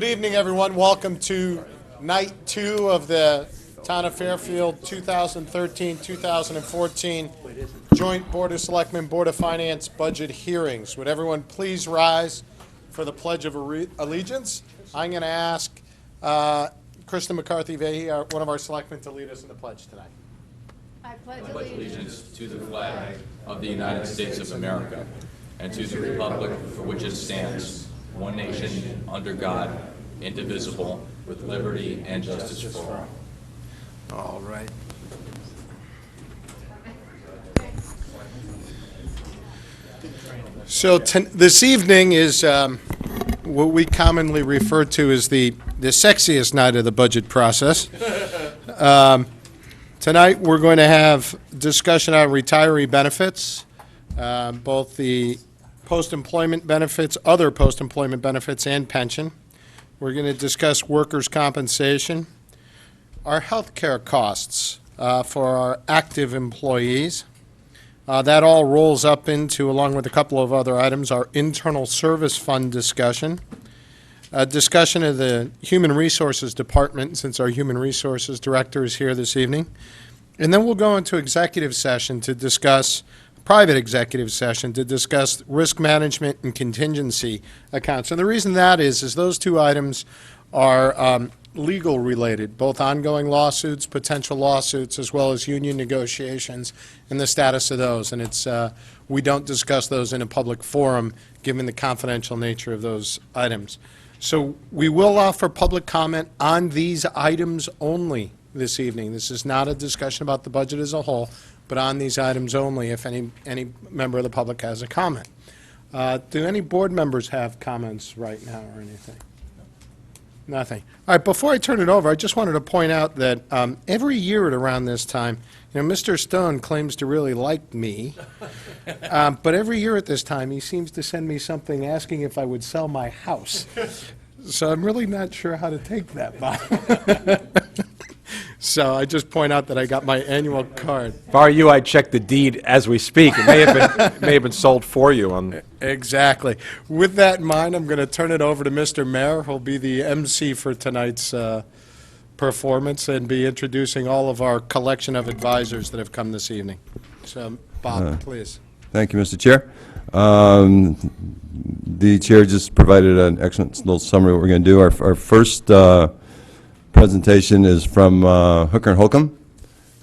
Good evening, everyone. Welcome to night 2 of the Town of Fairfield 2013-2014 Joint Board of Selectmen, Board of Finance budget hearings. Would everyone please rise for the Pledge of Allegiance? I'm going to ask Kristen McCarthy-Vahey, one of our selectmen, to lead us in the pledge tonight. I pledge allegiance to the flag of the United States of America and to the republic for which it stands, one nation, under God, indivisible, with liberty and justice for all. All right. So this evening is what we commonly refer to as the sexiest night of the budget process. Tonight we're going to have discussion on retiree benefits, both the post-employment benefits, other post-employment benefits, and pension. We're going to discuss workers' compensation, our health care costs for our active employees. That all rolls up into, along with a couple of other items, our internal service fund discussion, a discussion of the Human Resources Department, since our Human Resources Director is here this evening. And then we'll go into executive session to discuss private executive session to discuss risk management and contingency accounts. And the reason that is those two items are legal related, both ongoing lawsuits, potential lawsuits, as well as union negotiations and the status of those. And it's we don't discuss those in a public forum given the confidential nature of those items. So we will offer public comment on these items only this evening. This is not a discussion about the budget as a whole, but on these items only if any member of the public has a comment. Do any board members have comments right now or anything? Nothing. All right, before I turn it over, I just wanted to point out that every year at around this time, Mr. Stone claims to really like me, but every year at this time he seems to send me something asking if I would sell my house. So I'm really not sure how to take that, Bob. So I just point out that I got my annual card. If I were you, I'd check the deed as we speak. It may have been sold for you. Exactly. With that in mind, I'm going to turn it over to Mr. Mayor, who'll be the MC for tonight's performance and be introducing all of our collection of advisors that have come this evening. So, Bob, please. Thank you, Mr. Chair. The chair just provided an excellent little summary of what we're going to do. Our first presentation is from Hooker & Holcomb.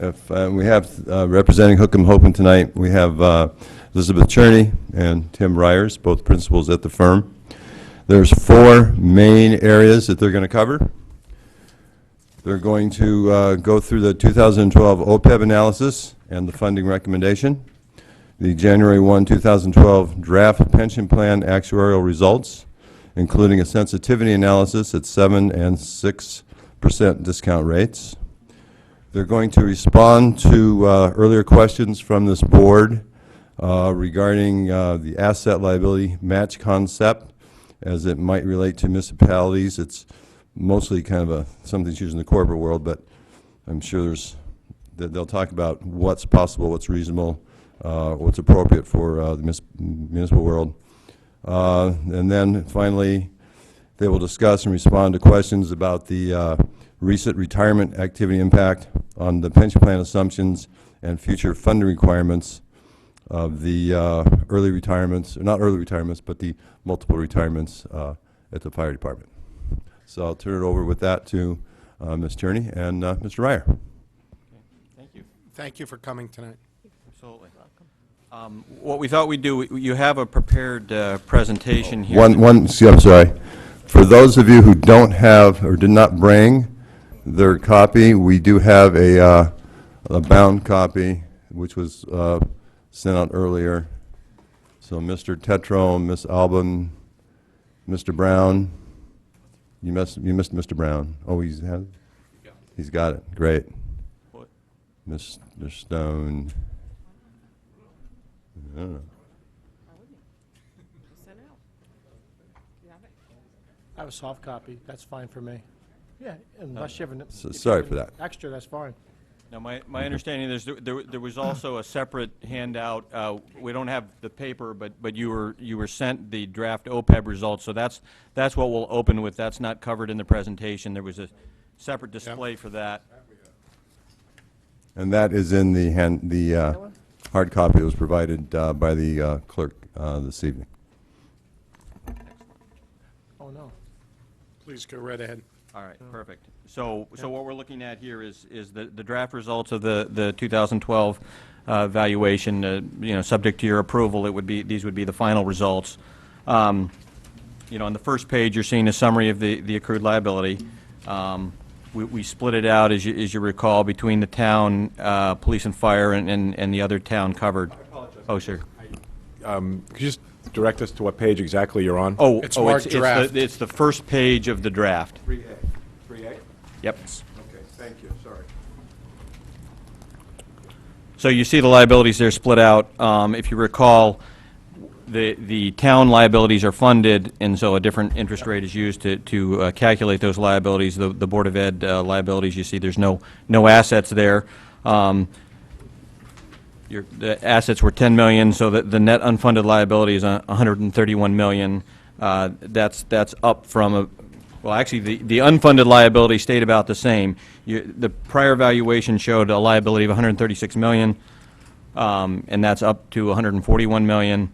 We have representing Hooker & Holcomb tonight, we have Elizabeth Cherney and Tim Ryers, both principals at the firm. There's 4 main areas that they're going to cover. They're going to go through the 2012 OPEB analysis and the funding recommendation, the January 1, 2012 draft pension plan actuarial results, including a sensitivity analysis at 7% and 6% discount rates. They're going to respond to earlier questions from this board regarding the asset liability match concept as it might relate to municipalities. It's mostly kind of something that's used in the corporate world, but I'm sure they'll talk about what's possible, what's reasonable, what's appropriate for the municipal world. And then finally, they will discuss and respond to questions about the recent retirement activity impact on the pension plan assumptions and future funding requirements of the early retirements, or not early retirements, but the multiple retirements at the fire department. So I'll turn it over with that to Ms. Cherney and Mr. Ryer. Okay. Thank you. Thank you for coming tonight. Absolutely. What we thought we'd do, you have a prepared presentation here. I'm sorry. For those of you who don't have or did not bring their copy, we do have a bound copy, which was sent out earlier. So Mr. Tetro, Ms. Albin, Mr. Brown, you missed Mr. Brown. Oh, he's got it. Great. What? Mr. Stone. I don't know. I have a soft copy. That's fine for me. Yeah, unless you have an Sorry for that. extra, that's fine. Now, my understanding is there was also a separate handout. We don't have the paper, but you were sent the draft OPEB results, so that's what we'll open with. That's not covered in the presentation. There was a separate display for that. And that is in the hard copy that was provided by the clerk this evening. Oh, no. Please go right ahead. All right, perfect. So what we're looking at here is the draft results of the 2012 valuation, you know, subject to your approval, these would be the final results. You know, on the first page, you're seeing a summary of the accrued liability. We split it out, as you recall, between the town, police and fire, and the other town covered. Oh, sure. Could you just direct us to what page exactly you're on? It's marked draft. It's the first page of the draft. 3A. 3A? Yep. Okay, thank you, sorry. So you see the liabilities there split out. If you recall, the town liabilities are funded, and so a different interest rate is used to calculate those liabilities. The Board of Ed liabilities, you see there's no assets there. The assets were 10 million, so the net unfunded liability is 131 million. That's up from well, actually, the unfunded liability stayed about the same. The prior valuation showed a liability of 136 million, and that's up to 141 million.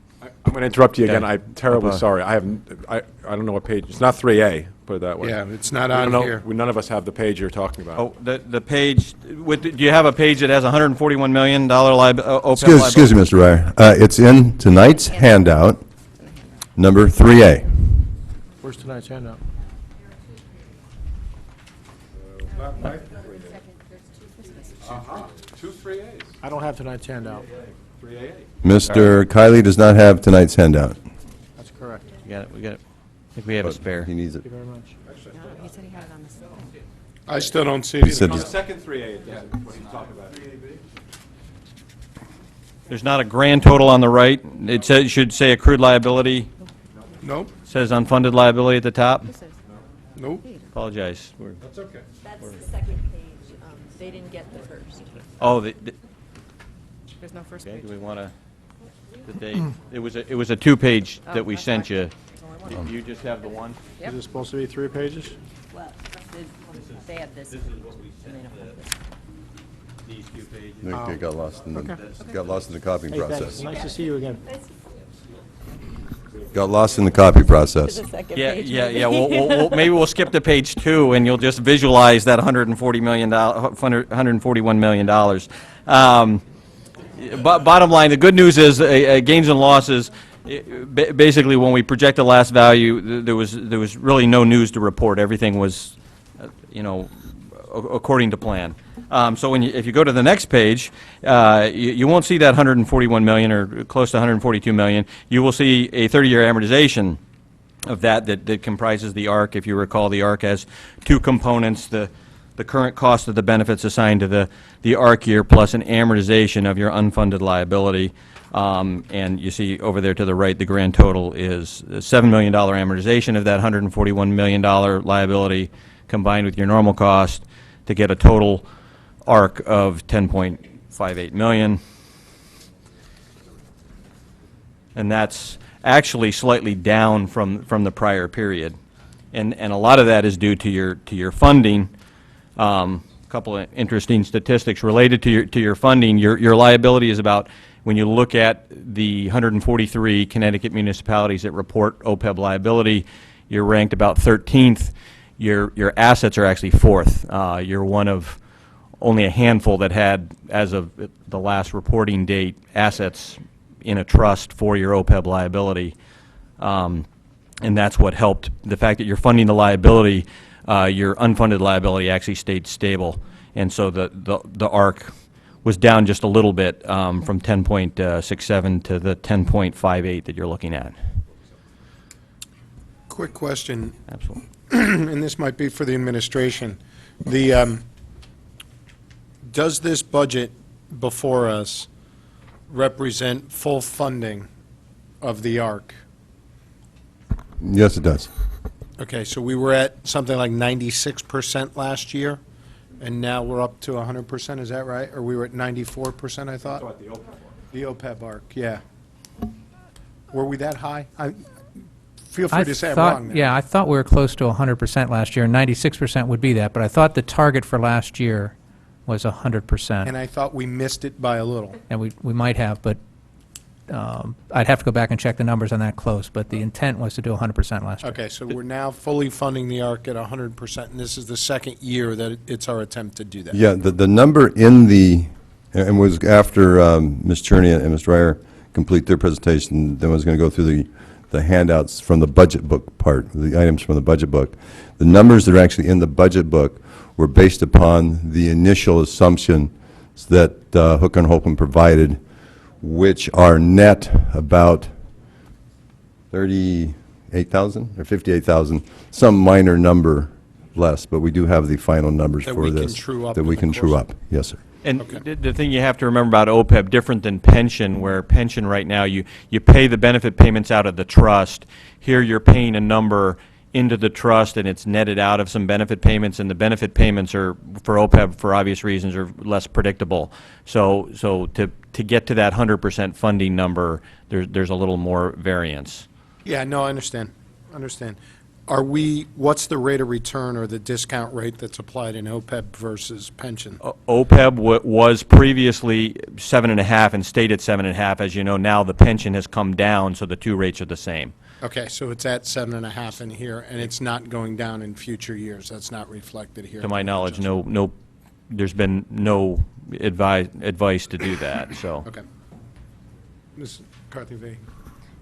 I'm going to interrupt you again. Okay. I'm terribly sorry. I don't know what page. It's not 3A, put it that way. Yeah, it's not We don't on know- here. None of us have the page you're talking about. Oh, the page, do you have a page that has $141 million OPEB liability? Excuse me, Mr. Ryer. It's in tonight's handout, number 3A. Where's tonight's handout? Two 3As. I don't have tonight's handout. 3A. Mr. Kiley does not have tonight's handout. That's correct. We got it. I think we have a spare. He needs it. Thank you very much. No, he said he had it on the side. I still don't see it said either. On the second 3A, it doesn't, what he's talking about. There's not a grand total on the right. It should say accrued liability. Nope, It says unfunded liability at the top. This is, nope. Apologize. That's okay. that's the second page. They didn't get the first. Oh, There's no first okay, page. do we want to, it was a two-page Oh, that we that's sent fine. you. There's only one. You just have the one? Yep. Is it supposed to be 3 pages? Well, they have this. This is what we and they don't have this. These two pages. It got lost in Okay. the copying Hey, thanks. process. Nice to see you again. Got lost in the copy process. The second Yeah, page. yeah, maybe. yeah. Maybe we'll skip to page 2, and you'll just visualize that $141 million. Bottom line, the good news is gains and losses. Basically, when we project the last value, there was really no news to report. Everything was, according to plan. So if you go to the next page, you won't see that 141 million or close to 142 million. You will see a 30-year amortization of that comprises the ARC. If you recall, the ARC has two components: the current cost of the benefits assigned to the ARC year plus an amortization of your unfunded liability. And you see over there to the right, the grand total is a $7 million amortization of that $141 million liability combined with your normal cost to get a total ARC of 10.58 million. And that's actually slightly down from the prior period. And a lot of that is due to your funding. A couple of interesting statistics related to your funding. Your liability is about, when you look at the 143 Connecticut municipalities that report OPEB liability, you're ranked about 13th. Your assets are actually 4th. You're one of only a handful that had, as of the last reporting date, assets in a trust for your OPEB liability. And that's what helped. The fact that you're funding the liability, your unfunded liability actually stayed stable. And so the ARC was down just a little bit from 10.67 to the 10.58 that you're looking at. Quick question, Absolutely. and this might be for the administration. Does this budget before us represent full funding of the ARC? Yes, it does. Okay, so we were at something like 96% last year. And now we're up to 100%, is that right? Or we were at 94%, I thought? The OPEB arc, yeah. Were we that high? Feel free to say I'm wrong there. Yeah, I thought we were close to 100% last year, and 96% would be that, but I thought the target for last year was 100%. And I thought we missed it by a little. And we might have, but I'd have to go back and check the numbers on that close, but the intent was to do 100% last year. Okay, so we're now fully funding the ARC at 100%, and this is the second year that it's our attempt to do that. Yeah, the number in the, and was after Ms. Cherney and Ms. Dreyer complete their presentation, then I was going to go through the handouts from the budget book part, the items from the budget book. The numbers that are actually in the budget book were based upon the initial assumptions that Hooker and Holcomb provided, which are net about 38,000 or 58,000, some minor number less, but we do have the final numbers That for we can this. true up That in we the can true course. up, yes, sir. And Okay. the thing you have to remember about OPEB, different than pension, where pension right now, you pay the benefit payments out of the trust. Here, you're paying a number into the trust, and it's netted out of some benefit payments, and the benefit payments are, for OPEB, for obvious reasons, are less predictable. So to get to that 100% funding number, there's a little more variance. Yeah, no, I understand. What's the rate of return or the discount rate that's applied in OPEB versus pension? OPEB was previously 7.5 and stayed at 7.5. As you know, now the pension has come down, so the two rates are the same. Okay, so it's at 7.5 in here, and it's not going down in future years. That's not reflected here. To my knowledge, no, there's been no advice to do that, so. Okay. Ms. McCarthy-Vey.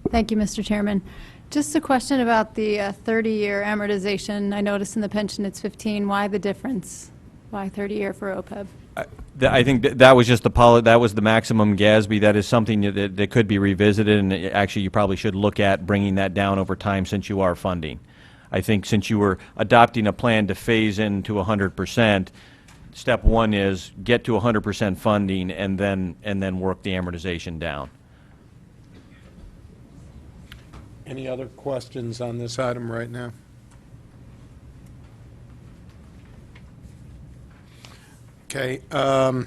Thank you, Mr. Chairman. Just a question about the 30-year amortization. I noticed in the pension it's 15. Why the difference? Why 30-year for OPEB? I think that was just that was the maximum GASB. That is something that could be revisited, and actually you probably should look at bringing that down over time since you are funding. I think since you were adopting a plan to phase into 100%, step one is get to 100% funding and then work the amortization down. Any other questions on this item right now? Okay. How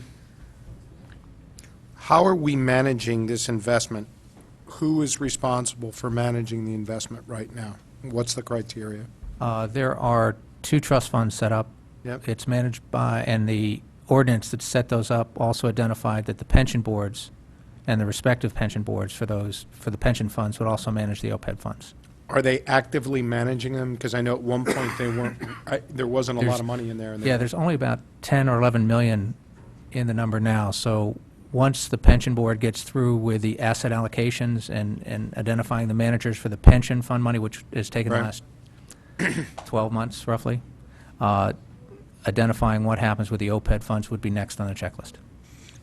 are we managing this investment? Who is responsible for managing the investment right now? What's the criteria? There are two trust funds set up. Yep. It's managed by, and the ordinance that set those up also identified that the pension boards and the respective pension boards for the pension funds would also manage the OPEB funds. Are they actively managing them? Because I know at one point they weren't, there wasn't a lot There's- of money in there. and they Yeah, weren't. there's only about 10 or 11 million in the number now, so once the pension board gets through with the asset allocations and identifying the managers for the pension fund money, which has taken the Right. last 12 months roughly, identifying what happens with the OPEB funds would be next on the checklist.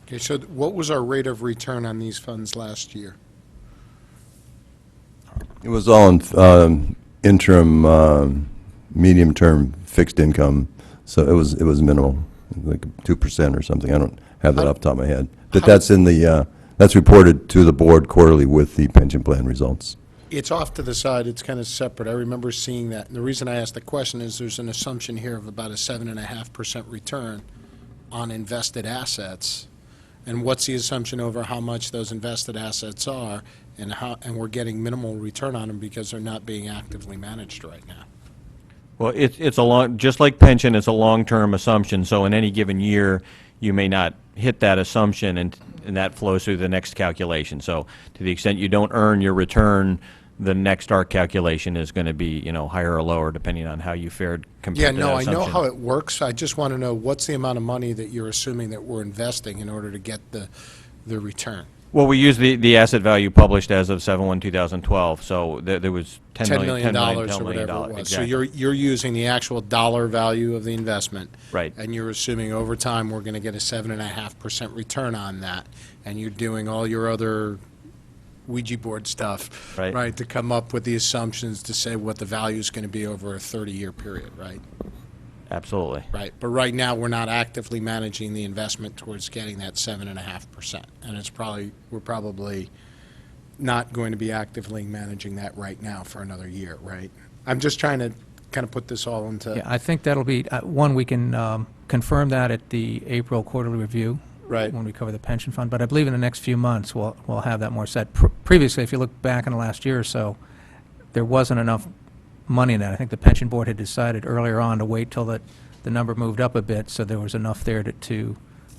Okay, so what was our rate of return on these funds last year? It was all in interim, medium-term fixed income, so it was minimal, like 2% or something. I don't have that off the top of my head. But that's in the, that's reported to the board quarterly with the pension plan results. It's off to the side, it's kind of separate. I remember seeing that. And the reason I asked the question is there's an assumption here of about a 7.5% return on invested assets. And what's the assumption over how much those invested assets are, and we're getting minimal return on them because they're not being actively managed right now. Well, it's just like pension, it's a long-term assumption, so in any given year, you may not hit that assumption, and that flows through the next calculation. So to the extent you don't earn your return, the next ARC calculation is going to be, higher or lower, depending on how you fared Yeah, compared to that no, I assumption. know how it works. I just want to know what's the amount of money that you're assuming that we're investing in order to get the return. Well, we use the asset value published as of 7/1/2012, so there was $10 million $10 or million, whatever it was. So exactly. you're using the actual dollar value of the investment. Right. And you're assuming over time we're going to get a 7.5% return on that. And you're doing all your other Ouija board stuff. Right. To come up with the assumptions to say what the value is going to be over a 30-year period, right? Absolutely. Right. But right now, we're not actively managing the investment towards getting that 7.5%. And we're probably not going to be actively managing that right now for another year, right? I'm just trying to kind of put this all into, Yeah, I think that'll be, one, we can confirm that at the April quarterly review. Right. When we cover the pension fund, but I believe in the next few months, we'll have that more set. Previously, if you look back in the last year or so, there wasn't enough money in that. I think the pension board had decided earlier on to wait till the number moved up a bit, so there was enough there to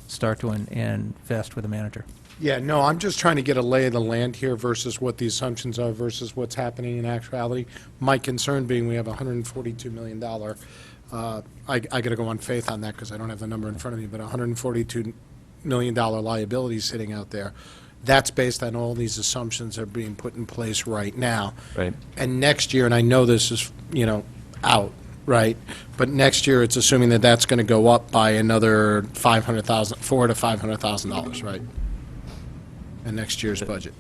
start to invest with the manager. yeah, no, I'm just trying to get a lay of the land here versus what the assumptions are versus what's happening in actuality. My concern being we have $142 million. I got to go on faith on that because I don't have the number in front of me, but $142 million liability sitting out there. That's based on all these assumptions that are being put in place right now. Right. And next year, and I know this is, out, right? But next year, it's assuming that that's going to go up by another $400,000 to $500,000, right? In next year's budget.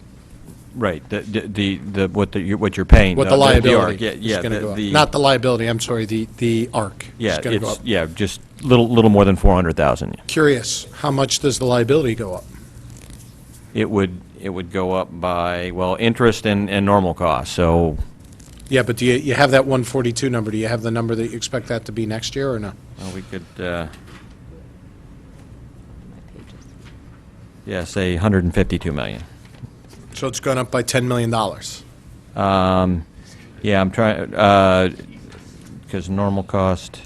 Right, what you're paying. What the ARC, liability yeah, is yeah, going to go up. the- Not the liability, I'm sorry, the ARC Yeah, is going to go it's, up. yeah, just little more than 400,000. Curious, how much does the liability go up? It would go up by, well, interest and normal costs, so, Yeah, but do you have that 142 number? Do you have the number that you expect that to be next year or no? well, we could, My pages. yeah, say 152 million. So it's gone up by $10 million. Yeah, I'm trying, because normal cost.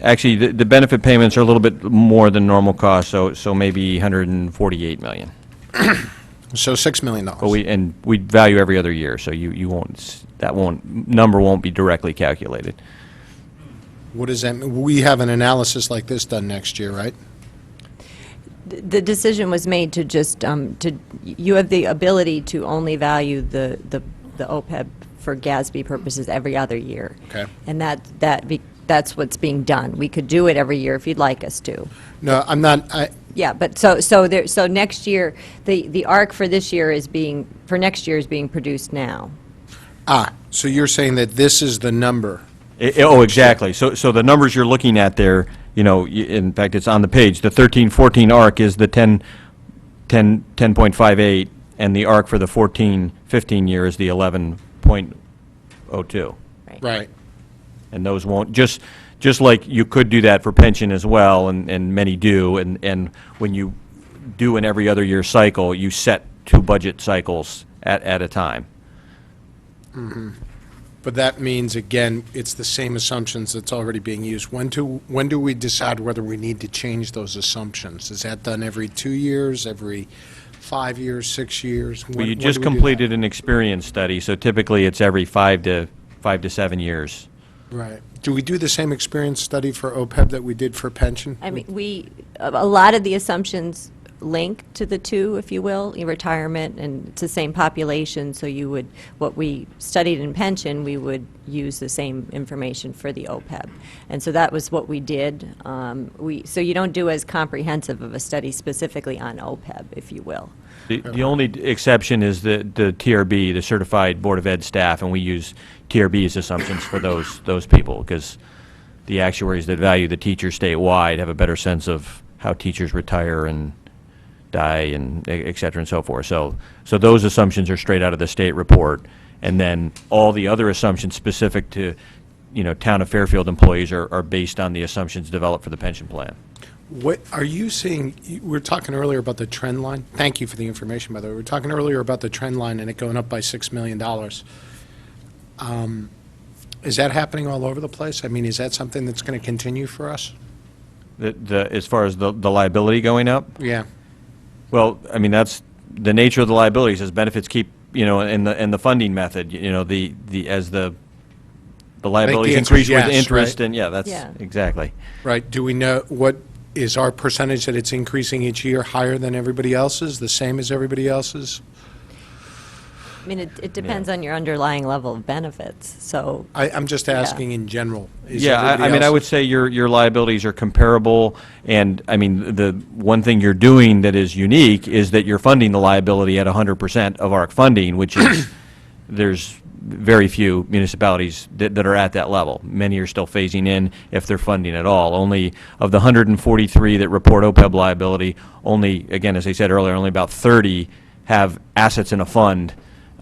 Actually, the benefit payments are a little bit more than normal cost, so maybe 148 million. So $6 million. But we value every other year, so you won't, number won't be directly calculated. What does that mean? We have an analysis like this done next year, right? The decision was made to just, you have the ability to only value the OPEB for GASB purposes every other year. Okay. And that's what's being done. We could do it every year if you'd like us to. No, I'm not, Yeah, but so next year, the ARC for this year for next year is being produced now. so you're saying that this is the number? Oh, exactly. So the numbers you're looking at there, in fact, it's on the page. The 13-14 ARC is the 10.58, and the ARC for the 14-15 year is the 11.02. Right. And those won't, just like you could do that for pension as well, and many do, and when you do an every other year cycle, you set 2 budget cycles at a time. But that means, again, it's the same assumptions that's already being used. When do we decide whether we need to change those assumptions? Is that done every 2 years, every 5 years, 6 years? Well, you just completed an experience study, so typically it's every 5 to 7 years. Right. Do we do the same experience study for OPEB that we did for pension? I mean, a lot of the assumptions link to the two, if you will, in retirement, and it's the same population, so what we studied in pension, we would use the same information for the OPEB. And so that was what we did. So you don't do as comprehensive of a study specifically on OPEB, if you will. The only exception is the TRB, the Certified Board of Ed staff, and we use TRB's assumptions for those people, because the actuaries that value the teachers statewide have a better sense of how teachers retire and die and et cetera and so forth. So those assumptions are straight out of the state report, and then all the other assumptions specific to, town of Fairfield employees are based on the assumptions developed for the pension plan. What are you seeing? We were talking earlier about the trend line. Thank you for the information, by the way. We were talking earlier about the trend line and it going up by $6 million. Is that happening all over the place? I mean, is that something that's going to continue for us? As far as the liability going up? Yeah. Well, I mean, that's the nature of the liabilities, as benefits keep, in the funding method, as the liabilities answer is increase with yes, interest, right? and, yeah, that's, Yeah. exactly. Right. Do we know what is our percentage that it's increasing each year higher than everybody else's, the same as everybody else's? I mean, it depends on your underlying level of benefits, so. I'm just asking in general. Is Yeah, I everybody mean, I else's- would say your liabilities are comparable, and, I mean, the one thing you're doing that is unique is that you're funding the liability at 100% of ARC funding, which is, there's very few municipalities that are at that level. Many are still phasing in if they're funding at all. Only of the 143 that report OPEB liability, only, again, as I said earlier, only about 30 have assets in a fund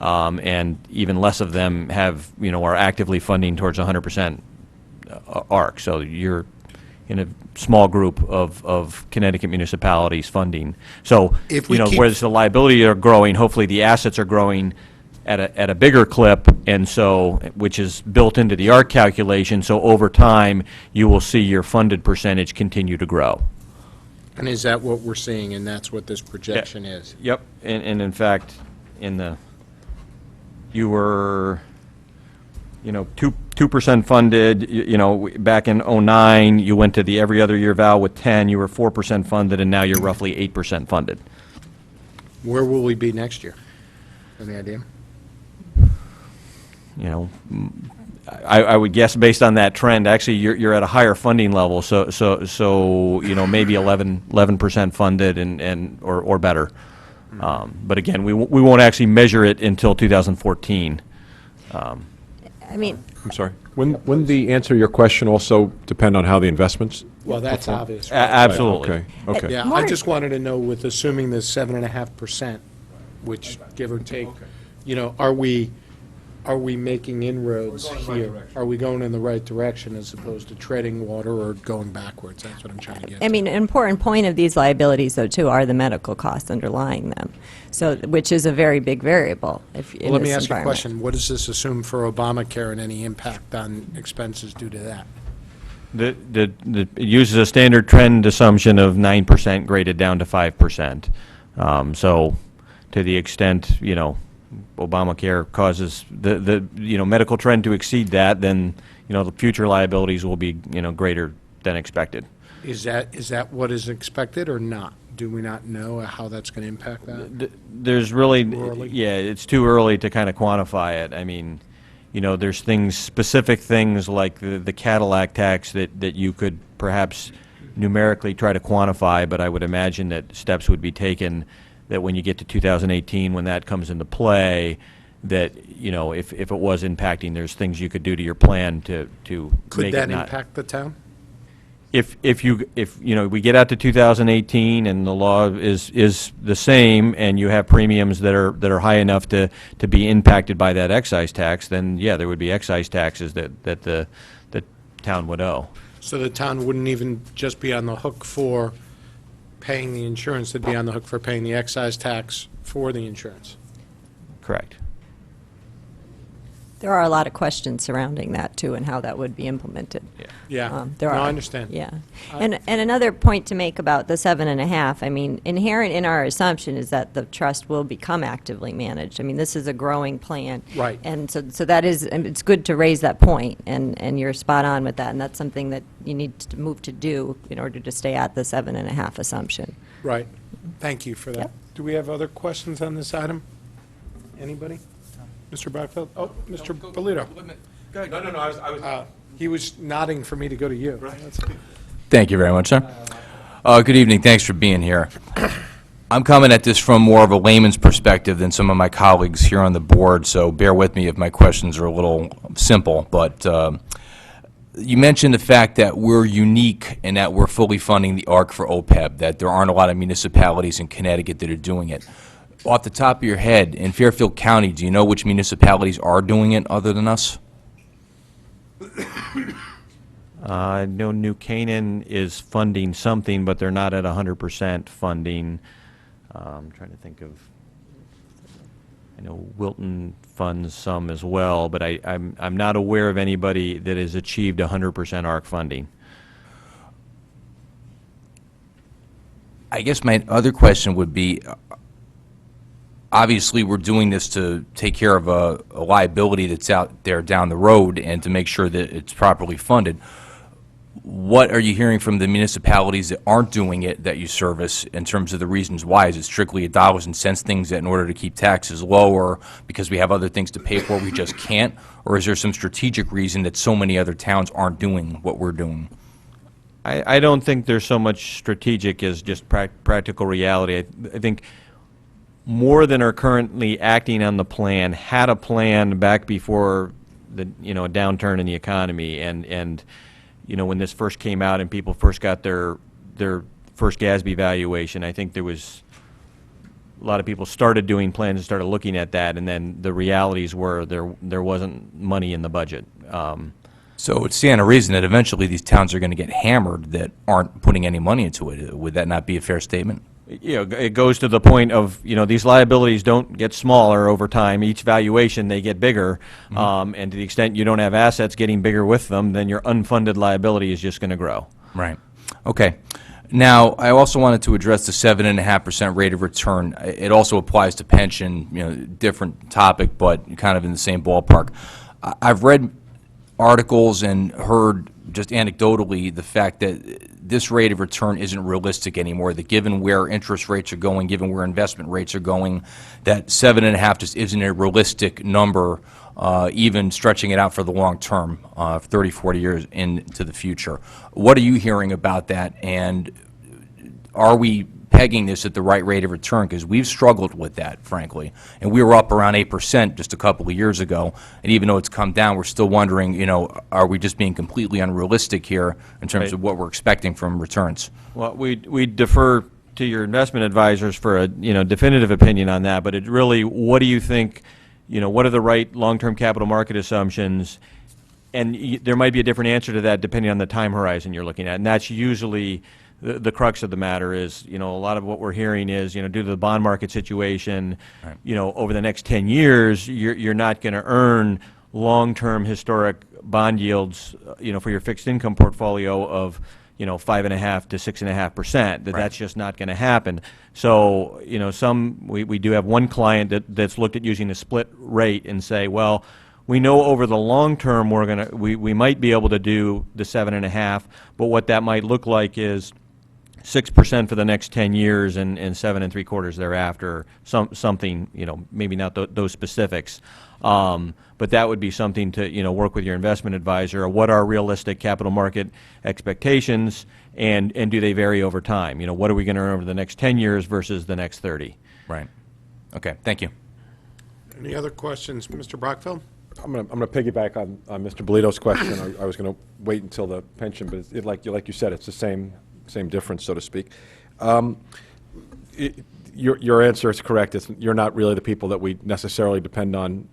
and even less of them have, are actively funding towards 100% ARC. So you're in a small group of Connecticut municipalities funding. So, If we keep- whereas the liability are growing, hopefully the assets are growing at a bigger clip, and so, which is built into the ARC calculation, so over time, you will see your funded percentage continue to grow. And is that what we're seeing, and that's what this projection is? Yep, and in fact, you were, 2% funded, back in '09, you went to the every other year val with 10, you were 4% funded, and now you're roughly 8% funded. Where will we be next year? Any idea? I would guess based on that trend, actually, you're at a higher funding level, so maybe 11% funded or better. But again, we won't actually measure it until 2014. I mean, I'm sorry. Wouldn't the answer to your question also depend on how the investments? Well, that's obvious. Absolutely. Okay. Yeah, I just wanted to know, with assuming the 7.5%, which, give or take, are we making inroads here? Are we going in the right direction as opposed to treading water or going backwards? That's what I'm trying to get I to. mean, an important point of these liabilities, though, too, are the medical costs underlying them, so, which is a very big variable if, in Well, let me this ask you a environment. question. What does this assume for Obamacare and any impact on expenses due to that? It uses a standard trend assumption of 9% graded down to 5%. So to the extent, Obamacare causes the medical trend to exceed that, then, the future liabilities will be, greater than expected. Is that what is expected or not? Do we not know how that's going to impact that? There's really, Too early? yeah, it's too early to kind of quantify it. I mean, there's specific things like the Cadillac tax that you could perhaps numerically try to quantify, but I would imagine that steps would be taken that when you get to 2018, when that comes into play, that, if it was impacting, there's things you could do to your plan to Could make that it not. impact the town? If we get out to 2018 and the law is the same and you have premiums that are high enough to be impacted by that excise tax, then yeah, there would be excise taxes that the town would owe. So the town wouldn't even just be on the hook for paying the insurance, they'd be on the hook for paying the excise tax for the insurance? Correct. There are a lot of questions surrounding that, too, and how that would be implemented. Yeah, There no, are. I understand. Yeah. And another point to make about the 7.5, I mean, inherent in our assumption is that the trust will become actively managed. I mean, this is a growing plan. Right. And so that is, and it's good to raise that point, and you're spot on with that, and that's something that you need to move to do in order to stay at the 7.5 assumption. Right. Thank you for that. Yep. Do we have other questions on this item? Anybody? Mr. Brockfield? Oh, Mr. Polito. No, I was. He was nodding for me to go to you. Thank you very much, sir. Good evening. Thanks for being here. I'm coming at this from more of a layman's perspective than some of my colleagues here on the board, so bear with me if my questions are a little simple. But you mentioned the fact that we're unique in that we're fully funding the ARC for OPEB, that there aren't a lot of municipalities in Connecticut that are doing it. Off the top of your head, in Fairfield County, do you know which municipalities are doing it other than us? I know New Canaan is funding something, but they're not at 100% funding. I'm trying to think of, I know Wilton funds some as well, but I'm not aware of anybody that has achieved 100% ARC funding. I guess my other question would be, obviously, we're doing this to take care of a liability that's out there down the road and to make sure that it's properly funded. What are you hearing from the municipalities that aren't doing it that you service in terms of the reasons why? Is it strictly a dollars and cents things that in order to keep taxes low, or because we have other things to pay for we just can't? Or is there some strategic reason that so many other towns aren't doing what we're doing? I don't think there's so much strategic as just practical reality. I think more than are currently acting on the plan had a plan back before the a downturn in the economy, and when this first came out and people first got their first GASB valuation, I think there was a lot of people started doing plans and started looking at that, and then the realities were there wasn't money in the budget. So it's stand to reason that eventually these towns are going to get hammered that aren't putting any money into it. Would that not be a fair statement? You know, it goes to the point of, you know, these liabilities don't get smaller over time. Each valuation, they get bigger. And to the extent you don't have assets getting bigger with them, then your unfunded liability is just going to grow. Right. Okay. Now, I also wanted to address the 7.5% rate of return. It also applies to pension, you know, different topic, but kind of in the same ballpark. I've read articles and heard just anecdotally the fact that this rate of return isn't realistic anymore, that given where interest rates are going, given where investment rates are going, that 7.5 just isn't a realistic number, even stretching it out for the long term, 30, 40 years into the future. What are you hearing about that, and are we pegging this at the right rate of return? Because we've struggled with that, frankly, and we were up around 8% just a couple of years ago, and even though it's come down, we're still wondering, you know, are we just being completely unrealistic here in terms of what we're expecting from returns? Well, we defer to your investment advisors for a, you know, definitive opinion on that, but it really, what do you think, you know, what are the right long-term capital market assumptions? And there might be a different answer to that depending on the time horizon you're looking at, and that's usually the crux of the matter is, you know, a lot of what we're hearing is, you know, due to the bond market situation, you know, over the next 10 years, you're not going to earn long-term historic bond yields, you know, for your fixed income portfolio of, you know, 5.5 to 6.5%. That's just not going to happen. So, you know, we do have one client that's looked at using a split rate and say, well, we know over the long term we might be able to do the 7.5, but what that might look like is 6% for the next 10 years and 7.75 thereafter, something, you know, maybe not those specifics. But that would be something to, you know, work with your investment advisor. What are realistic capital market expectations, and do they vary over time? You know, what are we going to earn over the next 10 years versus the next 30? Right. Okay, thank you. Any other questions? Mr. Brockfield? I'm going to piggyback on Mr. Bolito's question. I was going to wait until the pension, but like you said, it's the same difference, so to speak. Your answer is correct. You're not really the people that we necessarily depend on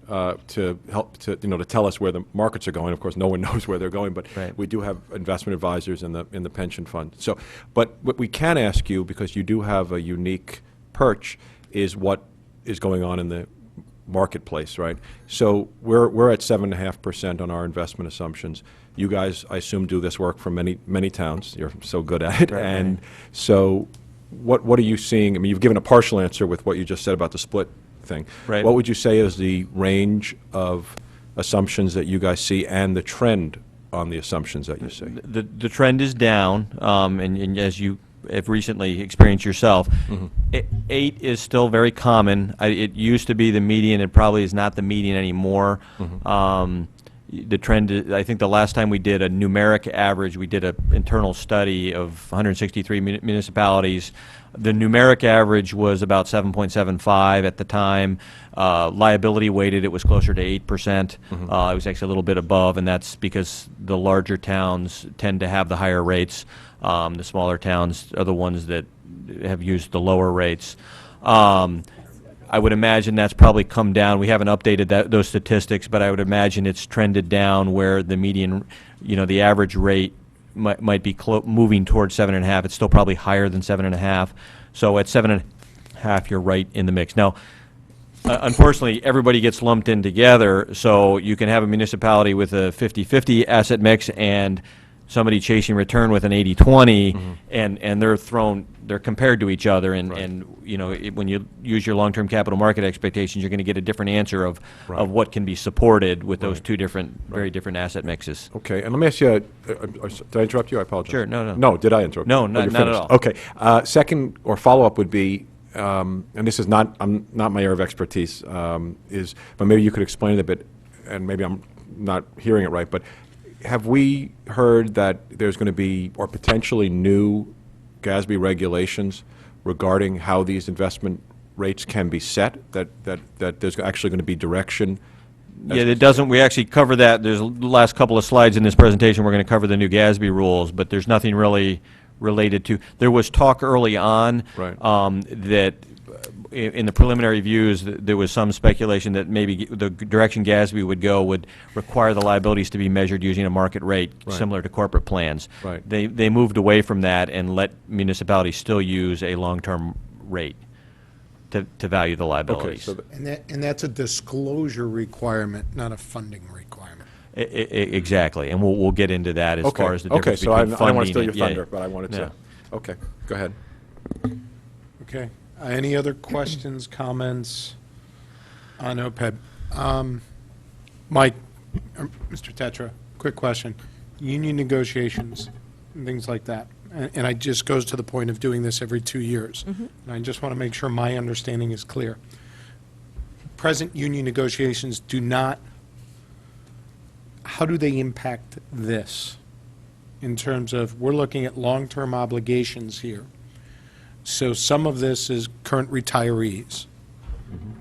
to help to tell us where the markets are going. Of course, no one knows where they're going, but we do have investment advisors in the pension fund. So, but what we can ask you, because you do have a unique perch, is what is going on in the marketplace, right? So we're at 7.5% on our investment assumptions. You guys, I assume, do this work for many towns. You're so good at it, and so what are you seeing? I mean, you've given a partial answer with what you just said about the split thing. Right. What would you say is the range of assumptions that you guys see, and the trend on the assumptions that you see? The trend is down, and as you have recently experienced yourself, 8 is still very common. It used to be the median. It probably is not the median anymore. The trend is, I think the last time we did a numeric average, we did an internal study of 163 municipalities. The numeric average was about 7.75 at the time. Liability weighted, it was closer to 8%. It was actually a little bit above, and that's because the larger towns tend to have the higher rates. The smaller towns are the ones that have used the lower rates. I would imagine that's probably come down. We haven't updated those statistics, but I would imagine it's trended down where the median, you know, the average rate might be moving towards 7.5. It's still probably higher than 7.5. So at 7.5, you're right in the mix. Now, unfortunately, everybody gets lumped in together, so you can have a municipality with a 50-50 asset mix and somebody chasing return with an 80-20, and they're compared to each other, and you know, when you use your long-term capital market expectations, you're going to get a different answer of what can be supported with those two very different asset mixes. Okay, and let me ask you, did I interrupt you? I apologize. Sure, no. No, did I interrupt you? No, Oh, not you're at finished. all. Okay, second or follow-up would be, and this is not my area of expertise, but maybe you could explain it a bit, and maybe I'm not hearing it right, but have we heard that there's going to be, or potentially new GASB regulations regarding how these investment rates can be set, that there's actually going to be direction? Yeah, it doesn't, we actually cover that. There's the last couple of slides in this presentation, we're going to cover the new GASB rules, but there's nothing really related to, there was talk early on Right. that in the preliminary views, there was some speculation that maybe the direction GASB would go would require the liabilities to be measured using a market rate Right. similar to corporate plans. Right. They moved away from that and let municipalities still use a long-term rate to value the Okay, liabilities. so, And that's a disclosure requirement, not a funding requirement. Exactly, and we'll get into that as okay, far as the okay, difference so I between don't want funding to steal your and- yeah, thunder, but I wanted yeah. to, okay, go ahead. Okay. Any other questions, comments on OPEB? Mike, Mr. Tetra, quick question. Union negotiations and things like that. And it just goes to the point of doing this every 2 years. And I just want to make sure my understanding is clear. Present union negotiations do not, how do they impact this? In terms of, we're looking at long-term obligations here. So some of this is current retirees,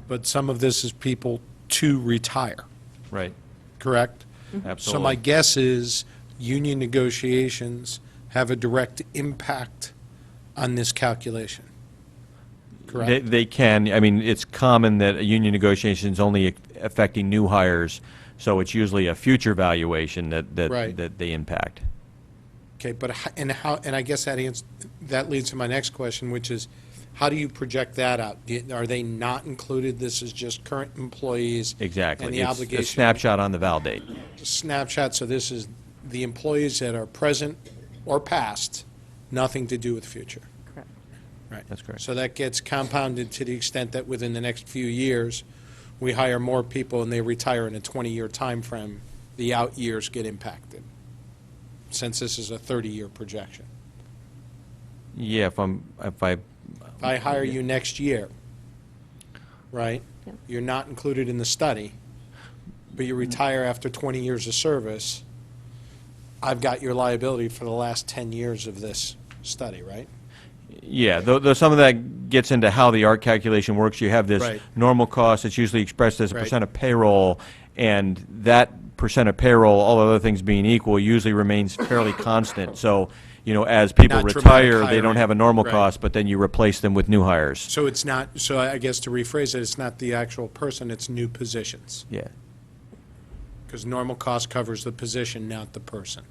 but some of this is people to retire, Right, correct? absolutely. So my guess is union negotiations have a direct impact on this calculation, correct? They can, I mean, it's common that a union negotiation is only affecting new hires, so it's usually a future valuation Right. that they impact. Okay, but and I guess that leads to my next question, which is, how do you project that out? Are they not included? This is just current employees? Exactly. And the It's obligation? a snapshot on the val date. Snapshot, so this is the employees that are present or past, nothing to do with future. Correct. Right. That's correct. So that gets compounded to the extent that within the next few years, we hire more people and they retire in a 20-year time frame, the out years get impacted, since this is a 30-year projection. Yeah, if I, If I hire you next year, right? Yep. You're not included in the study, but you retire after 20 years of service, I've got your liability for the last 10 years of this study, right? yeah, though some of that gets into how the ARC calculation works. You have this Right. normal cost, it's usually expressed as a Right. percent of payroll, and that percent of payroll, all other things being equal, usually remains fairly constant. So, you know, as people Not dramatic retire, they don't hiring. have a normal Right. cost, but then you replace them with new hires. So it's not, so I guess to rephrase it, it's not the actual person, it's new positions. Yeah. Because normal cost covers the position, not the person.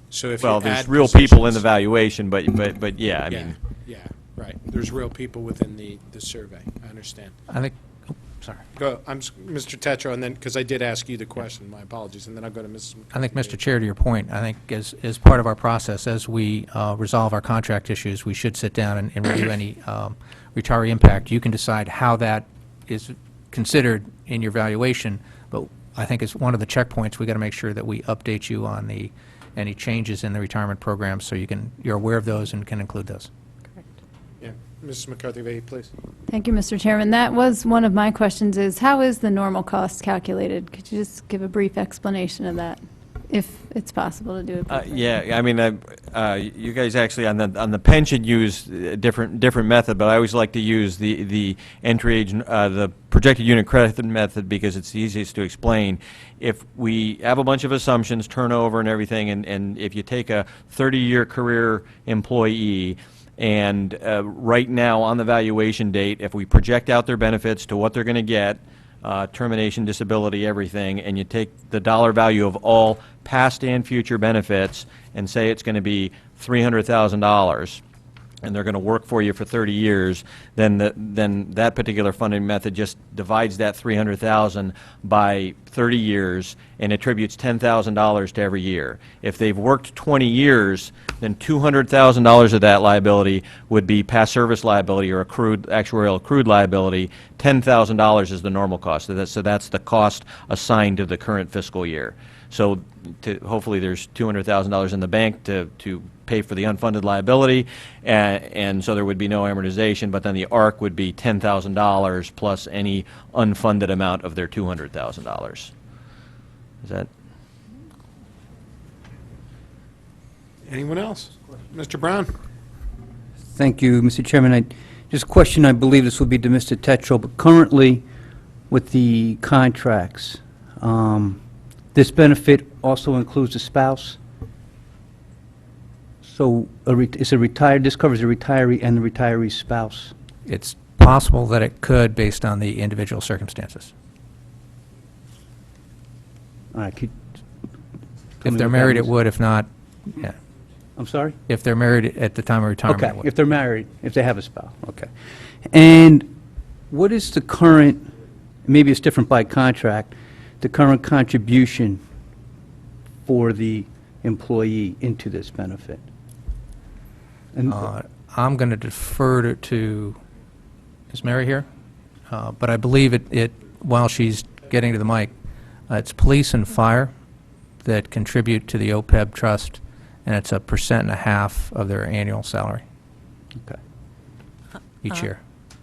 So if you Well, add there's real people in the positions- valuation, but yeah, I Yeah, mean, yeah, right. There's real people within the survey, I understand. I think, oh, sorry. Go, Mr. Tetro, and then, because I did ask you the question, my apologies, and then I'll go to Mrs. I think, McCarthy. Mr. Chair, to your point, I think as part of our process, as we resolve our contract issues, we should sit down and review any retiree impact. You can decide how that is considered in your valuation, but I think it's one of the checkpoints, we got to make sure that we update you on any changes in the retirement program, so you're aware of those and can include those. Yeah, Mrs. McCarthy, please. Thank you, Mr. Chairman. That was one of my questions, is how is the normal cost calculated? Could you just give a brief explanation of that, if it's possible to do it? briefly? yeah, I mean, you guys actually on the pension use a different method, but I always like to use the entry age, the projected unit credit method, because it's the easiest to explain. If we have a bunch of assumptions, turnover and everything, and if you take a 30-year career employee, and right now on the valuation date, if we project out their benefits to what they're going to get, termination, disability, everything, and you take the dollar value of all past and future benefits and say it's going to be $300,000, and they're going to work for you for 30 years, then that particular funding method just divides that 300,000 by 30 years and attributes $10,000 to every year. If they've worked 20 years, then $200,000 of that liability would be past service liability or actuarial accrued liability. $10,000 is the normal cost. So that's the cost assigned to the current fiscal year. So hopefully there's $200,000 in the bank to pay for the unfunded liability, and so there would be no amortization, but then the ARC would be $10,000 plus any unfunded amount of their $200,000. Is that? Anyone else? Mr. Brown? Thank you, Mr. Chairman. Just a question, I believe this will be to Mr. Tetro, but currently with the contracts, this benefit also includes the spouse? So it's a retired, this covers the retiree and the retiree's spouse. It's possible that it could based on the individual circumstances. All right, If they're married, it would. If not, yeah. I'm sorry? If they're married at the time of retirement, it Okay, would. if they're married, if they have a spouse, okay. And what is the current, maybe it's different by contract, the current contribution for the employee into this benefit? And I'm going to defer to, is Mary here? But I believe while she's getting to the mic, it's police and fire that contribute to the OPEB trust, and it's 1.5% of their annual salary Okay. each year.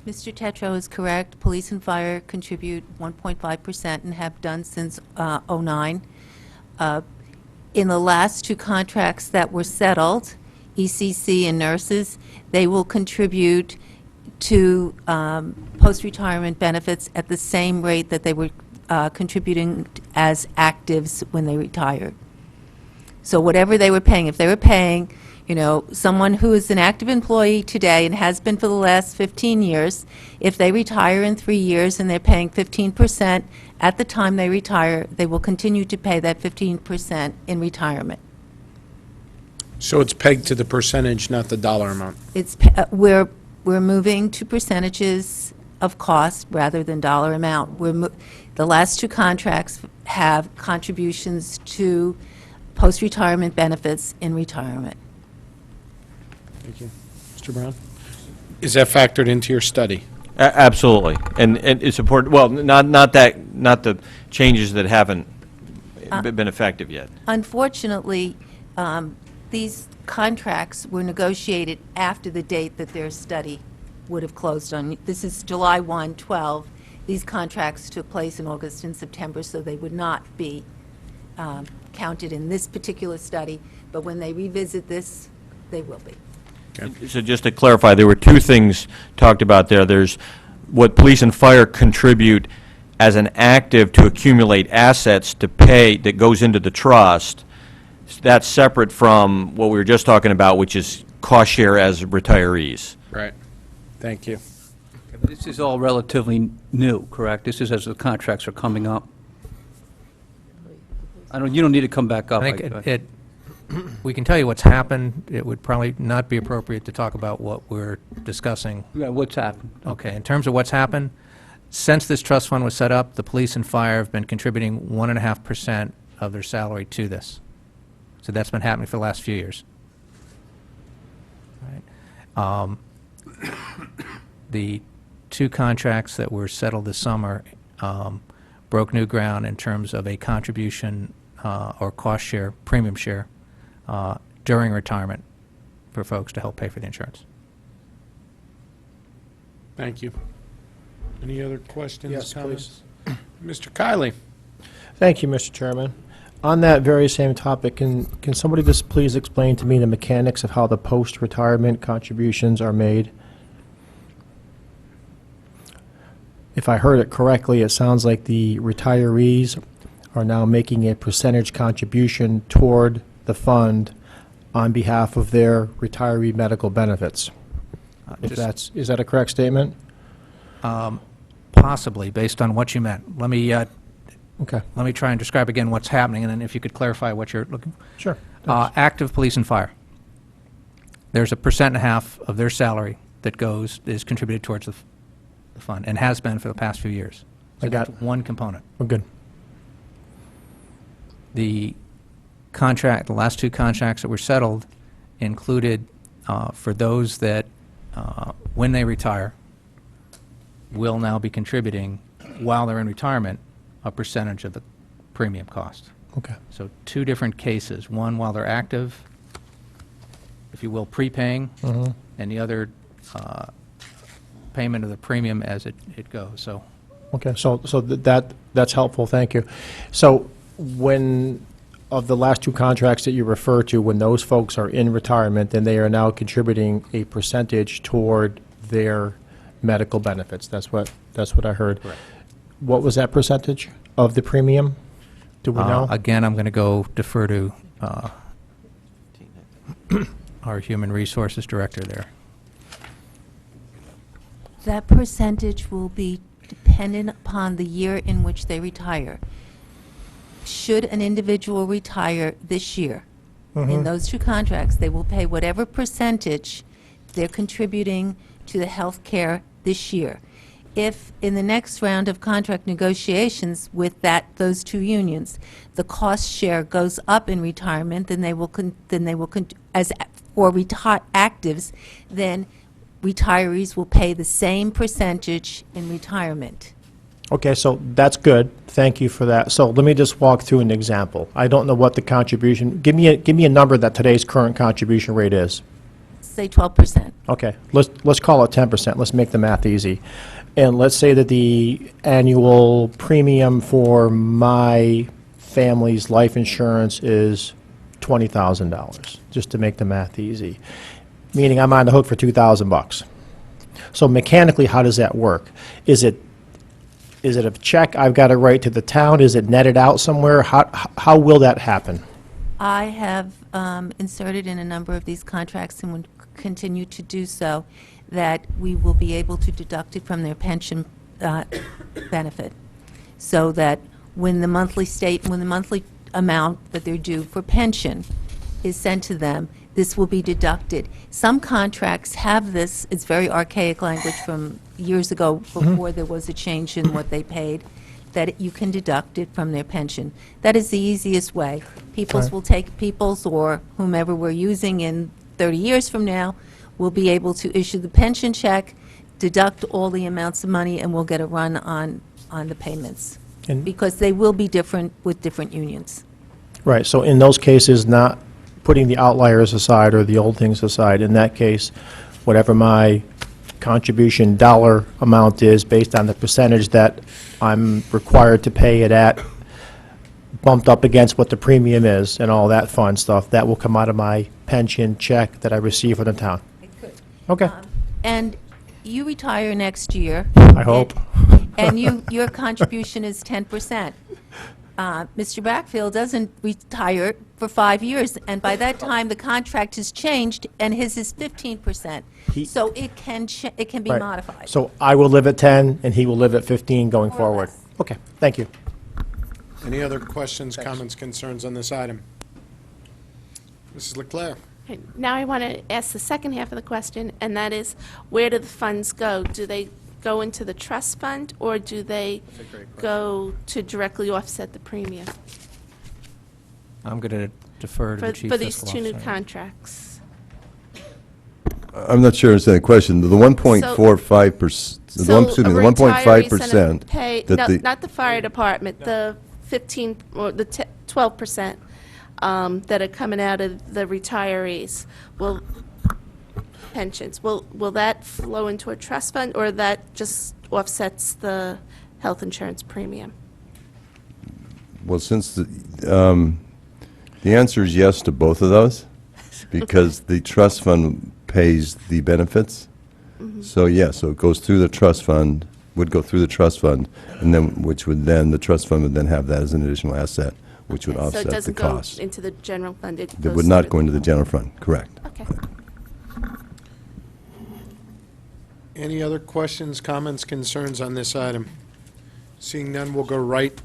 Mr. Tetro is correct. Police and fire contribute 1.5% and have done since '09. In the last two contracts that were settled, ECC and nurses, they will contribute to post-retirement benefits at the same rate that they were contributing as actives when they retired. So whatever they were paying, if they were paying, someone who is an active employee today and has been for the last 15 years, if they retire in 3 years and they're paying 15%, at the time they retire, they will continue to pay that 15% in retirement. So it's pegged to the percentage, not the dollar amount. We're moving to percentages of cost rather than dollar amount. The last two contracts have contributions to post-retirement benefits in retirement. Thank you. Mr. Brown? Is that factored into your study? Absolutely. And it's important, well, not the changes that haven't been effective yet. Unfortunately, these contracts were negotiated after the date that their study would have closed on. This is July 1, 12. These contracts took place in August and September, so they would not be counted in this particular study, but when they revisit this, they will be. So just to clarify, there were two things talked about there. There's what police and fire contribute as an active to accumulate assets to pay that goes into the trust. That's separate from what we were just talking about, which is cost share as retirees. Right. Thank you. This is all relatively new, correct? This is as the contracts are coming up? You don't need to come back up. I think we can tell you what's happened. It would probably not be appropriate to talk about what we're discussing. Yeah, what's happened? Okay, in terms of what's happened, since this trust fund was set up, the police and fire have been contributing 1.5% of their salary to this. So that's been happening for the last few years. Right. The two contracts that were settled this summer broke new ground in terms of a contribution or cost share, premium share, during retirement for folks to help pay for the insurance. Thank you. Any other questions? Yes, comments? Mr. Kiley? Thank you, Mr. Chairman. On that very same topic, can somebody just please explain to me the mechanics of how the post-retirement contributions are made? If I heard it correctly, it sounds like the retirees are now making a percentage contribution toward the fund on behalf of their retiree medical benefits. Is that a correct statement? Possibly, based on what you meant. Let me Okay. let me try and describe again what's happening, and then if you could clarify what you're looking for. Sure. Active police and fire. There's 1.5% of their salary that is contributed towards the fund, and has been for the past few years. So I got that's one component. We're good. The last two contracts that were settled included, for those that, when they retire, will now be contributing, while they're in retirement, a percentage of the premium cost. Okay. So two different cases, one while they're active, if you will, prepaying, and the other payment of the premium as it goes. So Okay, so that's helpful, thank you. So when, of the last two contracts that you refer to, when those folks are in retirement, then they are now contributing a percentage toward their medical benefits. That's what I heard. Correct. What was that percentage of the premium? Do we know? again, I'm going to go defer to our Human Resources Director there. That percentage will be dependent upon the year in which they retire. Should an individual retire this year, in those two contracts, they will pay whatever percentage they're contributing to the health care this year. If in the next round of contract negotiations with those two unions, the cost share goes up in retirement, then they will as for actives, then retirees will pay the same percentage in retirement. Okay, so that's good. Thank you for that. So let me just walk through an example. I don't know what the contribution, give me a number that today's current contribution rate is. Say 12%. Okay, let's call it 10%. Let's make the math easy. And let's say that the annual premium for my family's life insurance is $20,000, just to make the math easy. Meaning I'm on the hook for $2,000. So mechanically, how does that work? Is it a check I've got to write to the town? Is it netted out somewhere? How will that happen? I have inserted in a number of these contracts and would continue to do so, that we will be able to deduct it from their pension benefit, so that when the monthly amount that they're due for pension is sent to them, this will be deducted. Some contracts have this, it's very archaic language from years ago before there was a change in what they paid, that you can deduct it from their pension. That is the easiest way. People's will take People's, or whomever we're using in 30 years from now, will be able to issue the pension check, deduct all the amounts of money, and we'll get a run on the payments. And- Because they will be different with different unions. Right, so in those cases, not putting the outliers aside or the old things aside, in that case, whatever my contribution dollar amount is based on the percentage that I'm required to pay it at, bumped up against what the premium is and all that fun stuff, that will come out of my pension check that I receive from the town. It could. Okay, And you retire next year. I hope. And your contribution is 10%. Mr. Backfield doesn't retire for 5 years, and by that time, the contract has changed, and his is 15%. So it can be Right. modified. So I will live at 10 and he will live at 15 going forward. less. Okay, thank you. Any other questions, comments, concerns on this item? Mrs. Leclerc? Okay, now I want to ask the second half of the question, and that is, where do the funds go? Do they go into the trust fund, or do they go to directly offset the premium I'm going to defer to the Chief for these Fiscal two new Officer. contracts? I'm not sure I understand the question. The 1.45%, the So excuse me, a the retiree's gonna 1.5% pay- that no, the, not the fire department, the 15, or the 12% that are coming out of the retirees, pensions, will that flow into a trust fund, or that just offsets the health insurance premium? well, since the answer is yes to both of those, because the trust fund pays the benefits. So, yeah, so it goes through the trust fund, would go through the trust fund, and then, which would then, the trust fund would then have that as an additional asset, which would So offset it the doesn't go cost. into the general fund, it That goes would not through go the- into the general fund, correct. Okay. Any other questions, comments, concerns on this item? Seeing none, we'll go right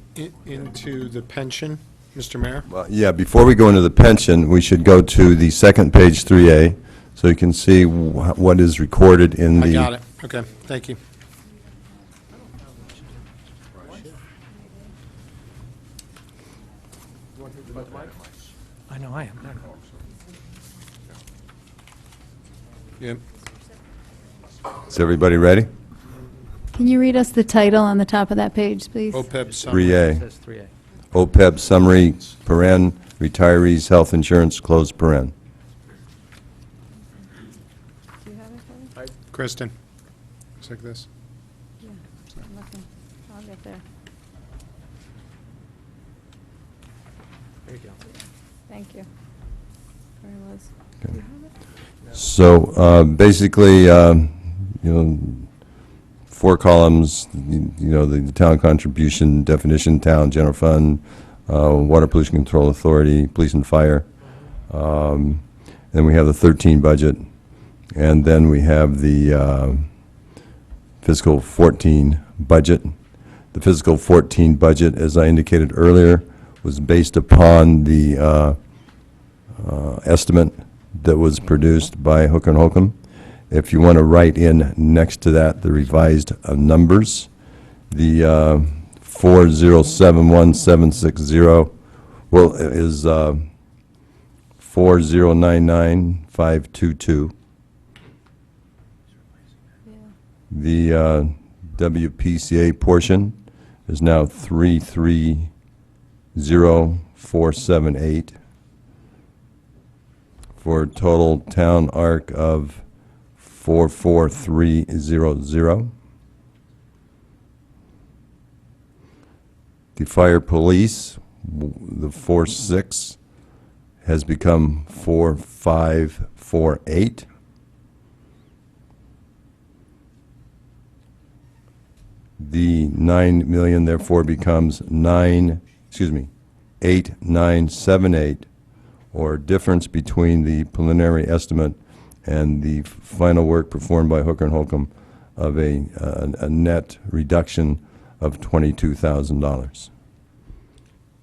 into the pension. Mr. Mayor? Yeah, before we go into the pension, we should go to the second page 3A, so you can see what is recorded in the... I got it. Okay, thank you. I know, I am. Yep. Is everybody ready? Can you read us the title on the top of that page, please? OPEB summary. 3A. Says 3A. OPEB summary, paren, retirees, health insurance, close paren. Kristen? Looks like this. I'll get there. There you go. Thank you. Where was? So basically, four columns, the town contribution, definition, town, general fund, water pollution control authority, police and fire. then we have the 13 budget, and then we have the fiscal 14 budget. The fiscal 14 budget, as I indicated earlier, was based upon the estimate that was produced by Hooker and Holcomb. If you want to write in next to that the revised numbers, the 4071760 is 4099522. The WPCA portion is now 330478 for a total town arc of 44300. The fire police, the 46, has become 4548. The 9 million therefore becomes 8978, or difference between the preliminary estimate and the final work performed by Hooker and Holcomb of a net reduction of $22,000.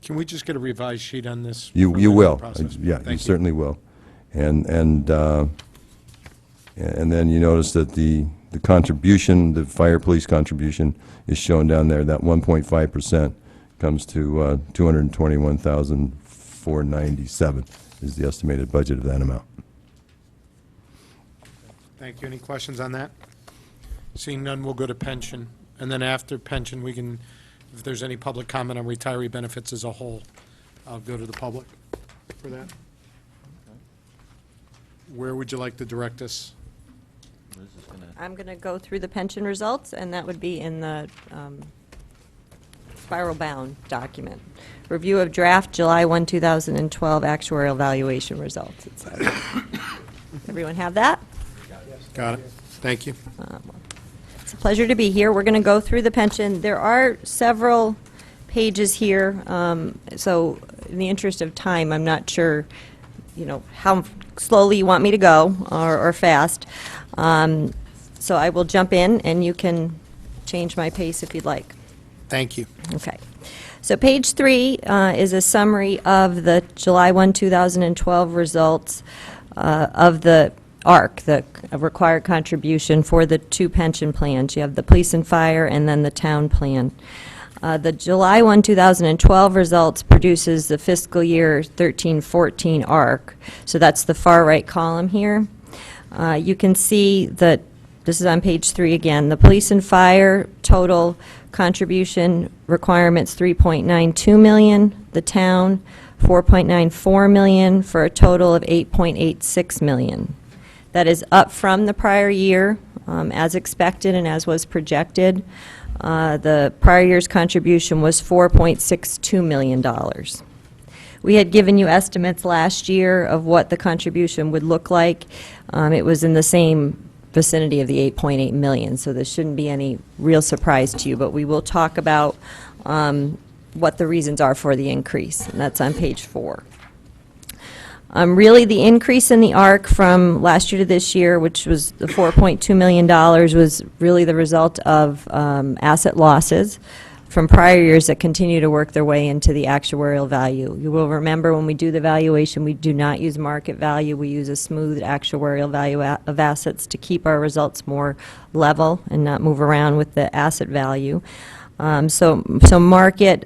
Can we just get a revised sheet on this? You for the will. process? Yeah, Thank you certainly will. And then you notice that the contribution, the fire police contribution is shown down there. That 1.5% comes to $221,497 is the estimated budget of that amount. Thank you. Any questions on that? Seeing none, we'll go to pension. And then after pension, we can, if there's any public comment on retiree benefits as a whole, I'll go to the public for that. Where would you like to direct us? I'm going to go through the pension results, and that would be in the spiral-bound document. Review of draft July 1, 2012 actuarial valuation results, it says. Everyone have that? Got it. Thank you. It's a pleasure to be here. We're going to go through the pension. There are several pages here, so in the interest of time, I'm not sure, how slowly you want me to go or fast. So I will jump in, and you can change my pace if you'd like. Thank you. Okay. So page 3 is a summary of the July 1, 2012 results of the ARC, the required contribution for the two pension plans. You have the police and fire and then the town plan. The July 1, 2012 results produces the fiscal year 13-14 ARC. So that's the far right column here. You can see that this is on page 3 again. The police and fire total contribution requirements $3.92 million. The town $4.94 million for a total of $8.86 million. That is up from the prior year, as expected and as was projected. The prior year's contribution was $4.62 million. We had given you estimates last year of what the contribution would look like. It was in the same vicinity of the $8.8 million, so this shouldn't be any real surprise to you, but we will talk about what the reasons are for the increase, and that's on page 4. Really, the increase in the ARC from last year to this year, which was the $4.2 million, was really the result of asset losses from prior years that continue to work their way into the actuarial value. You will remember when we do the valuation, we do not use market value. We use a smooth actuarial value of assets to keep our results more level and not move around with the asset value. So market,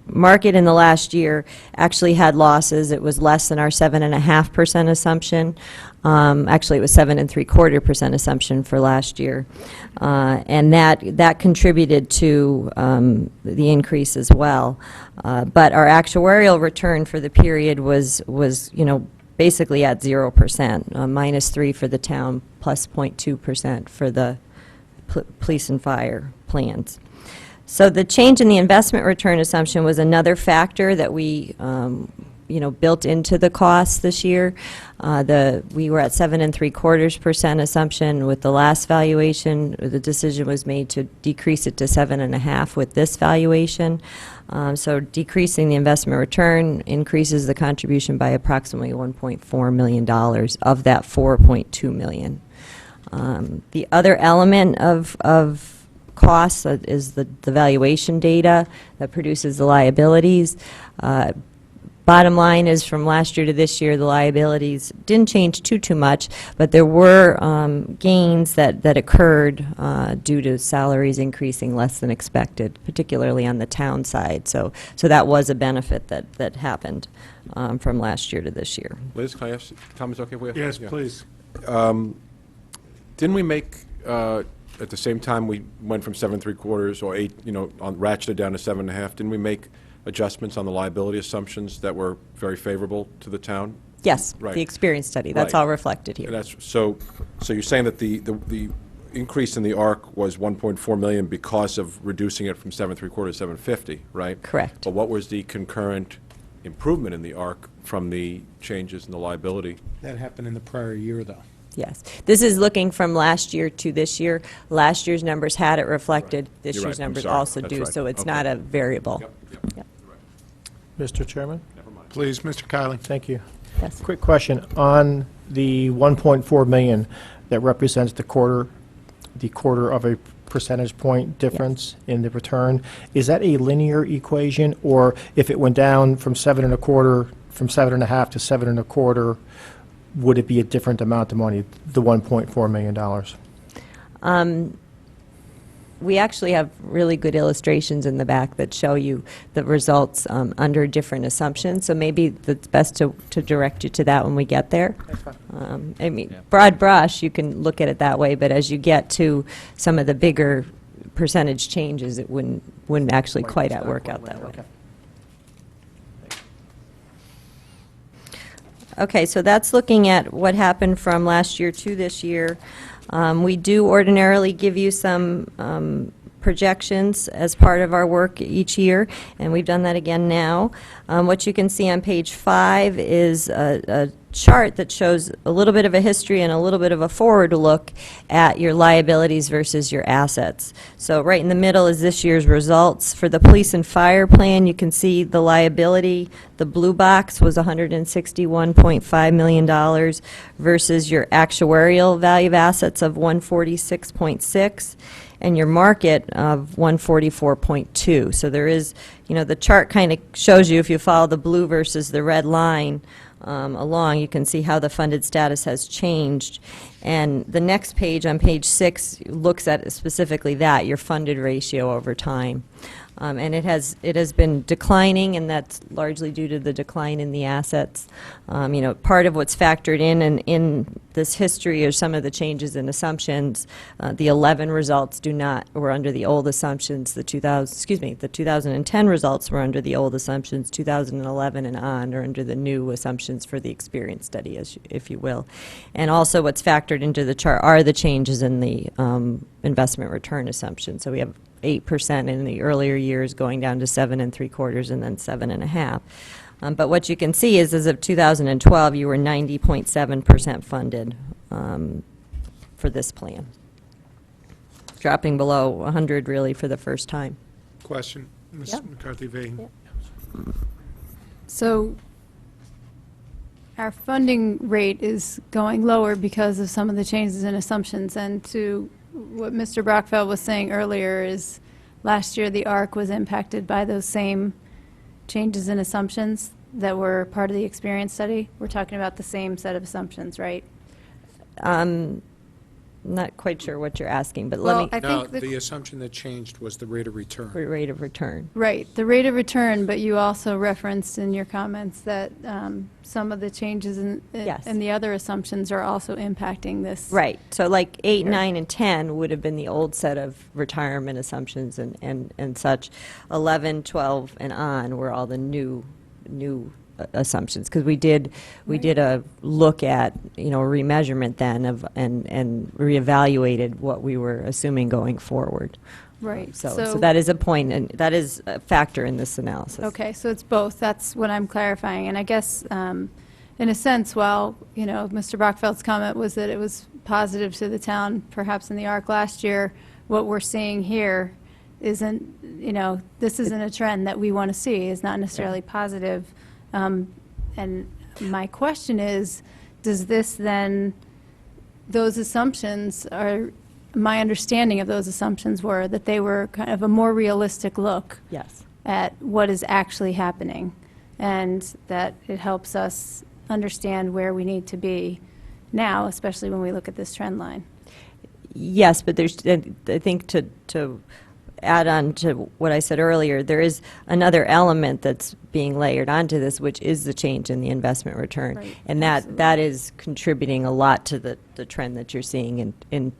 market in the last year actually had losses. It was less than our 7.5% assumption. Actually, it was 7.75% assumption for last year, and that contributed to the increase as well. But our actuarial return for the period was basically at 0%, -3 for the town, plus 0.2% for the police and fire plans. So the change in the investment return assumption was another factor that we built into the cost this year. We were at 7.75% assumption with the last valuation. The decision was made to decrease it to 7.5 with this valuation. So decreasing the investment return increases the contribution by approximately $1.4 million of that $4.2 million. The other element of costs is the valuation data that produces the liabilities. Bottom line is from last year to this year, the liabilities didn't change too much, but there were gains that occurred due to salaries increasing less than expected, particularly on the town side. So that was a benefit that happened from last year to this year. Liz, can I ask, Tom, is it okay with you? Yes, Yeah. please. Didn't we make, at the same time we went from 7.75 or 8, ratcheted down to 7.5, didn't we make adjustments on the liability assumptions that were very favorable to the town? Yes, Right. the experience study. That's Right. all reflected here. And that's, so you're saying that the increase in the ARC was 1.4 million because of reducing it from 7.75 to 750, right? Correct. But what was the concurrent improvement in the ARC from the changes in the liability? That happened in the prior year, though. Yes. This is looking from last year to this year. Last year's numbers had it reflected. This You're year's right. I'm numbers sorry. also That's do, right. so it's Okay. not a variable. Yep. Mr. Chairman? Please, Mr. Kiley. Thank you. Yes. Quick question. On the 1.4 million that represents the quarter of a percentage point difference in the return, is that a linear equation? Or if it went down from 7.25, from 7.5 to 7.25, would it be a different amount of money, the $1.4 million? We actually have really good illustrations in the back that show you the results under different assumptions, so maybe it's best to direct you to that when we get there. I mean, broad brush, you can look at it that way, but as you get to some of the bigger percentage changes, it wouldn't actually quite work out that way. Okay, so that's looking at what happened from last year to this year. We do ordinarily give you some projections as part of our work each year, and we've done that again now. What you can see on page 5 is a chart that shows a little bit of a history and a little bit of a forward look at your liabilities versus your assets. So right in the middle is this year's results. For the police and fire plan, you can see the liability, the blue box was $161.5 million versus your actuarial value of assets of 146.6 and your market of 144.2. So there is, the chart kind of shows you, if you follow the blue versus the red line along, you can see how the funded status has changed. And the next page, on page 6, looks at specifically that, your funded ratio over time. And it has been declining, and that's largely due to the decline in the assets. Part of what's factored in this history are some of the changes in assumptions. The 11 results were under the old assumptions. The 2010 results were under the old assumptions. 2011 and on are under the new assumptions for the experience study, if you will. And also what's factored into the chart are the changes in the investment return assumption. So we have 8% in the earlier years, going down to 7.75 and then 7.5. But what you can see is, as of 2012, you were 90.7% funded for this plan, dropping below 100 really for the first time. Question, Ms. Yep. McCarthy-Vane. Yep. So our funding rate is going lower because of some of the changes in assumptions. And to what Mr. Brockfeld was saying earlier is last year the ARC was impacted by those same changes in assumptions that were part of the experience study. We're talking about the same set of assumptions, right? Not quite sure what you're asking, but Well, let me, No, think the assumption that changed was the rate of return. rate of return. Right, the rate of return, but you also referenced in your comments that some of the changes Yes. in the other assumptions are also impacting this. Right, so like 8, Here. 9, and 10 would have been the old set of retirement assumptions and such. 11, 12, and on were all the new assumptions, because we did a look at, remeasurement then of, and reevaluated what we were assuming going forward. Right. So that is a point, and that is a factor in this analysis. Okay, so it's both. That's what I'm clarifying. And I guess, in a sense, while, Mr. Brockfeld's comment was that it was positive to the town, perhaps in the ARC last year, what we're seeing here isn't, this isn't a trend that we want to see. It's not necessarily positive. And my question is, does this then, those assumptions are, my understanding of those assumptions were that they were kind of a more realistic look Yes. at what is actually happening, and that it helps us understand where we need to be now, especially when we look at this trend line. Yes, but there's, I think to add on to what I said earlier, there is another element that's being layered onto this, which is the change in the investment return. Right, And that is contributing a lot to the trend that you're seeing in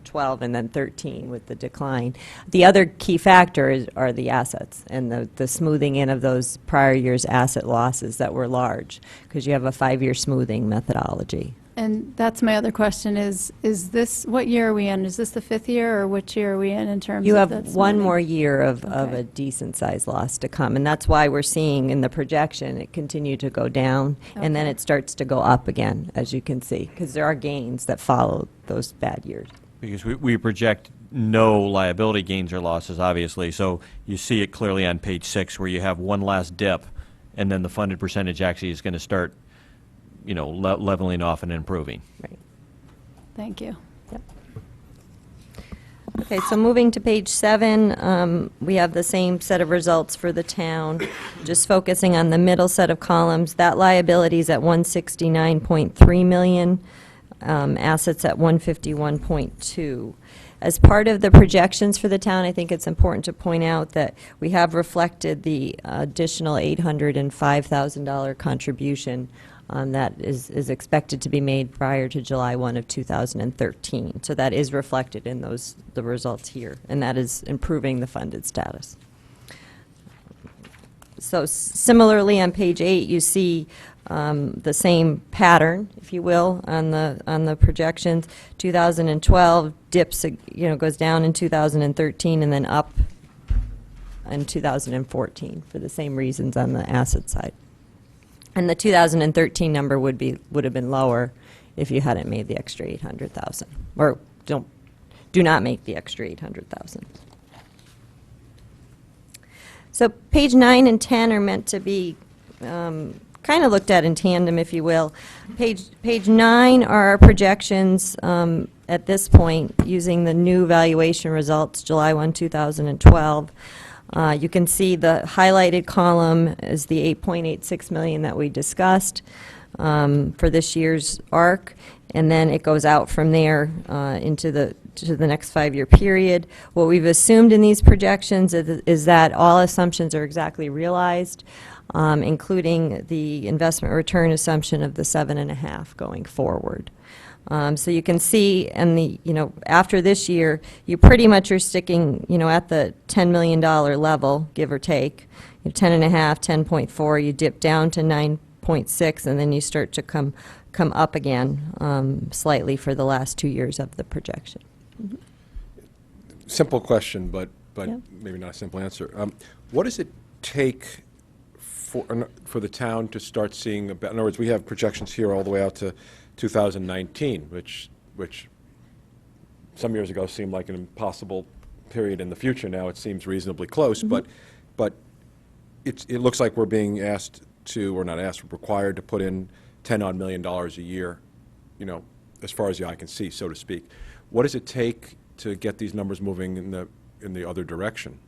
12 and then 13 with the decline. The other key factor are the assets and the smoothing in of those prior year's asset losses that were large, because you have a 5-year smoothing methodology. And that's my other question is this, what year are we in? Is this the 5th year, or which year are we in terms You of have that one smoothing? more year of Okay. a decent-sized loss to come, and that's why we're seeing in the projection it continue to go down, and then Okay. it starts to go up again, as you can see, because there are gains that follow those bad years. Because we project no liability gains or losses, obviously, so you see it clearly on page 6, where you have one last dip, and then the funded percentage actually is going to start, leveling off and improving. Right. Thank you. Okay, so moving to page 7, we have the same set of results for the town, just focusing on the middle set of columns. That liability is at $169.3 million, assets at $151.2. As part of the projections for the town, I think it's important to point out that we have reflected the additional $805,000 contribution that is expected to be made prior to July 1 of 2013. So that is reflected in the results here, and that is improving the funded status. So similarly, on page 8, you see the same pattern, if you will, on the projections. 2012 dips, goes down in 2013 and then up in 2014 for the same reasons on the asset side. And the 2013 number would have been lower if you hadn't made the extra 800,000, or do not make the extra 800,000. So page 9 and 10 are meant to be kind of looked at in tandem, if you will. Page 9 are our projections at this point using the new valuation results, July 1, 2012. You can see the highlighted column is the $8.86 million that we discussed for this year's ARC, and then it goes out from there into the next 5-year period. What we've assumed in these projections is that all assumptions are exactly realized, including the investment return assumption of the 7.5 going forward. So you can see, after this year, you pretty much are sticking, at the $10 million level, give or take. 10.5, 10.4, you dip down to 9.6, and then you start to come up again slightly for the last 2 years of the projection. Simple question, but Yeah. maybe not a simple answer. What does it take for the town to start seeing, in other words, we have projections here all the way out to 2019, which some years ago seemed like an impossible period in the future. Now it seems reasonably close, but it looks like we're being asked to, or not asked, required to put in $10-odd million a year, as far as the eye can see, so to speak. What does it take to get these numbers moving in the other direction?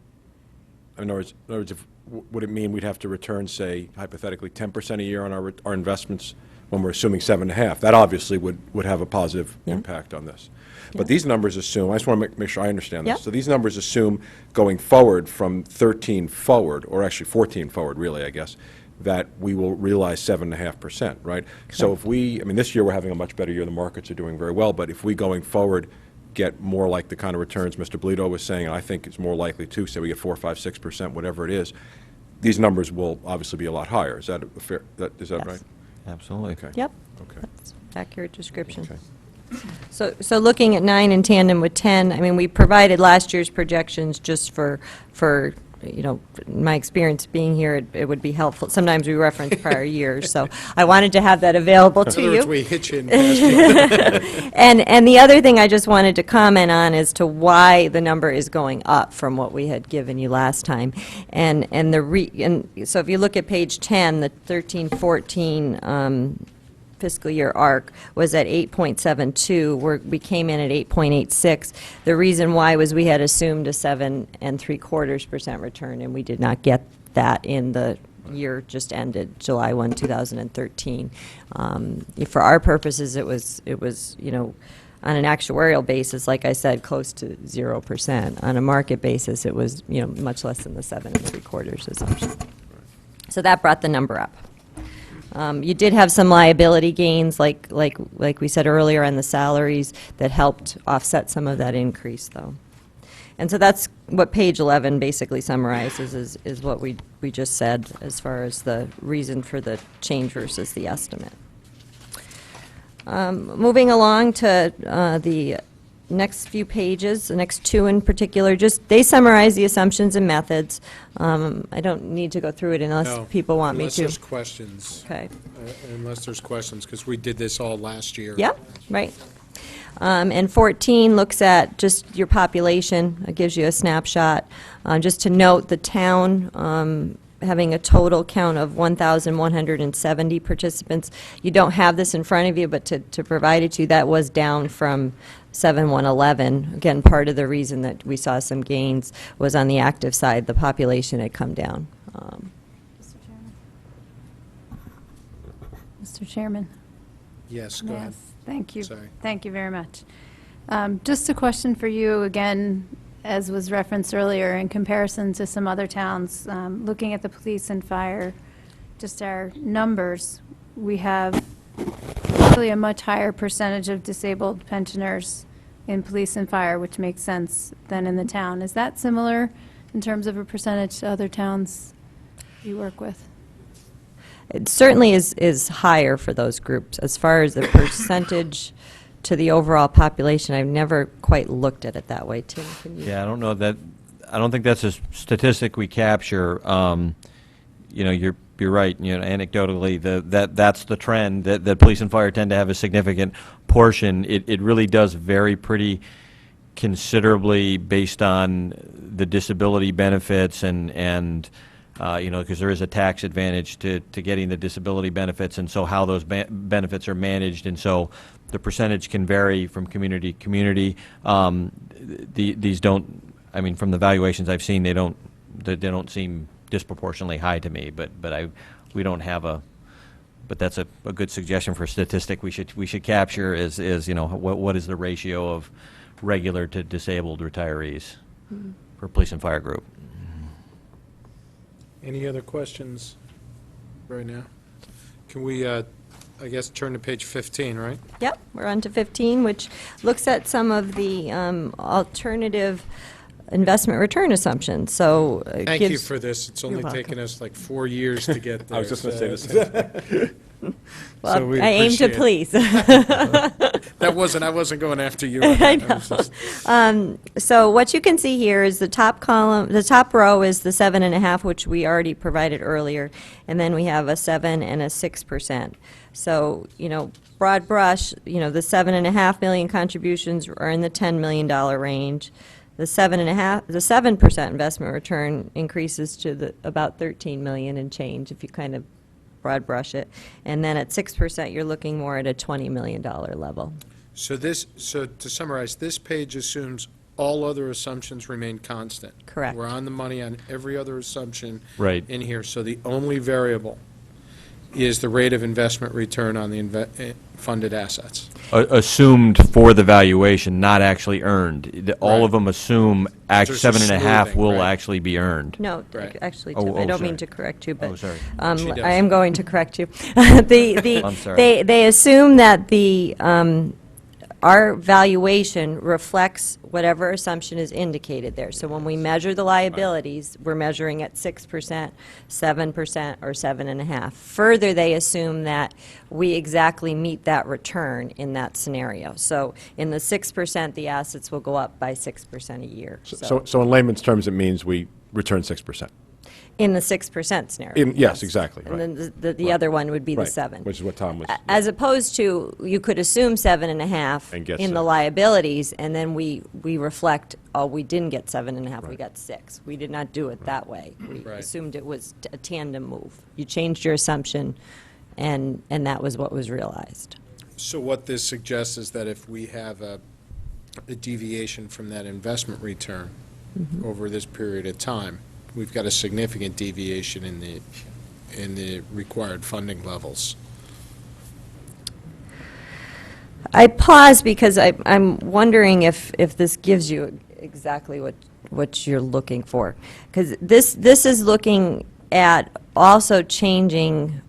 In other words, would it mean we'd have to return, say, hypothetically, 10% a year on our investments when we're assuming 7.5? That obviously would have a positive impact on this. But these numbers assume, I just want to make sure I understand this. Yeah. So these numbers assume going forward from 13 forward, or actually 14 forward, really, I guess, that we will realize 7.5%, right? So if this year we're having a much better year, the markets are doing very well, but if we going forward get more like the kind of returns Mr. Bolito was saying, and I think it's more likely to, say we get 4, 5, 6%, whatever it is, these numbers will obviously be a lot higher. Is that fair? Is that Yes. right? Absolutely. Okay. Yep. Okay. That's accurate description. Okay. So looking at 9 in tandem with 10, I mean, we provided last year's projections just for, you know, my experience being here, it would be helpful. Sometimes we reference prior years, so I wanted to have that available to In other words, you. we hit you in past. And the other thing I just wanted to comment on as to why the number is going up from what we had given you last time. And so if you look at page 10, the 13-14 fiscal year arc was at 8.72, where we came in at 8.86. The reason why was we had assumed a 7.75% return, and we did not get that in the year just ended, July 1, 2013. For our purposes, it was, you know, on an actuarial basis, like I said, close to 0%. On a market basis, it was, you know, much less than the 7.75 assumption. So that brought the number up. You did have some liability gains, like we said earlier, on the salaries that helped offset some of that increase, though. And so that's what page 11 basically summarizes, is what we just said as far as the reason for the change versus the estimate. Moving along to the next few pages, the next two in particular, just, they summarize the assumptions and methods. I don't need to go through it unless No, people want me unless to. there's questions. Okay. Unless there's questions, because we did this all last year. Yep, right. And 14 looks at just your population. It gives you a snapshot. Just to note, the town having a total count of 1,170 participants. You don't have this in front of you, but to provide it to you, that was down from 7,111. Again, part of the reason that we saw some gains was on the active side. The population had come down. Mr. Chairman. Yes, go ahead. Thank you. Sorry. Thank you very much. Just a question for you, again, as was referenced earlier, in comparison to some other towns, looking at the police and fire, just our numbers, we have really a much higher percentage of disabled pensioners in police and fire, which makes sense, than in the town. Is that similar in terms of a percentage to other towns you work with? It certainly is higher for those groups. As far as the percentage to the overall population, I've never quite looked at it that way. Tim, can you? Yeah, I don't think that's a statistic we capture. You know, you're right, you know, anecdotally, that's the trend, that police and fire tend to have a significant portion. It really does vary pretty considerably based on the disability benefits and you know, because there is a tax advantage to getting the disability benefits, and so how those benefits are managed, and so the percentage can vary from community to community. These don't, I mean, from the valuations I've seen, they don't seem disproportionately high to me, but we don't have a, but that's a good suggestion for a statistic we should capture is you know, what is the ratio of regular to disabled retirees for police and fire group. Any other questions right now? Can we, I guess, turn to page 15, right? Yep, we're on to 15, which looks at some of the alternative investment return assumptions. So it Thank you gives- for this. It's only You're welcome. taken us like 4 years to get there. I was just going to say this. Well, So we I aim to appreciate please. I wasn't going after you. on I that. was know. just- So what you can see here is the top column, the top row is the 7.5, which we already provided earlier, and then we have a 7 and a 6%. So, you know, broad brush, you know, the 7.5 million contributions are in the $10 million range. The 7% investment return increases to about 13 million and change if you kind of broad brush it. And then at 6%, you're looking more at a $20 million level. So to summarize, this page assumes all other assumptions remain constant. Correct. We're on the money on every other assumption Right. in here. So the only variable is the rate of investment return on the funded assets. Assumed for the valuation, not actually earned. All Right. of them assume There's a 7.5 smoothing, will right? actually be earned. No, Right. actually, Oh, Tim, I oh, don't mean sorry. to correct you, but. Oh, sorry. She does. I am going to correct you. I'm sorry. They assume that the our valuation reflects whatever assumption is indicated there. So when we measure the liabilities, we're measuring at 6%, 7%, or 7.5%. Further, they assume that we exactly meet that return in that scenario. So in the 6%, the assets will go up by 6% a year. So in layman's terms, it means we return 6%. In the 6% scenario. Yes, exactly, right. And then the other one would be the Right, 7. which is what Tom was. As opposed to, you could assume 7.5 And get in the 7. liabilities, and then we reflect, oh, we didn't get 7.5, we got 6. We did not do it that way. We Right. assumed it was a tandem move. You changed your assumption, and that was what was realized. So what this suggests is that if we have a deviation from that investment return over this period of time, we've got a significant deviation in the required funding levels. I pause because I'm wondering if this gives you exactly what you're looking for. Because this is looking at also changing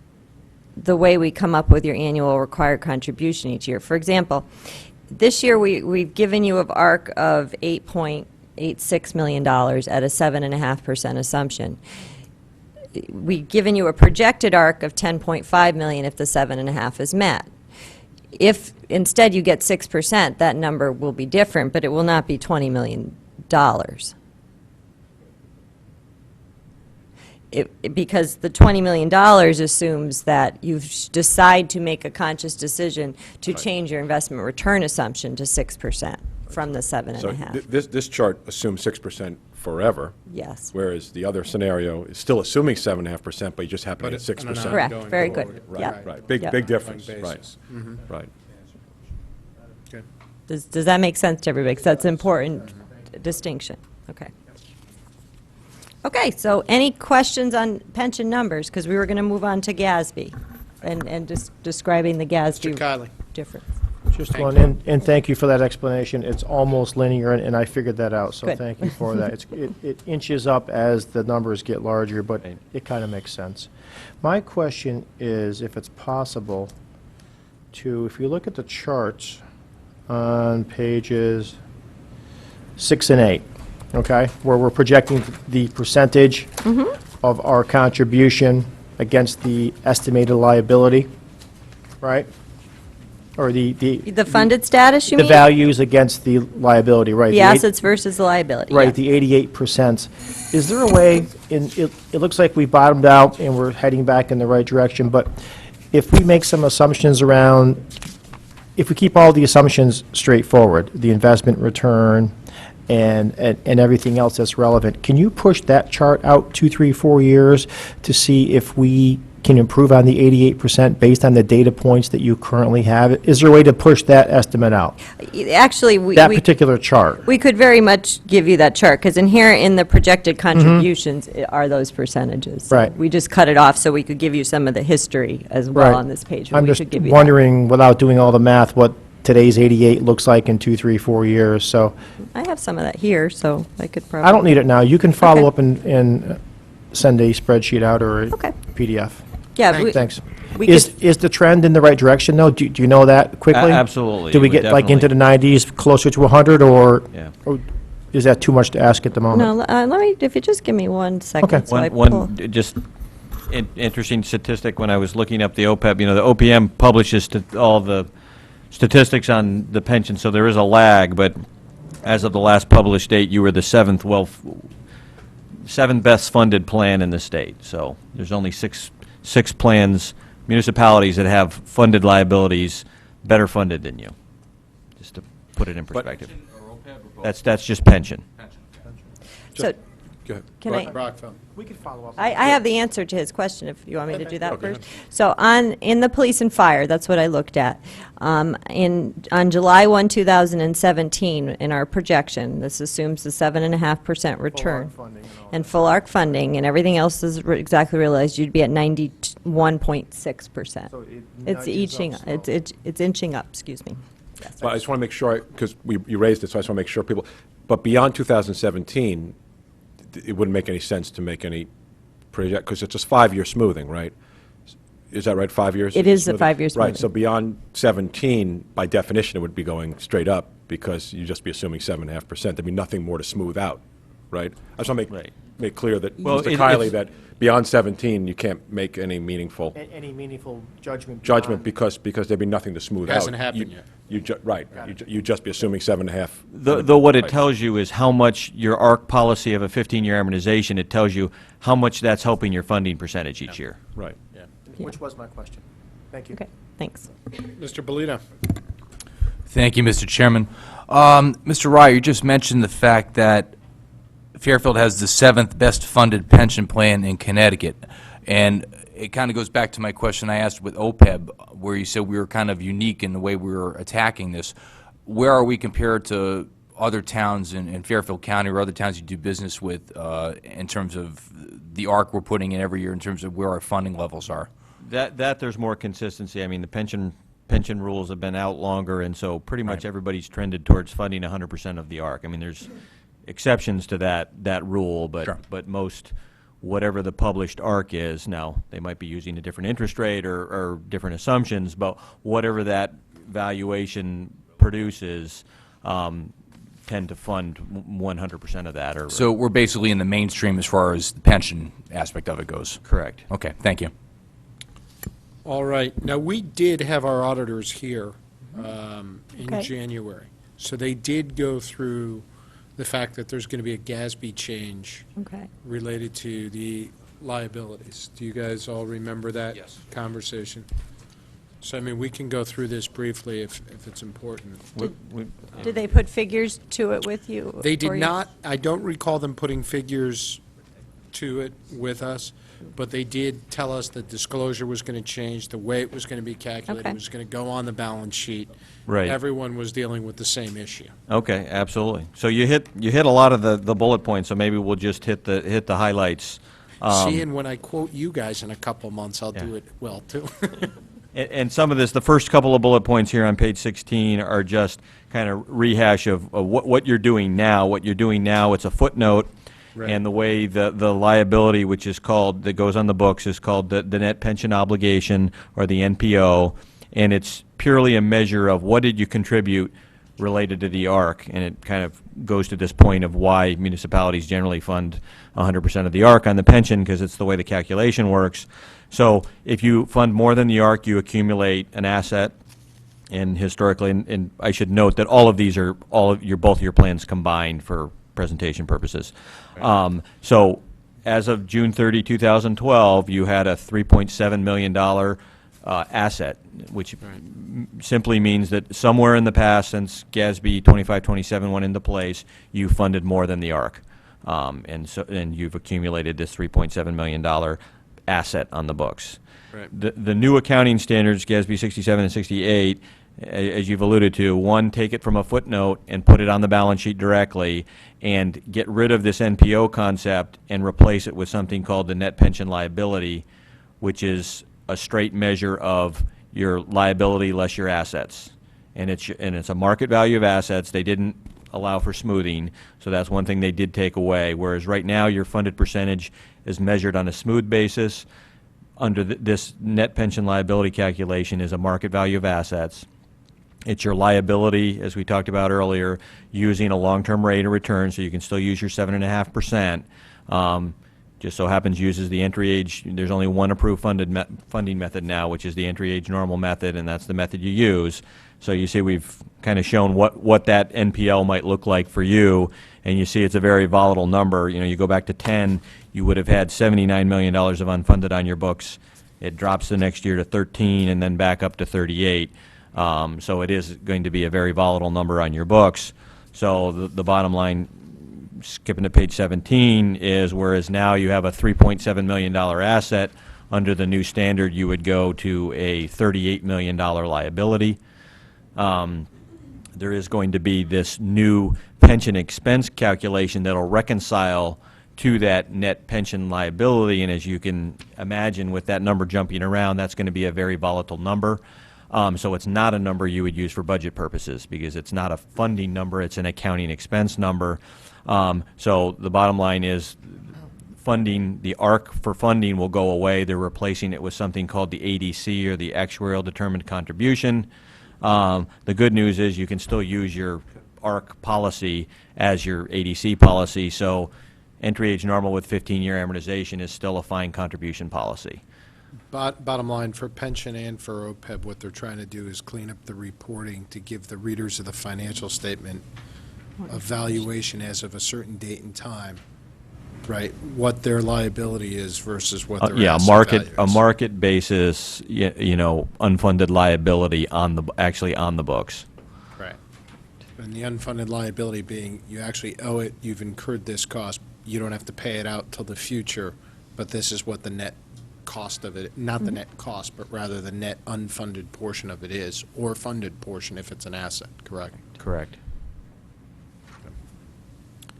the way we come up with your annual required contribution each year. For example, this year we've given you an ARC of $8.86 million at a 7.5% assumption. We've given you a projected ARC of $10.5 million if the 7.5 is met. If instead you get 6%, that number will be different, but it will not be $20 million. Because the $20 million assumes that you decide to make a conscious decision to change your investment return assumption to 6% from the 7.5. So this chart assumes 6% forever. Yes. Whereas the other scenario is still assuming 7.5%, but you just happen to get 6%. Correct, Going very forward. good. Right, Yep. right. Big Yep. difference, Ongoing right, basis. right. Okay. Does that make sense to everybody? Because that's an important distinction. Okay. Okay, so any questions on pension numbers? Because we were going to move on to GASB and just describing the GASB Mr. Kiley. difference. Just one, and thank you for that explanation. It's almost linear, and I figured that out, so Good. thank you for that. It inches up as the numbers get larger, but it kind of makes sense. My question is, if it's possible to, if you look at the charts on pages 6 and 8, okay, where we're projecting the percentage of our contribution against the estimated liability, right? Or the funded status, you the mean? values against the liability, right? The assets versus the liability. Right, yeah. the 88%. Is there a way, it looks like we bottomed out and we're heading back in the right direction, but if we make some assumptions around, if we keep all the assumptions straightforward, the investment return and everything else that's relevant, can you push that chart out 2, 3, 4 years to see if we can improve on the 88% based on the data points that you currently have? Is there a way to push that estimate out? Actually, That particular chart? we could very much give you that chart, because inherent in the projected contributions are those percentages. So Right. we just cut it off so we could give you some of the history as well Right. on this page. but I'm we just could give you that. wondering, without doing all the math, what today's 88 looks like in 2, 3, 4 years, so I have some of that here, so I could probably. I don't need it now. You can follow Okay. up and send a spreadsheet out or a Okay. PDF. Yeah, Thanks. we Is could- the trend in the right direction, though? Do you know that quickly? Absolutely. Do we It would get like into the definitely- 90s, closer to 100, or Yeah. or is that too much to ask at the moment? No, let me, if you just give me 1 second. Okay. so I One pull- just interesting statistic, when I was looking up the OPEB, the OPM publishes all the statistics on the pension, so there is a lag, but as of the last published date, you were the seventh best funded plan in the state. So there's only six plans, municipalities that have funded liabilities better funded than you, just to put it in perspective. That's just pension. So, Go ahead. can I? Brockville. We could follow up. I have the answer to his question, if you want me to do that first. So in the police and fire, that's what I looked at. On July 1, 2017, in our projection, this assumes the 7.5% return. And full ARC funding, and everything else is exactly realized, you'd be at 91.6%. It's inching up, excuse me. But I just want to make sure, because you raised it, so I just want to make sure people, but beyond 2017, it wouldn't make any sense to make any project, because it's just 5-year smoothing, right? is that right, 5 years? It is a smoothing? 5-year Right, smoothing. so beyond 17, by definition, it would be going straight up, because you'd just be assuming 7.5%. There'd be nothing more to smooth out, right? I just want to make clear that, Well, Mr. it- Kiley, it's- that beyond 17, you can't make any meaningful Any meaningful judgment? judgment, because there'd be nothing to smooth out. Hasn't happened yet. Right, you'd just be assuming 7.5. Though what it Right. tells you is how much your ARC policy of a 15-year amortization, it tells you how much that's helping your funding percentage each year. Right. Which was my question. Thank you. Okay, thanks. Mr. Bolito? Thank you, Mr. Chairman. Mr. Rye, you just mentioned the fact that Fairfield has the 7th best funded pension plan in Connecticut. And it kind of goes back to my question I asked with OPEB, where you said we were kind of unique in the way we were attacking this. Where are we compared to other towns in Fairfield County or other towns you do business with in terms of the ARC we're putting in every year, in terms of where our funding levels are? That there's more consistency. I mean, the pension rules have been out longer, and so pretty much everybody's trended towards funding 100% of the ARC. I mean, there's exceptions to that rule, but Sure. but most, whatever the published ARC is, now, they might be using a different interest rate or different assumptions, but whatever that valuation produces, tend to fund 100% of that. So we're basically in the mainstream as far as the pension aspect of it goes? Correct. Okay, thank you. All right. Now, we did have our auditors here in Okay. January. So they did go through the fact that there's going to be a GASB change Okay. related to the liabilities. Do you guys all remember that conversation? So, I mean, we can go through this briefly if it's important. Did they put figures to it with you? They or did you- not, I don't recall them putting figures to it with us, but they did tell us that disclosure was going to change, the way it was going to be calculated, Okay. it was going to go on the balance sheet. Right. Everyone was dealing with the same issue. Okay, absolutely. So you hit a lot of the bullet points, so maybe we'll just hit the highlights. See, and when I quote you guys in a couple months, I'll do it well, too. And some of this, the first couple of bullet points here on page 16 are just kind of rehash of what you're doing now. What you're doing now, it's a footnote, Right. and the way the liability, which is called, that goes on the books, is called the net pension obligation, or the NPO, and it's purely a measure of what did you contribute related to the ARC, and it kind of goes to this point of why municipalities generally fund 100% of the ARC on the pension, because it's the way the calculation works. So if you fund more than the ARC, you accumulate an asset, and historically, and I should note that all of these are both of your plans combined for presentation purposes. So as of June 30, 2012, you had a $3.7 million asset, which simply means that somewhere in the past, since GASB 2527 went into place, you funded more than the ARC. And you've accumulated this $3.7 million asset on the books. Right. The new accounting standards, GASB 67 and 68, as you've alluded to, one, take it from a footnote and put it on the balance sheet directly, and get rid of this NPO concept and replace it with something called the net pension liability, which is a straight measure of your liability less your assets. And it's a market value of assets. They didn't allow for smoothing, so that's one thing they did take away. Whereas right now, your funded percentage is measured on a smooth basis. Under this net pension liability calculation is a market value of assets. It's your liability, as we talked about earlier, using a long-term rate of return, so you can still use your 7.5%. Just so happens uses the entry age, there's only one approved funding method now, which is the entry age normal method, and that's the method you use. So you see we've kind of shown what that NPL might look like for you, and you see it's a very volatile number. You know, you go back to 10, you would have had $79 million of unfunded on your books. It drops the next year to 13 and then back up to 38. So it is going to be a very volatile number on your books. So the bottom line, skipping to page 17, is whereas now you have a $3.7 million asset, under the new standard you would go to a $38 million liability. There is going to be this new pension expense calculation that will reconcile to that net pension liability, and as you can imagine, with that number jumping around, that's going to be a very volatile number. So it's not a number you would use for budget purposes, because it's not a funding number, it's an accounting expense number. So the bottom line is, funding, the ARC for funding will go away. They're replacing it with something called the ADC, or the Actuarial Determined Contribution. The good news is you can still use your ARC policy as your ADC policy, so entry age normal with 15-year amortization is still a fine contribution policy. Bottom line, for pension and for OPEB, what they're trying to do is clean up the reporting to give the readers of the financial statement a valuation as of a certain date and time, right? What their liability is versus what their Yeah, asset value a is. market basis, you know, unfunded liability on the, actually on the books. Right. And the unfunded liability being, you actually owe it, you've incurred this cost, you don't have to pay it out till the future, but this is what the net cost of it, not the net cost, but rather the net unfunded portion of it is, or funded portion if it's an asset, correct? Correct.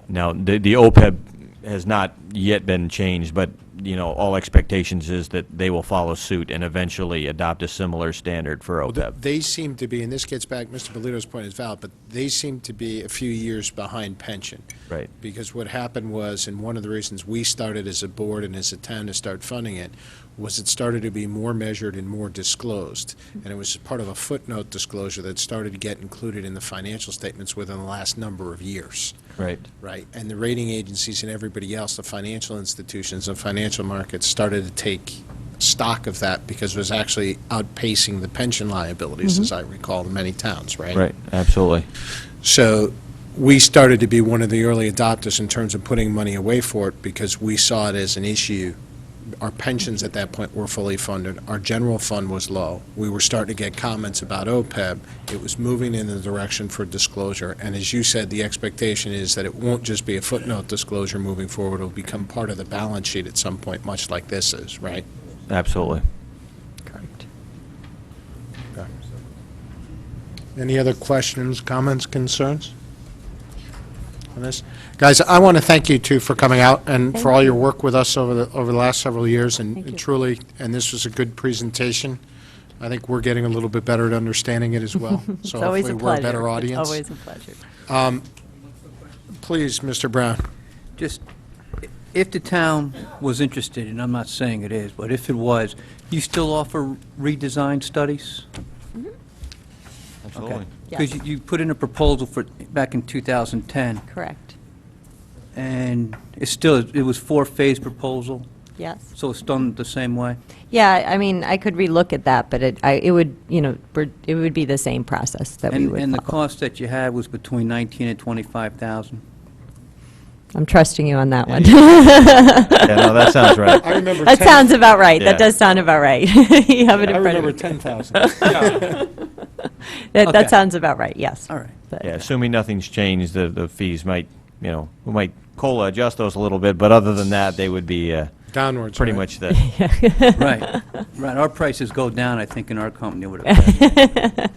Now, the OPEB has not yet been changed, but, you know, all expectations is that they will follow suit and eventually adopt a similar standard for OPEB. They seem to be, and this gets back, Mr. Bolito's point is valid, but they seem to be a few years behind pension. Right. Because what happened was, and one of the reasons we started as a board and as a town to start funding it, was it started to be more measured and more disclosed. And it was part of a footnote disclosure that started to get included in the financial statements within the last number of years. Right. Right, and the rating agencies and everybody else, the financial institutions and financial markets started to take stock of that because it was actually outpacing the pension liabilities, as I recall, in many towns, right? Right, absolutely. So we started to be one of the early adopters in terms of putting money away for it because we saw it as an issue. Our pensions at that point were fully funded. Our general fund was low. We were starting to get comments about OPEB. It was moving in the direction for disclosure. And as you said, the expectation is that it won't just be a footnote disclosure moving forward. It'll become part of the balance sheet at some point, much like this is, right? Absolutely. Correct. Any other questions, comments, concerns on this? Guys, I want to thank you, too, for coming out and for all your work with us over the last several years, and truly, and this was a good presentation. I think we're getting a little bit better at understanding it as well. So It's always a hopefully we're a pleasure. better audience. It's always a pleasure. Please, Mr. Brown. Just, if the town was interested, and I'm not saying it is, but if it was, you still offer redesign studies? Absolutely. Because Yes. you put in a proposal for, back in 2010, Correct. and it's still, it was 4-phase proposal, Yes. so it's done the same way? Yeah, I mean, I could relook at that, but it would, you know, it would be the same process that we would And the follow. cost that you had was between 19 and 25,000? I'm trusting you on that one. Yeah, no, that sounds right. I remember That sounds about right. Yeah. That does sound about right. You have it in front of you. 10,000. That Okay. sounds about right, yes. All right. But, Yeah, assuming nothing's changed, the fees might, you know, we might COLA adjust those a little bit, but other than that, they would be Downwards, pretty right? much the, Right, right. Our prices go down, I think, in our company would have.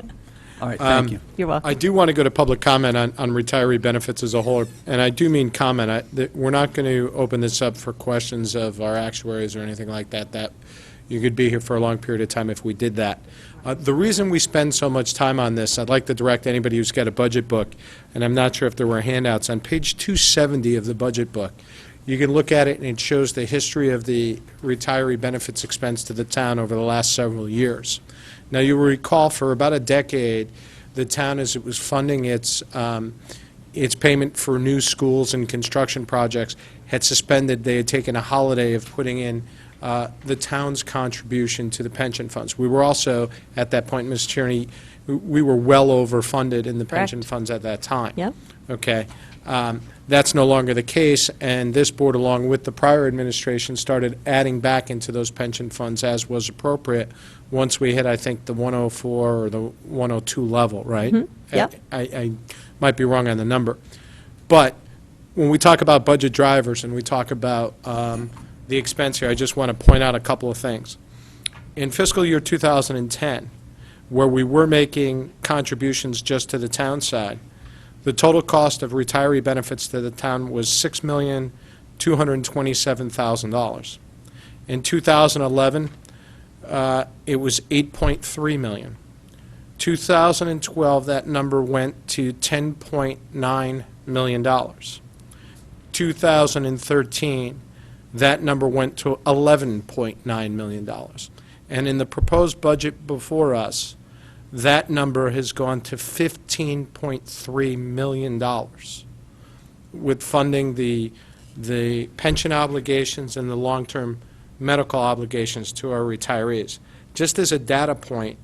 All right, thank you. You're welcome. I do want to go to public comment on retiree benefits as a whole, and I do mean comment. We're not going to open this up for questions of our actuaries or anything like that. That you could be here for a long period of time if we did that. The reason we spend so much time on this, I'd like to direct anybody who's got a budget book, and I'm not sure if there were handouts, on page 270 of the budget book, you can look at it and it shows the history of the retiree benefits expense to the town over the last several years. Now, you will recall for about a decade, the town, as it was funding its payment for new schools and construction projects, had suspended, they had taken a holiday of putting in the town's contribution to the pension funds. We were also, at that point, Ms. Tierney, we were well overfunded in the pension Correct. funds at that time. Yep. Okay. That's no longer the case, and this board, along with the prior administration, started adding back into those pension funds as was appropriate once we hit, I think, the 104 or the 102 level, right? Yep. I might be wrong on the number. But when we talk about budget drivers and we talk about the expense here, I just want to point out a couple of things. In fiscal year 2010, where we were making contributions just to the town side, the total cost of retiree benefits to the town was $6,227,000. In 2011, it was $8.3 million. 2012, that number went to $10.9 million. 2013, that number went to $11.9 million. And in the proposed budget before us, that number has gone to $15.3 million with funding the pension obligations and the long-term medical obligations to our retirees. Just as a data point,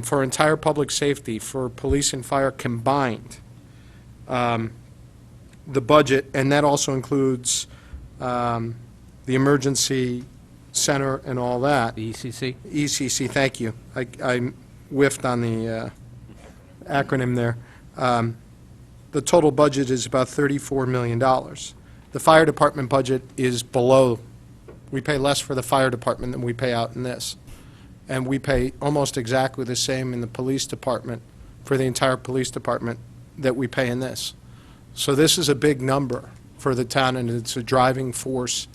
for entire public safety, for police and fire combined, the budget, and that also includes the emergency center and all that. The ECC? ECC, thank you. I whiffed on the acronym there. The total budget is about $34 million. The fire department budget is below. We pay less for the fire department than we pay out in this. And we pay almost exactly the same in the police department, for the entire police department, that we pay in this. So this is a big number for the town, and it's a driving force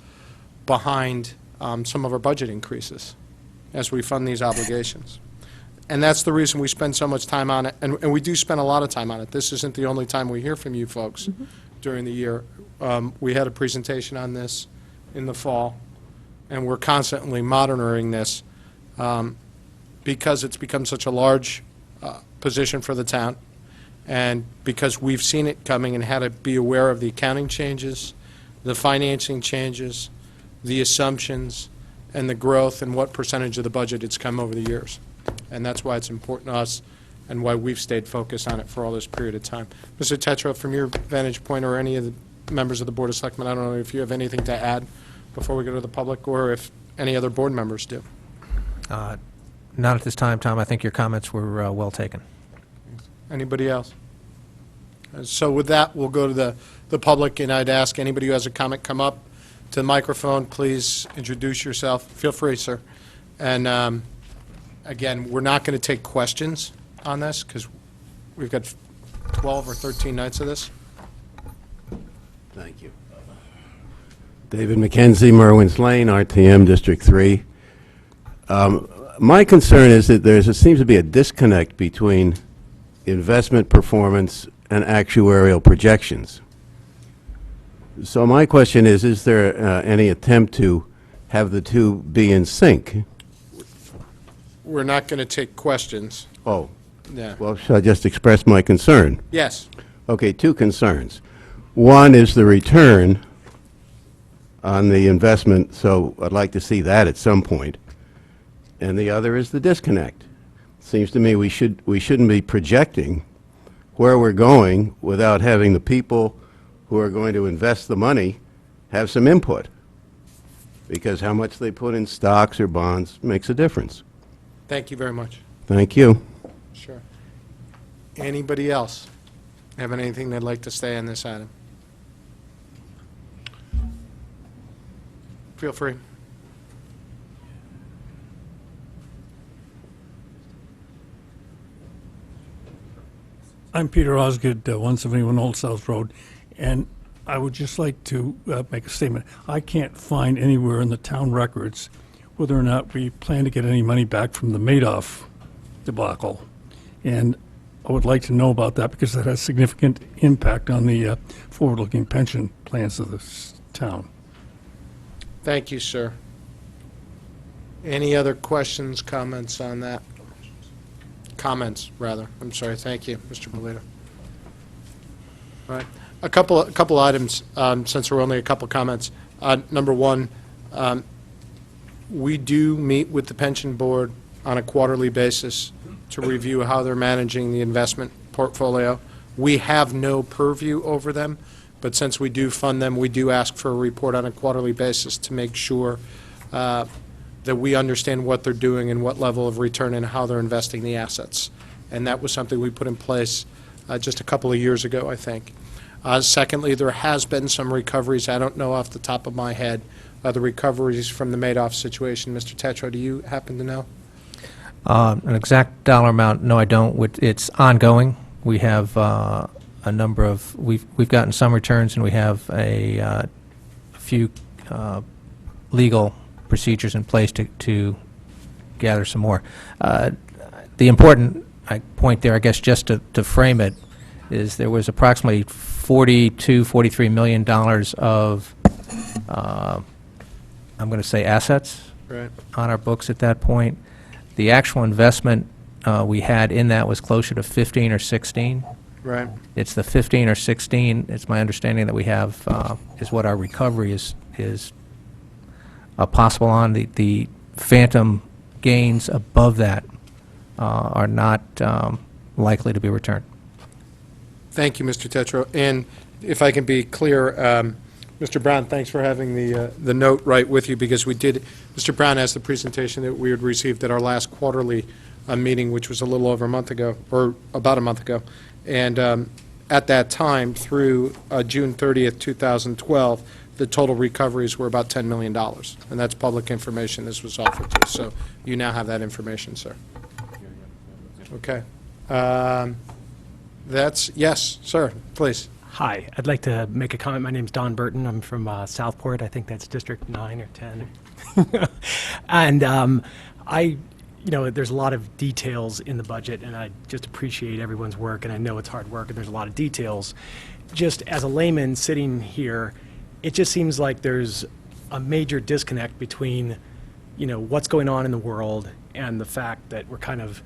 behind some of our budget increases as we fund these obligations. And that's the reason we spend so much time on it, and we do spend a lot of time on it. This isn't the only time we hear from you folks during the year. We had a presentation on this in the fall, and we're constantly monitoring this because it's become such a large position for the town, and because we've seen it coming and had to be aware of the accounting changes, the financing changes, the assumptions, and the growth and what percentage of the budget it's come over the years. And that's why it's important to us and why we've stayed focused on it for all this period of time. Mr. Tetra, from your vantage point, or any of the members of the Board of Selectmen, I don't know if you have anything to add before we go to the public, or if any other board members do. Not at this time, Tom. I think your comments were well taken. Anybody else? So with that, we'll go to the public, and I'd ask anybody who has a comment come up to the microphone. Please introduce yourself. Feel free, sir. And again, we're not going to take questions on this because we've got 12 or 13 nights of this. Thank you. David McKenzie, Merwins Lane, RTM District 3. My concern is that there seems to be a disconnect between investment performance and actuarial projections. So my question is there any attempt to have the two be in sync? We're not going to take questions. Oh, Yeah. well, should I just express my concern? Yes. Okay, two concerns. One is the return on the investment, so I'd like to see that at some point. And the other is the disconnect. Seems to me we shouldn't be projecting where we're going without having the people who are going to invest the money have some input. Because how much they put in stocks or bonds makes a difference. Thank you very much. Thank you. Sure. Anybody else have anything they'd like to say on this item? Feel free. I'm Peter Osgood, 171 Old South Road, and I would just like to make a statement. I can't find anywhere in the town records whether or not we plan to get any money back from the Madoff debacle. And I would like to know about that because that has significant impact on the forward-looking pension plans of this town. Thank you, sir. Any other questions, comments on that? Comments, rather. I'm sorry. Thank you, Mr. Polito. All right. A couple items, since we're only a couple comments. Number one, we do meet with the pension board on a quarterly basis to review how they're managing the investment portfolio. We have no purview over them, but since we do fund them, we do ask for a report on a quarterly basis to make sure that we understand what they're doing and what level of return and how they're investing the assets. And that was something we put in place just a couple of years ago, I think. Secondly, there has been some recoveries. I don't know off the top of my head the recoveries from the Madoff situation. Mr. Tetra, do you happen to know? An exact dollar amount, no, I don't. It's ongoing. We have a number of, we've gotten some returns, and we have a few legal procedures in place to gather some more. The important point there, I guess, just to frame it, is there was approximately $42, $43 million of I'm going to say assets Right. on our books at that point. The actual investment we had in that was closer to 15 or 16. Right. It's the 15 or 16, it's my understanding that we have, is what our recovery is possible on. The phantom gains above that are not likely to be returned. Thank you, Mr. Tetro. And if I can be clear, Mr. Brown, thanks for having the note right with you, because we did, Mr. Brown has the presentation that we had received at our last quarterly meeting, which was a little over a month ago, or about a month ago. And at that time, through June 30th, 2012, the total recoveries were about $10 million. And that's public information this was offered to us. So you now have that information, sir. Okay. Yes, sir, please. Hi, I'd like to make a comment. My name's Don Burton. I'm from Southport. I think that's District 9 or 10. And there's a lot of details in the budget, and I just appreciate everyone's work, and I know it's hard work, and there's a lot of details. Just as a layman sitting here, it just seems like there's a major disconnect between, what's going on in the world and the fact that we're kind of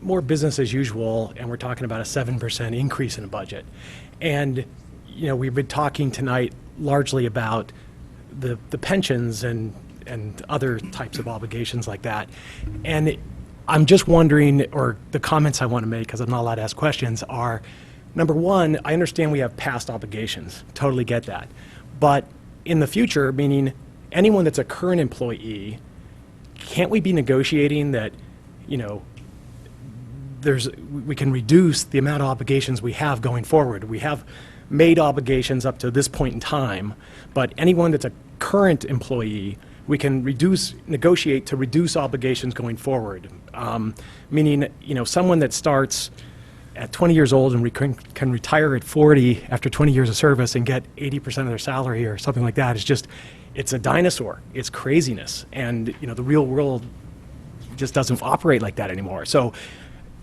more business as usual, and we're talking about a 7% increase in a budget. And, we've been talking tonight largely about the pensions and other types of obligations like that. And I'm just wondering, or the comments I want to make, because I'm not allowed to ask questions, are, number one, I understand we have past obligations, totally get that. But in the future, meaning anyone that's a current employee, can't we be negotiating that, we can reduce the amount of obligations we have going forward? We have made obligations up to this point in time, but anyone that's a current employee, we can negotiate to reduce obligations going forward. Meaning, someone that starts at 20 years old and can retire at 40 after 20 years of service and get 80% of their salary or something like that, it's a dinosaur. It's craziness. And, the real world just doesn't operate like that anymore. So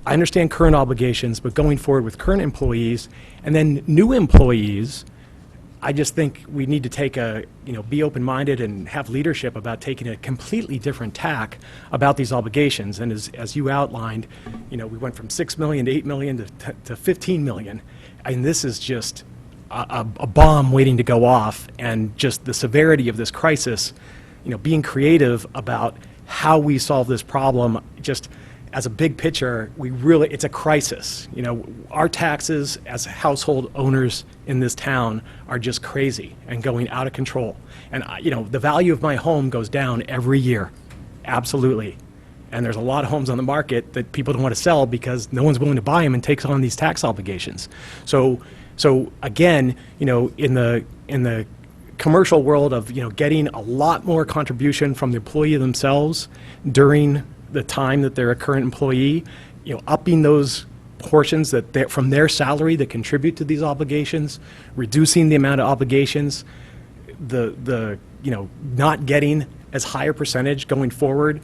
I understand current obligations, but going forward with current employees and then new employees, I just think we need to be open-minded and have leadership about taking a completely different tack about these obligations. And as you outlined, we went from 6 million to 8 million to 15 million. And this is just a bomb waiting to go off, and just the severity of this crisis, being creative about how we solve this problem, just as a big picture, it's a crisis. Our taxes as household owners in this town are just crazy and going out of control. And, the value of my home goes down every year, absolutely. And there's a lot of homes on the market that people don't want to sell because no one's willing to buy them and takes on these tax obligations. So again, in the commercial world of, getting a lot more contribution from the employee themselves during the time that they're a current employee, upping those portions from their salary that contribute to these obligations, reducing the amount of obligations, not getting as high a percentage going forward,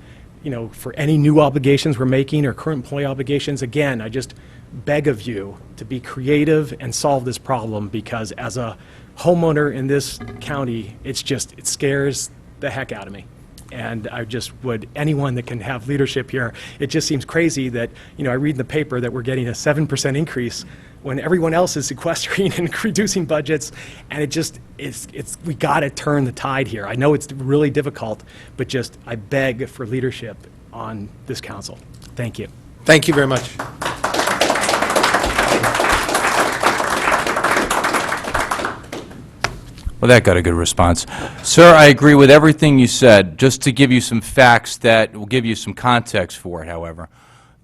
for any new obligations we're making or current employee obligations. Again, I just beg of you to be creative and solve this problem, because as a homeowner in this county, it scares the heck out of me. And I just anyone that can have leadership here, it just seems crazy that, I read in the paper that we're getting a 7% increase when everyone else is sequestering and reducing budgets. And we got to turn the tide here. I know it's really difficult, but I beg for leadership on this council. Thank you. Thank you very much. Well, that got a good response. Sir, I agree with everything you said. Just to give you some facts that will give you some context for it, however.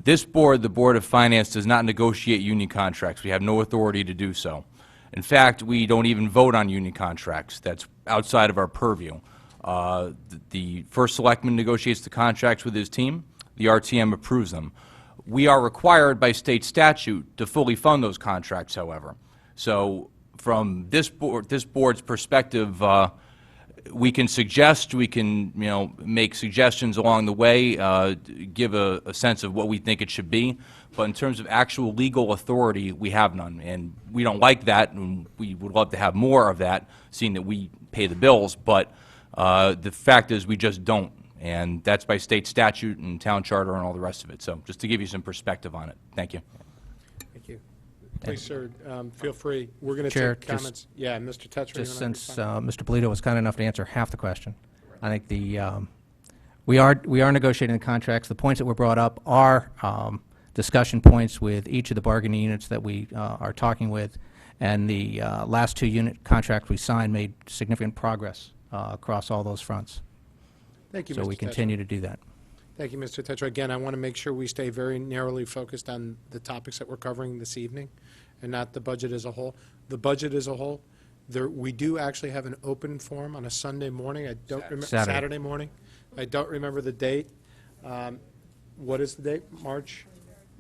This board, the Board of Finance, does not negotiate union contracts. We have no authority to do so. In fact, we don't even vote on union contracts. That's outside of our purview. The first selectman negotiates the contracts with his team. The RTM approves them. We are required by state statute to fully fund those contracts, however. So from this board's perspective, we can suggest, we can make suggestions along the way, give a sense of what we think it should be. But in terms of actual legal authority, we have none, and we don't like that, and we would love to have more of that, seeing that we pay the bills. But The fact is, we just don't, and that's by state statute and town charter and all the rest of it. So just to give you some perspective on it. Thank you. Thank you. Please, sir, feel free. We're going to Chair, take comments. Yeah, Mr. Tetra. Just you wanna since respond? Mr. Polito was kind enough to answer half the question, I think we are negotiating the contracts. The points that were brought up are discussion points with each of the bargaining units that we are talking with, and the last 2 unit contracts we signed made significant progress across all those fronts. Thank you, So Mr. we Tetra. continue to do that. Thank you, Mr. Tetra. Again, I want to make sure we stay very narrowly focused on the topics that we're covering this evening and not the budget as a whole. The budget as a whole, we do actually have an open forum on a Sunday morning. I don't remember. Saturday. Morning. I don't remember the date. What is the date? March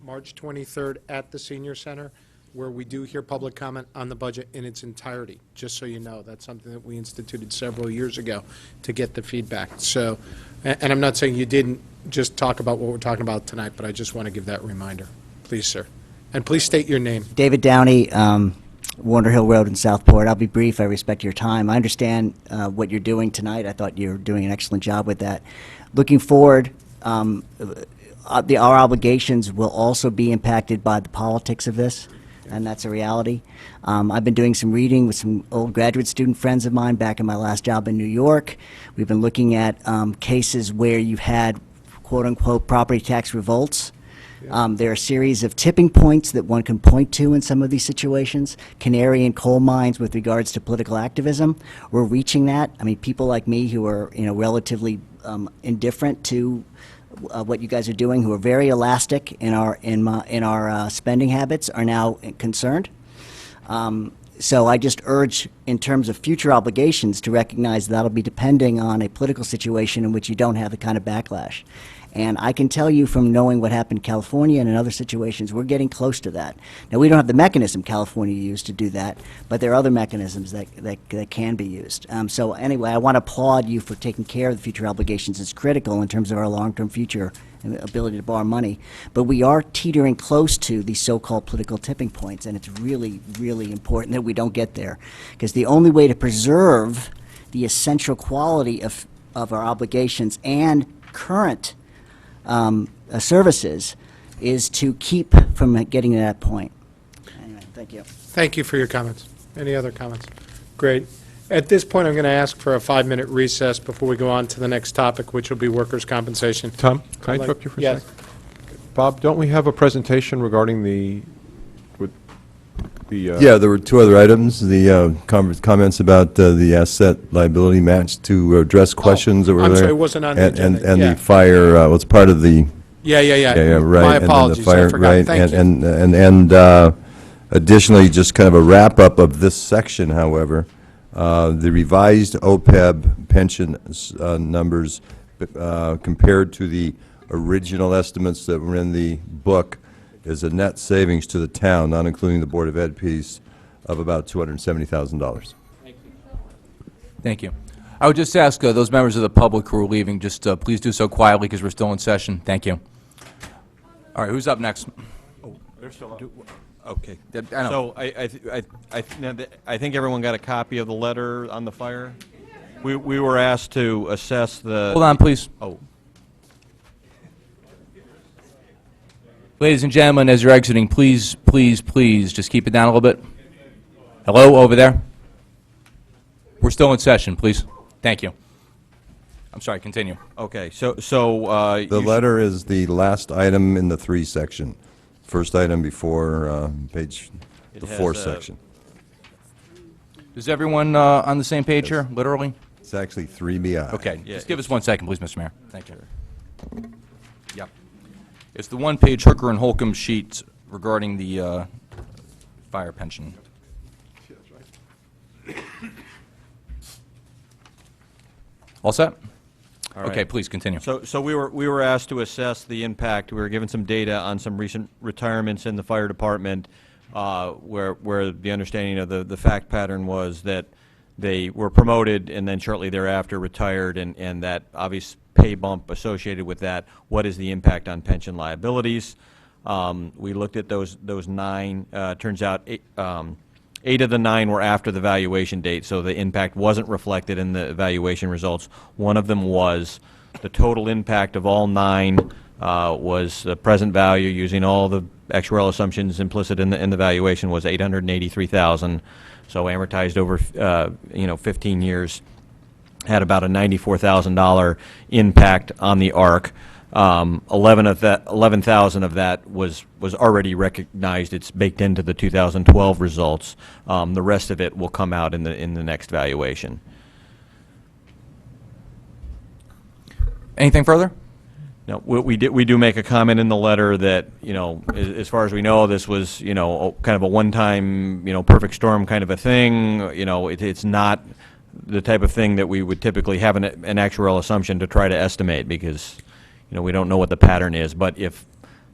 23rd at the Senior Center, where we do hear public comment on the budget in its entirety, just so you know. That's something that we instituted several years ago to get the feedback. So, and I'm not saying you didn't just talk about what we're talking about tonight, but I just want to give that reminder. Please, sir. And please state your name. David Downey, Warner Hill Road in Southport. I'll be brief. I respect your time. I understand what you're doing tonight. I thought you were doing an excellent job with that. Looking forward, our obligations will also be impacted by the politics of this, and that's a reality. I've been doing some reading with some old graduate student friends of mine back in my last job in New York. We've been looking at cases where you've had quote-unquote property tax revolts. There are a series of tipping points that one can point to in some of these situations. Canary and coal mines with regards to political activism. We're reaching that. I mean, people like me who are, relatively indifferent to what you guys are doing, who are very elastic in our spending habits, are now concerned. So I just urge, in terms of future obligations, to recognize that'll be depending on a political situation in which you don't have the kind of backlash. And I can tell you from knowing what happened in California and in other situations, we're getting close to that. Now, we don't have the mechanism California used to do that, but there are other mechanisms that can be used. So anyway, I want to applaud you for taking care of the future obligations. It's critical in terms of our long-term future and ability to borrow money. But we are teetering close to these so-called political tipping points, and it's really, really important that we don't get there. Because the only way to preserve the essential quality of our obligations and current services is to keep from getting to that point. Anyway, thank you. Thank you for your comments. Any other comments? Great. At this point, I'm going to ask for a 5-minute recess before we go on to the next topic, which will be workers' compensation. Tom, can I interrupt you for a Yes. second? Bob, don't we have a presentation regarding the Yeah, there were 2 other items, the comments about the asset liability match to address questions that were there. I'm sorry, it wasn't on the agenda. And Yeah. the fire, well, it's part of the... Yeah, right. My and then the apologies, I fire, forgot. right, Thank you. And additionally, just kind of a wrap-up of this section, however, the revised OPEB pension numbers compared to the original estimates that were in the book is a net savings to the town, not including the Board of Ed piece, of about $270,000. Thank you. I would just ask those members of the public who are leaving, just please do so quietly because we're still in session. Thank you. All right, who's up next? They're still up. Okay. I know. So I think everyone got a copy of the letter on the fire. We were asked to assess the... Hold on, please. Oh. Ladies and gentlemen, as you're exiting, please, please, please, just keep it down a little bit. Hello, over there? We're still in session, please. Thank you. I'm sorry, continue. Okay, so The letter is the last item in the 3 section. First item before page, the 4 section. Is everyone on the same page here, literally? It's actually 3BI. Okay, just give us 1 second, please, Mr. Mayor. Thank you. Yep. It's the 1-page Hooker and Holcomb sheet regarding the fire pension. All set? All right. Okay, please continue. So we were asked to assess the impact. We were given some data on some recent retirements in the fire department, where the understanding of the fact pattern was that they were promoted and then shortly thereafter retired, and that obvious pay bump associated with that. What is the impact on pension liabilities? We looked at those 9. Turns out 8 of the 9 were after the valuation date, so the impact wasn't reflected in the valuation results. One of them was. The total impact of all 9 was the present value, using all the actuarial assumptions implicit in the valuation, was $883,000. So amortized over 15 years, had about a $94,000 impact on the ARC. 11,000 of that was already recognized. It's baked into the 2012 results. The rest of it will come out in the next valuation. Anything further? No, we do make a comment in the letter that, as far as we know, this was, kind of a one-time, perfect storm kind of a thing. It's not the type of thing that we would typically have an actuarial assumption to try to estimate, because, we don't know what the pattern is. But if,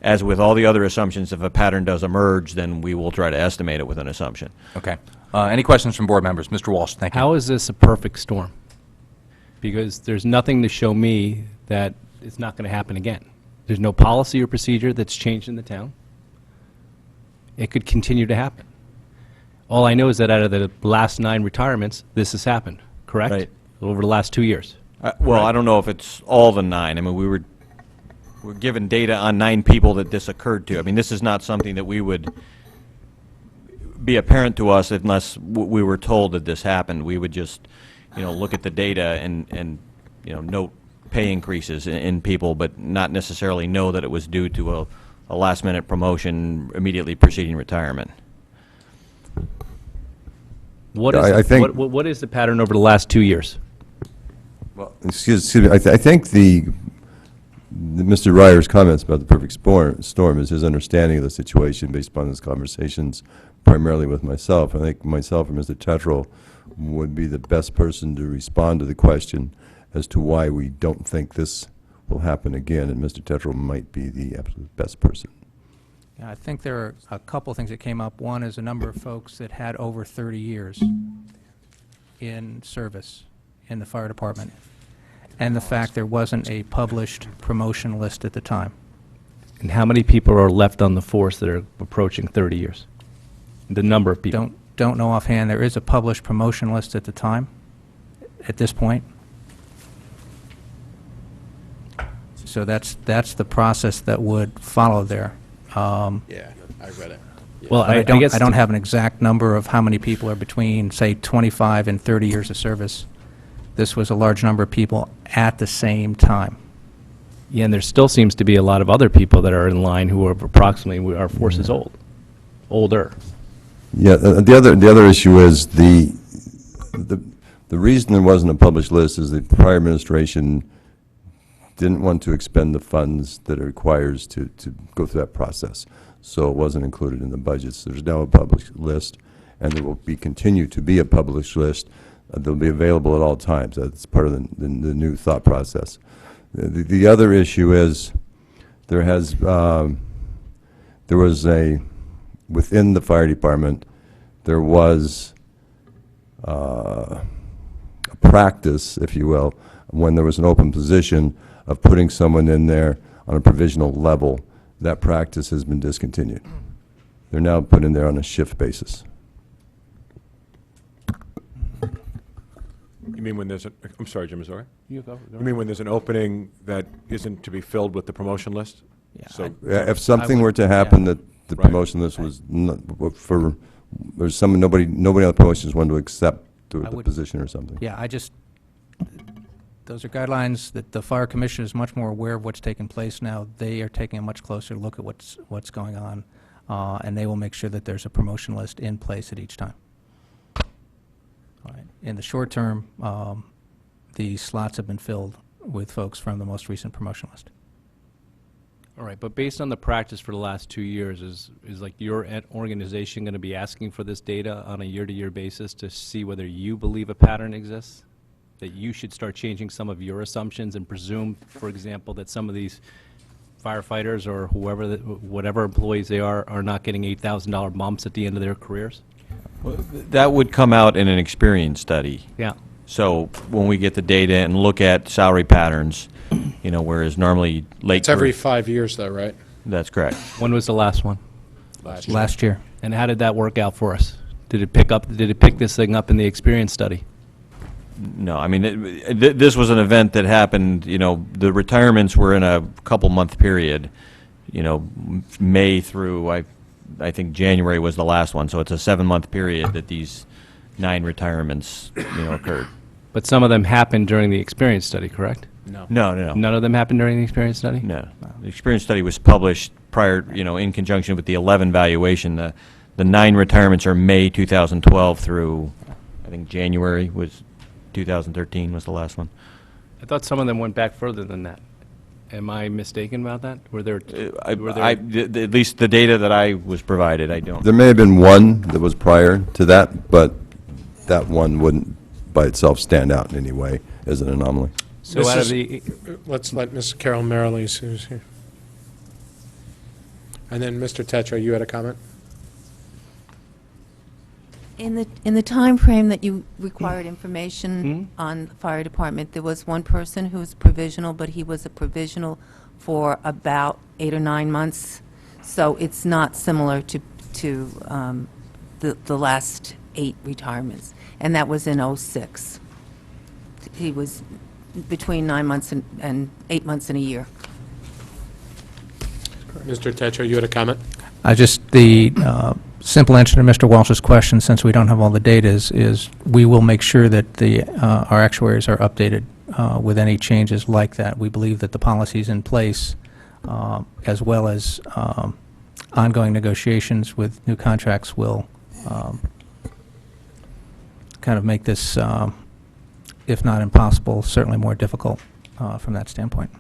as with all the other assumptions, if a pattern does emerge, then we will try to estimate it with an assumption. Okay. Any questions from board members? Mr. Walsh, thank you. How is this a perfect storm? Because there's nothing to show me that it's not going to happen again. There's no policy or procedure that's changed in the town. It could continue to happen. All I know is that out of the last 9 retirements, this has happened, correct? Right. Over the last 2 years. Well, I don't know if it's all the 9. I mean, we're given data on 9 people that this occurred to. I mean, this is not something that we would be apparent to us unless we were told that this happened. We would just, look at the data and note pay increases in people, but not necessarily know that it was due to a last-minute promotion immediately preceding retirement. What Yeah, is, I think- what is the pattern over the last 2 years? Well, excuse me, I think Mr. Ryer's comments about the perfect storm is his understanding of the situation based upon his conversations primarily with myself. I think myself and Mr. Tetral would be the best person to respond to the question as to why we don't think this will happen again, and Mr. Tetral might be the absolute best person. Yeah, I think there are a couple things that came up. One is a number of folks that had over 30 years in service in the fire department, and the fact there wasn't a published promotion list at the time. And how many people are left on the force that are approaching 30 years? The number of people? Don't know offhand. There is a published promotion list at the time, at this point. So that's the process that would follow there. Yeah, I read it. Well, I don't, guess I don't have an exact number of how many people are between, say, 25 and 30 years of service. This was a large number of people at the same time. Yeah, and there still seems to be a lot of other people that are in line who are approximately, our force is older. Yeah, the other issue is the reason there wasn't a published list is the prior administration didn't want to expend the funds that it requires to go through that process. So it wasn't included in the budgets. There's now a published list, and there will continue to be a published list. They'll be available at all times. That's part of the new thought process. The other issue is there was within the fire department, there was a practice, if you will, when there was an open position of putting someone in there on a provisional level. That practice has been discontinued. They're now put in there on a shift basis. You mean when there's I'm sorry, Jim, is that right? You go. You mean when there's an opening that isn't to be filled with the promotion list? Yeah, So, If something were to happen that the promotion list was not, there's nobody on the promotions wanted to accept the would- position or something. Yeah, those are guidelines that the fire commission is much more aware of what's taking place now. They are taking a much closer look at what's going on, and they will make sure that there's a promotion list in place at each time. All right. In the short term, the slots have been filled with folks from the most recent promotion list. All right, but based on the practice for the last 2 years, is like your organization going to be asking for this data on a year-to-year basis to see whether you believe a pattern exists? That you should start changing some of your assumptions and presume, for example, that some of these firefighters or whoever, whatever employees they are not getting $8,000 bumps at the end of their careers? That would come out in an experience study. Yeah. So when we get the data and look at salary patterns, whereas normally late... It's every 5 years, though, right? That's correct. When was the last one? Last year. And how did that work out for us? Did it pick this thing up in the experience study? No, I mean, this was an event that happened, the retirements were in a couple-month period, May through, I think January was the last one, so it's a 7-month period that these 9 retirements, occurred. But some of them happened during the experience study, correct? No. None of them happened during the experience study? No. The experience study was published prior, in conjunction with the 11 valuation. The 9 retirements are May 2012 through, I think January was 2013 was the last one. I thought some of them went back further than that. Am I mistaken about that? Were there? At least the data that I was provided, I don't. There may have been one that was prior to that, but that one wouldn't by itself stand out in any way as an anomaly. So out of the, Let's let Ms. Carol Merrilees, who's here. And then Mr. Tetra, you had a comment? In the time frame that you required information on the fire department, there was one person who was provisional, but he was a provisional for about 8 or 9 months. So it's not similar to the last 8 retirements, and that was in '06. He was between 9 months and 8 months in a year. Mr. Tetra, you had a comment? The simple answer to Mr. Walsh's question, since we don't have all the data, is we will make sure that our actuaries are updated with any changes like that. We believe that the policies in place, as well as ongoing negotiations with new contracts, will kind of make this, if not impossible, certainly more difficult from that standpoint.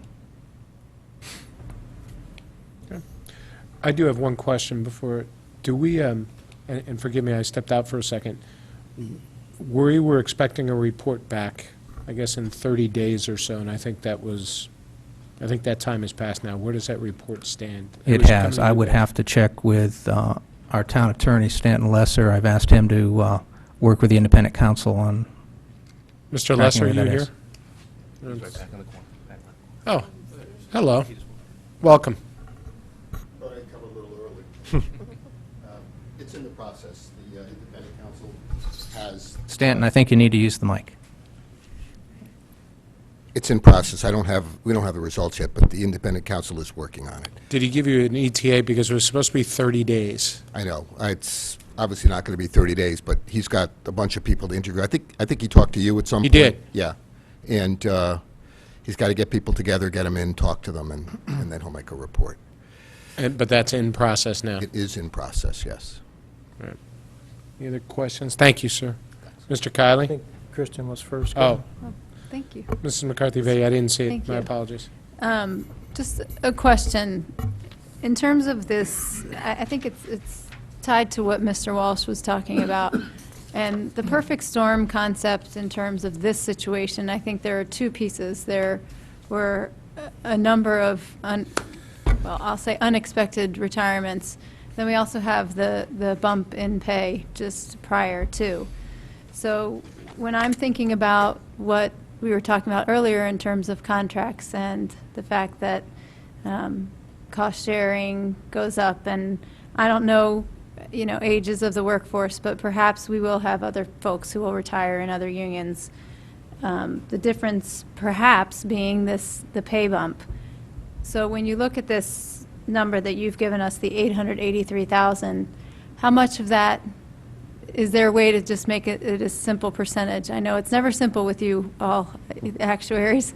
I do have one question before. Do we, and forgive me, I stepped out for a second. We were expecting a report back, I guess, in 30 days or so, and I think that time has passed now. Where does that report stand? It has. I would have to check with our town attorney, Stanton Lesser. I've asked him to work with the independent counsel on. Mr. Lesser, are you that here? is. Oh, hello. Welcome. Thought I'd come a little early. It's in the process. The independent counsel has. Stanton, I think you need to use the mic. It's in process. We don't have the results yet, but the independent counsel is working on it. Did he give you an ETA? Because it was supposed to be 30 days. I know. It's obviously not going to be 30 days, but he's got a bunch of people to interview. I think he talked to you at some point. He did. Yeah. And he's got to get people together, get them in, talk to them, and then he'll make a report. But that's in process now. It is in process, yes. Right. Any other questions? Thank you, sir. Mr. Kiley? I think Kristen was first. Oh, Thank you. Mrs. McCarthy-Vey, I didn't see it. Thank My you. apologies. Just a question. In terms of this, I think it's tied to what Mr. Walsh was talking about. And the perfect storm concept in terms of this situation, I think there are 2 pieces. There were a number of, I'll say unexpected retirements. Then we also have the bump in pay just prior to. So when I'm thinking about what we were talking about earlier in terms of contracts and the fact that cost sharing goes up, and I don't know, ages of the workforce, but perhaps we will have other folks who will retire in other unions. The difference perhaps being the pay bump. So when you look at this number that you've given us, the 883,000, how much of that, is there a way to just make it a simple percentage? I know it's never simple with you all actuaries,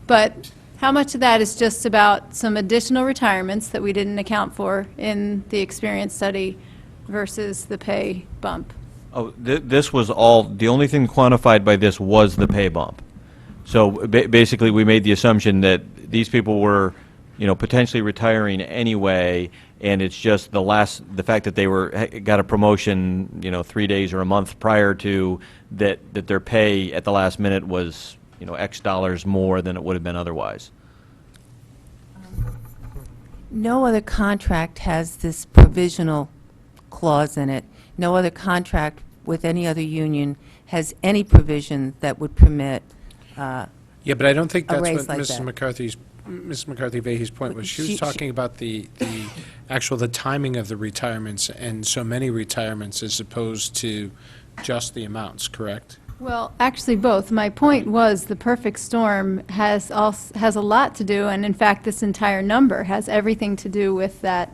but how much of that is just about some additional retirements that we didn't account for in the experience study versus the pay bump? Oh, this was all, the only thing quantified by this was the pay bump. So basically, we made the assumption that these people were, potentially retiring anyway, and it's just the fact that they got a promotion, 3 days or a month prior to that their pay at the last minute was, X dollars more than it would have been otherwise. No other contract has this provisional clause in it. No other contract with any other union has any provision that would permit Yeah, but I don't think a that's raise what like Mrs. that. McCarthy's Ms. McCarthy Vahey's point was she was She- talking about the timing of the retirements and so many retirements as opposed to just the amounts, correct? Well, actually, both. My point was the perfect storm has a lot to do, and in fact, this entire number has everything to do with that,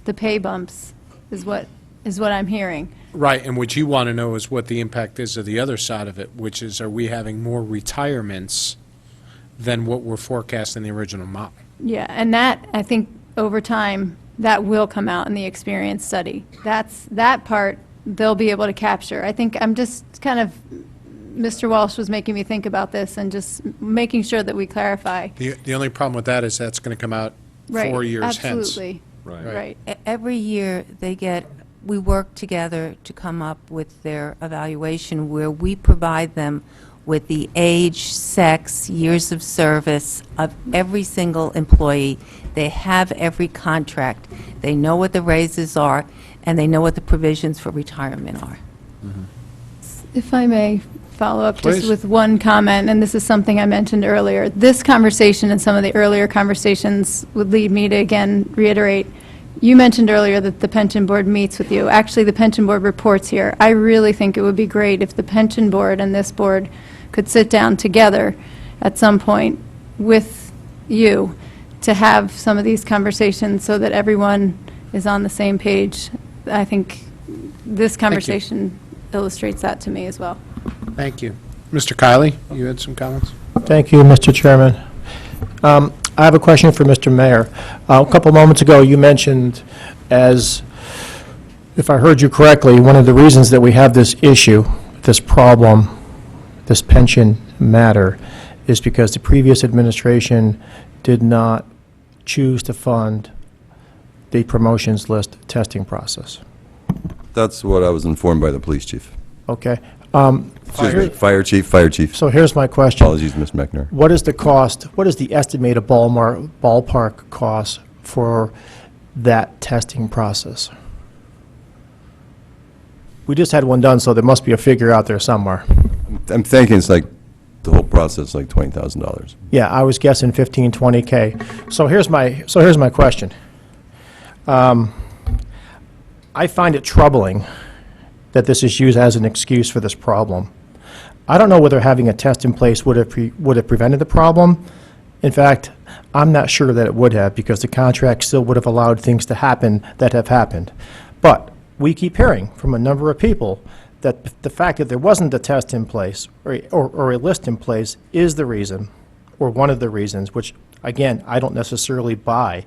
the pay bumps is what I'm hearing. Right, and what you want to know is what the impact is of the other side of it, which is, are we having more retirements than what were forecast in the original model? Yeah, and that, I think, over time, that will come out in the experience study. That part, they'll be able to capture. I think I'm just kind of, Mr. Walsh was making me think about this and just making sure that we clarify. The only problem with that is that's going to come out Right, 4 years hence. absolutely. Right. Every year, we work together to come up with their evaluation where we provide them with the age, sex, years of service of every single employee. They have every contract. They know what the raises are, and they know what the provisions for retirement are. If I may follow up just Please. with one comment, and this is something I mentioned earlier. This conversation and some of the earlier conversations would lead me to again reiterate, you mentioned earlier that the pension board meets with you. Actually, the pension board reports here. I really think it would be great if the pension board and this board could sit down together at some point with you to have some of these conversations so that everyone is on the same page. I think this conversation illustrates that to me as well. Thank you. Mr. Kiley, you had some comments? Thank you, Mr. Chairman. I have a question for Mr. Mayor. A couple moments ago, you mentioned, as, if I heard you correctly, one of the reasons that we have this issue, this problem, this pension matter, is because the previous administration did not choose to fund the promotions list testing process. That's what I was informed by the police chief. Okay? Excuse me, fire chief. So here's my question. Apologies, Ms. McNair. What is the cost, what is the estimated ballpark cost for that testing process? We just had one done, so there must be a figure out there somewhere. I'm thinking it's like, the whole process, like $20,000. Yeah, I was guessing 15, 20K. So here's my question. I find it troubling that this is used as an excuse for this problem. I don't know whether having a test in place would have prevented the problem. In fact, I'm not sure that it would have, because the contract still would have allowed things to happen that have happened. But we keep hearing from a number of people that the fact that there wasn't a test in place or a list in place is the reason, or one of the reasons, which, again, I don't necessarily buy,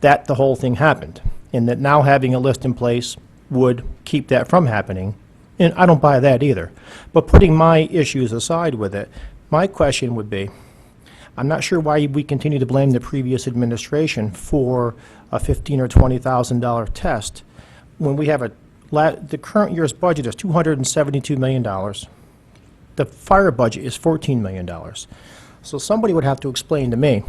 that the whole thing happened, and that now having a list in place would keep that from happening. And I don't buy that either. But putting my issues aside with it, my question would be, I'm not sure why we continue to blame the previous administration for a $15,000 or $20,000 test when we have the current year's budget is $272 million. The fire budget is $14 million. So somebody would have to explain to me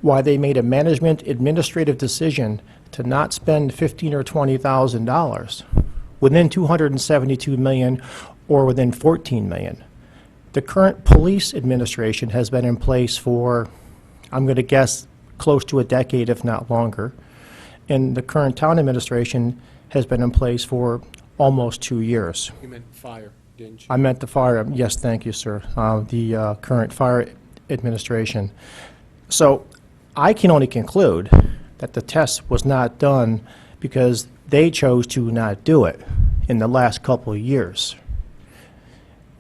why they made a management administrative decision to not spend $15,000 or $20,000 within $272 million or within $14 million. The current police administration has been in place for, I'm going to guess, close to a decade, if not longer. And the current town administration has been in place for almost 2 years. You meant fire, didn't you? I meant the fire, yes, thank you, sir, the current fire administration. So I can only conclude that the test was not done because they chose to not do it in the last couple of years.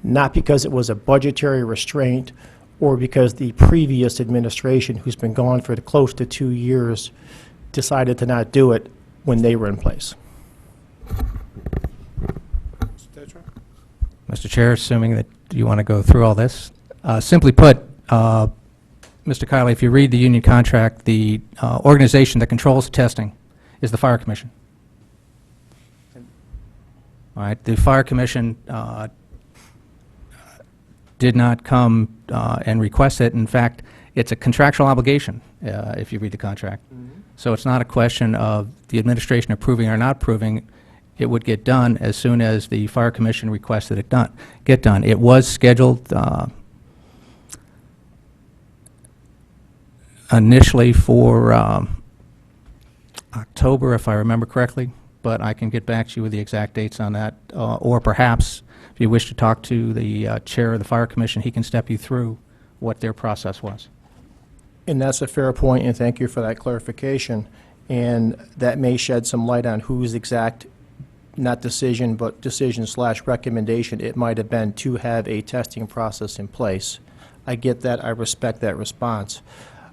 Not because it was a budgetary restraint or because the previous administration, who's been gone for close to 2 years, decided to not do it when they were in place. Mr. Chair, assuming that you want to go through all this, simply put, Mr. Kiley, if you read the union contract, the organization that controls testing is the Fire Commission. All right, the Fire Commission did not come and request it. In fact, it's a contractual obligation, if you read the contract. So it's not a question of the administration approving or not approving. It would get done as soon as the Fire Commission requested it get done. It was scheduled initially for October, if I remember correctly, but I can get back to you with the exact dates on that. Or perhaps, if you wish to talk to the chair of the Fire Commission, he can step you through what their process was. And that's a fair point, and thank you for that clarification. And that may shed some light on whose exact, not decision, but decision/recommendation it might have been to have a testing process in place. I get that, I respect that response.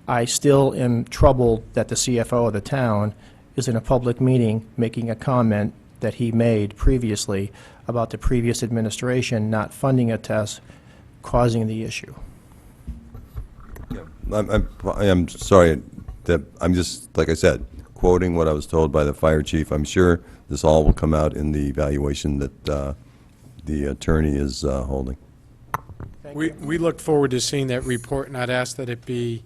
I still am troubled that the CFO of the town is in a public meeting making a comment that he made previously about the previous administration not funding a test causing the issue. I'm sorry, that, I'm just, like I said, quoting what I was told by the fire chief. I'm sure this all will come out in the evaluation that the attorney is holding. We look forward to seeing that report, and I'd ask that it be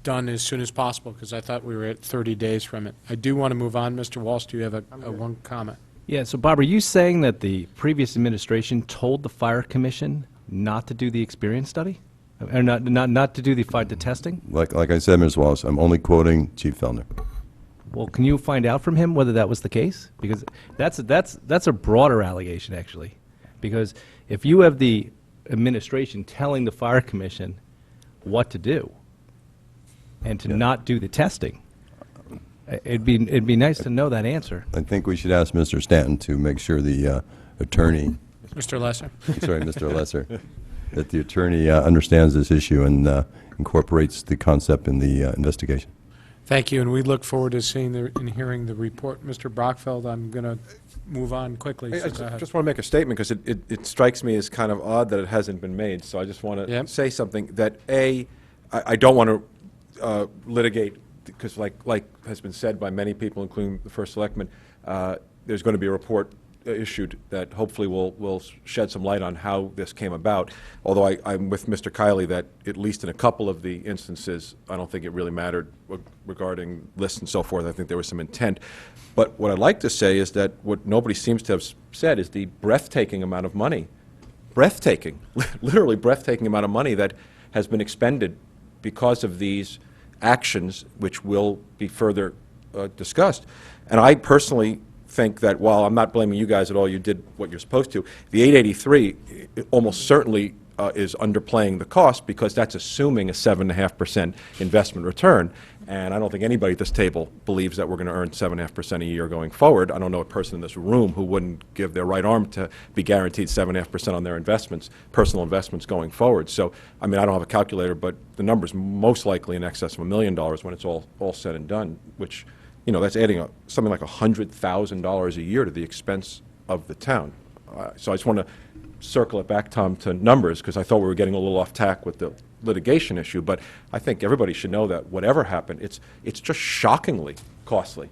done as soon as possible, because I thought we were at 30 days from it. I do want to move on. Mr. Walsh, do you have a one comment? Yeah, so Bob, are you saying that the previous administration told the Fire Commission not to do the experience study? Or not to do the testing? Like I said, Ms. Wallace, I'm only quoting Chief Fellner. Well, can you find out from him whether that was the case? Because that's a broader allegation, actually. Because if you have the administration telling the Fire Commission what to do and to not do the testing, it'd be nice to know that answer. I think we should ask Mr. Stanton to make sure the attorney, Mr. Lesser? sorry, Mr. Lesser, that the attorney understands this issue and incorporates the concept in the investigation. Thank you, and we look forward to seeing and hearing the report. Mr. Brockfeld, I'm going to move on quickly. I So go ahead. just want to make a statement, because it strikes me as kind of odd that it hasn't been made. So I just want to say something that, I don't want to litigate, because like has been said by many people, including the First Selectman, there's going to be a report issued that hopefully will shed some light on how this came about. Although I'm with Mr. Kiley that at least in a couple of the instances, I don't think it really mattered regarding lists and so forth. I think there was some intent. But what I'd like to say is that what nobody seems to have said is the breathtaking amount of money, breathtaking, literally breathtaking amount of money that has been expended because of these actions, which will be further discussed. And I personally think that while I'm not blaming you guys at all, you did what you're supposed to. The 883 almost certainly is underplaying the cost, because that's assuming a 7.5% investment return. And I don't think anybody at this table believes that we're going to earn 7.5% a year going forward. I don't know a person in this room who wouldn't give their right arm to be guaranteed 7.5% on their investments, personal investments going forward. So, I mean, I don't have a calculator, but the number's most likely in excess of $1 million when it's all said and done, which, you know, that's adding something like $100,000 a year to the expense of the town. So I just want to circle it back, Tom, to numbers, because I thought we were getting a little off tack with the litigation issue. But I think everybody should know that whatever happened, it's just shockingly costly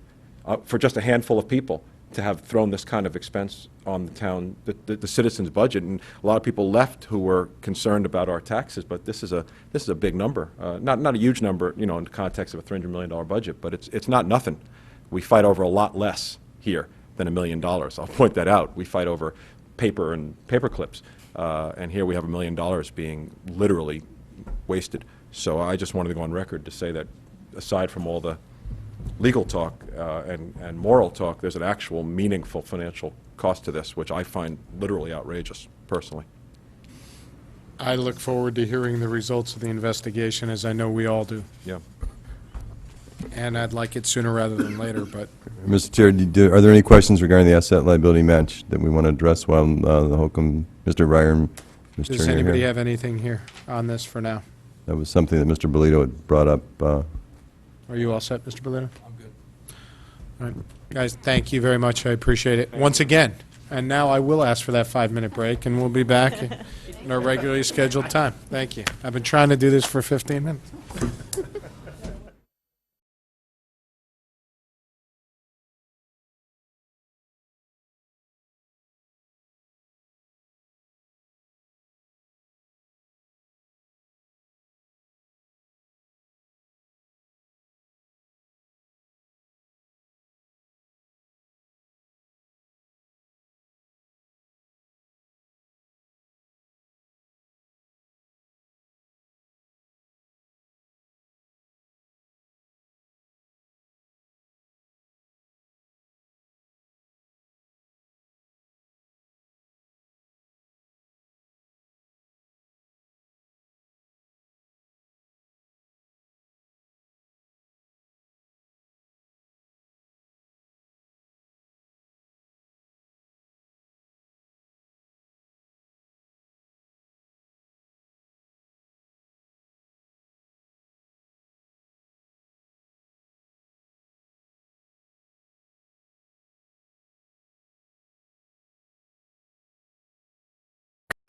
for just a handful of people to have thrown this kind of expense on the town, the citizens' budget. And a lot of people left who were concerned about our taxes, but this is a big number. Not a huge number, you know, in the context of a $300 million budget, but it's not nothing. We fight over a lot less here than $1 million. I'll point that out. We fight over paper and paper clips, and here we have $1 million being literally wasted. So I just wanted to go on record to say that aside from all the legal talk and moral talk, there's an actual meaningful financial cost to this, which I find literally outrageous, personally. I look forward to hearing the results of the investigation, as I know we all do. Yeah. And I'd like it sooner rather than later, but Mr. Chair, are there any questions regarding the asset liability match that we want to address while the Holcomb, Mr. Ryan, Ms. Turner does here? anybody have anything here on this for now? That was something that Mr. Bolito had brought up. Are you all set, Mr. Bolito? I'm good. All right. Guys, thank you very much. I appreciate it. Once again, and now I will ask for that 5-minute break, and we'll be back in our regularly scheduled time. Thank you. I've been trying to do this for 15 minutes.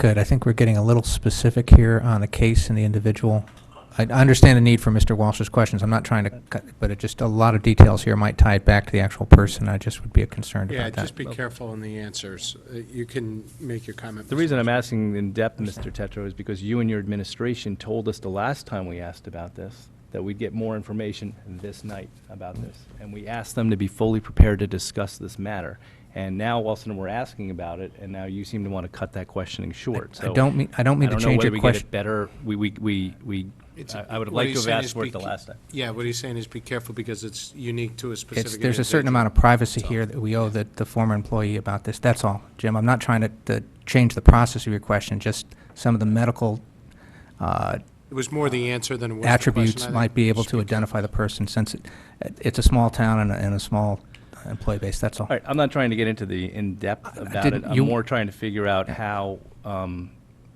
could, I think we're getting a little specific here on the case and the individual. I understand the need for Mr. Walsh's questions. I'm not trying to cut, but it just, a lot of details here might tie it back to the actual person. I just would be concerned Yeah, about that. just be careful in the answers. You can make your comment. The Mr. reason I'm asking in depth, Mr. Tetro, is because you and your administration told us the last time we asked about this, that we'd get more information this night about this. And we asked them to be fully prepared to discuss this matter. And now all of a sudden we're asking about it, and now you seem to want to cut that questioning short. I don't mean to change your I don't know whether we get question. it better. I would have What liked he's to have saying asked is for be it the ca- last time. Yeah, what he's saying is be careful because it's unique to a specific There's a certain amount of privacy here that we owe the former employee about this. That's all, Jim. I'm not trying to change the process of your question, just some of the medical It was more the answer than it was the attributes question, I might think. be able to identify the person, since it's a small town and a small employee base, that's all. All right, I'm not trying to get into the in-depth about it. didn't- I'm you- more trying to figure out how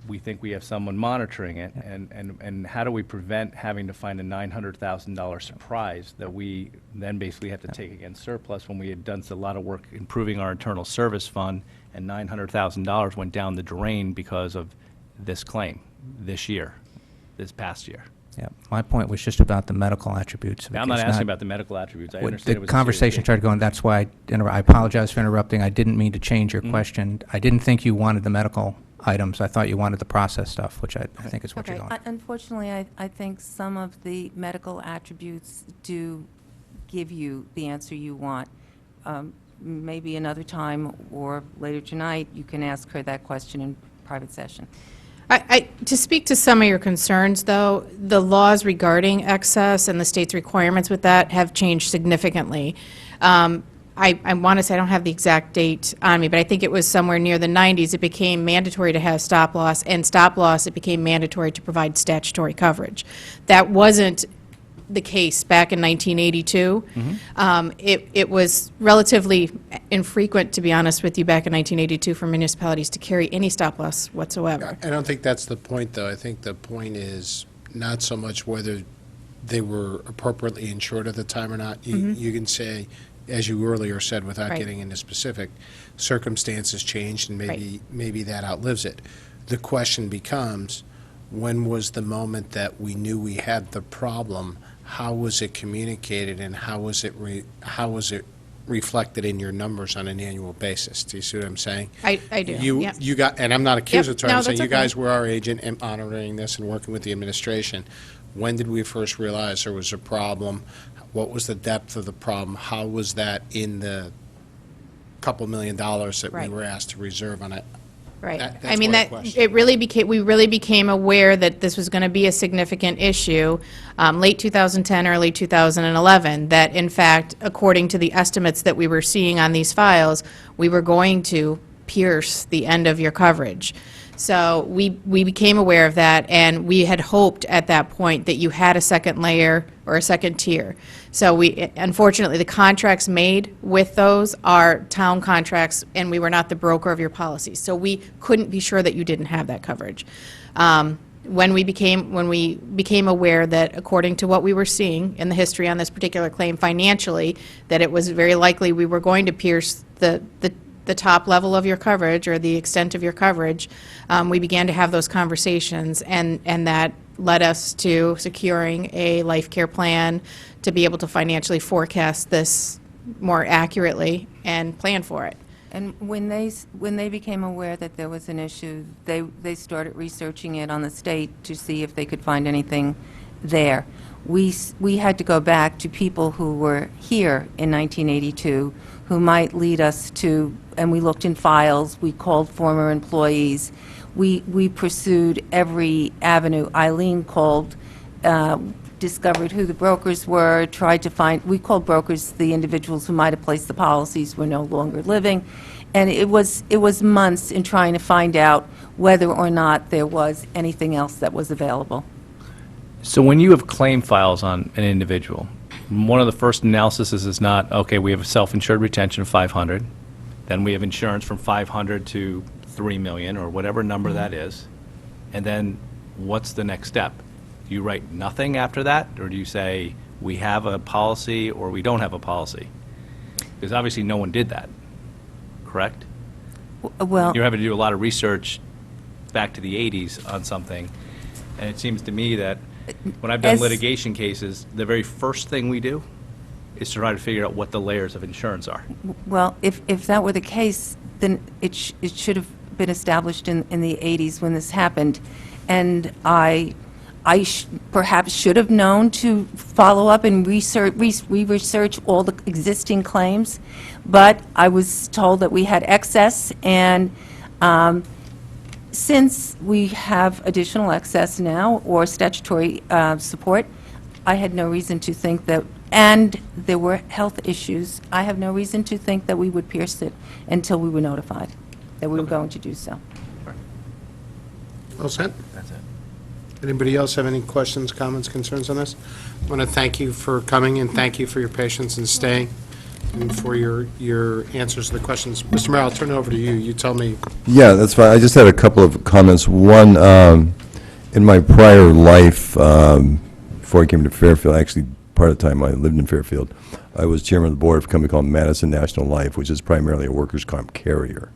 we think we have someone monitoring it, and how do we prevent having to find a $900,000 surprise that we then basically have to take against surplus when we had done a lot of work improving our internal service fund, and $900,000 went down the drain because of this claim this year, this past year. Yeah, my point was just about the medical attributes. Now, I'm not asking about the medical attributes. I understand it was The a conversation serious started going, that's why I apologize for interrupting. I didn't mean to change Mm-hmm. your question. I didn't think you wanted the medical items. I thought you wanted the process stuff, which I think is what you're Okay, going. unfortunately, I think some of the medical attributes do give you the answer you want. Maybe another time or later tonight, you can ask her that question in private session. To speak to some of your concerns, though, the laws regarding excess and the state's requirements with that have changed significantly. I want to say, I don't have the exact date on me, but I think it was somewhere near the 90s, it became mandatory to have stop loss, and stop loss, it became mandatory to provide statutory coverage. That wasn't the case back in 1982. It was relatively infrequent, to be honest with you, back in 1982 for municipalities to carry any stop loss whatsoever. I don't think that's the point, though. I think the point is not so much whether they were appropriately insured at the time or not. You can say, as you earlier said, without Right. getting into specific, circumstances changed, and maybe that outlives it. The question becomes, when was the moment that we knew we had the problem? How was it communicated, and how was it reflected in your numbers on an annual basis? Do you see what I'm saying? I do, yep. You got, and I'm not accusatory, no, I'm saying that's you guys okay. were our agent in monitoring this and working with the administration. When did we first realize there was a problem? What was the depth of the problem? How was that in the couple $1 million that we Right. were asked to reserve on it? Right. That's I mean, more the that, question. it really became, we really became aware that this was going to be a significant issue, late 2010, early 2011, that in fact, according to the estimates that we were seeing on these files, we were going to pierce the end of your coverage. So we became aware of that, and we had hoped at that point that you had a second layer or a second tier. So unfortunately, the contracts made with those are town contracts, and we were not the broker of your policies. So we couldn't be sure that you didn't have that coverage. When we became aware that, according to what we were seeing in the history on this particular claim financially, that it was very likely we were going to pierce the top level of your coverage or the extent of your coverage, we began to have those conversations, and that led us to securing a life care plan to be able to financially forecast this more accurately and plan for it. And when they became aware that there was an issue, they started researching it on the state to see if they could find anything there. We had to go back to people who were here in 1982 who might lead us to, and we looked in files, we called former employees, we pursued every avenue. Eileen called, discovered who the brokers were, tried to find, we called brokers the individuals who might have placed the policies were no longer living, and it was months in trying to find out whether or not there was anything else that was available. So when you have claim files on an individual, one of the first analyses is not, okay, we have a self-insured retention of 500, then we have insurance from 500 to 3 million, or whatever number that is, and then what's the next step? Do you write nothing after that, or do you say, we have a policy or we don't have a policy? Because obviously no one did that, correct? Well, You're having to do a lot of research back to the 80s on something. And it seems to me that when I've done As- litigation cases, the very first thing we do is to try to figure out what the layers of insurance are. Well, if that were the case, then it should have been established in the 80s when this happened. And I perhaps should have known to follow up and research all the existing claims, but I was told that we had excess, and since we have additional excess now, or statutory support, I had no reason to think that, and there were health issues, I have no reason to think that we would pierce it until we were notified that we were going to do so. All set? That's it. Anybody else have any questions, comments, concerns on this? I want to thank you for coming, and thank you for your patience and staying, and for your answers to the questions. Mr. Mayor, I'll turn it over to you. You tell me. Yeah, that's fine. I just had a couple of comments. One, in my prior life, before I came to Fairfield, actually, part of the time I lived in Fairfield, I was chairman of the board of a company called Madison National Life, which is primarily a workers' comp carrier.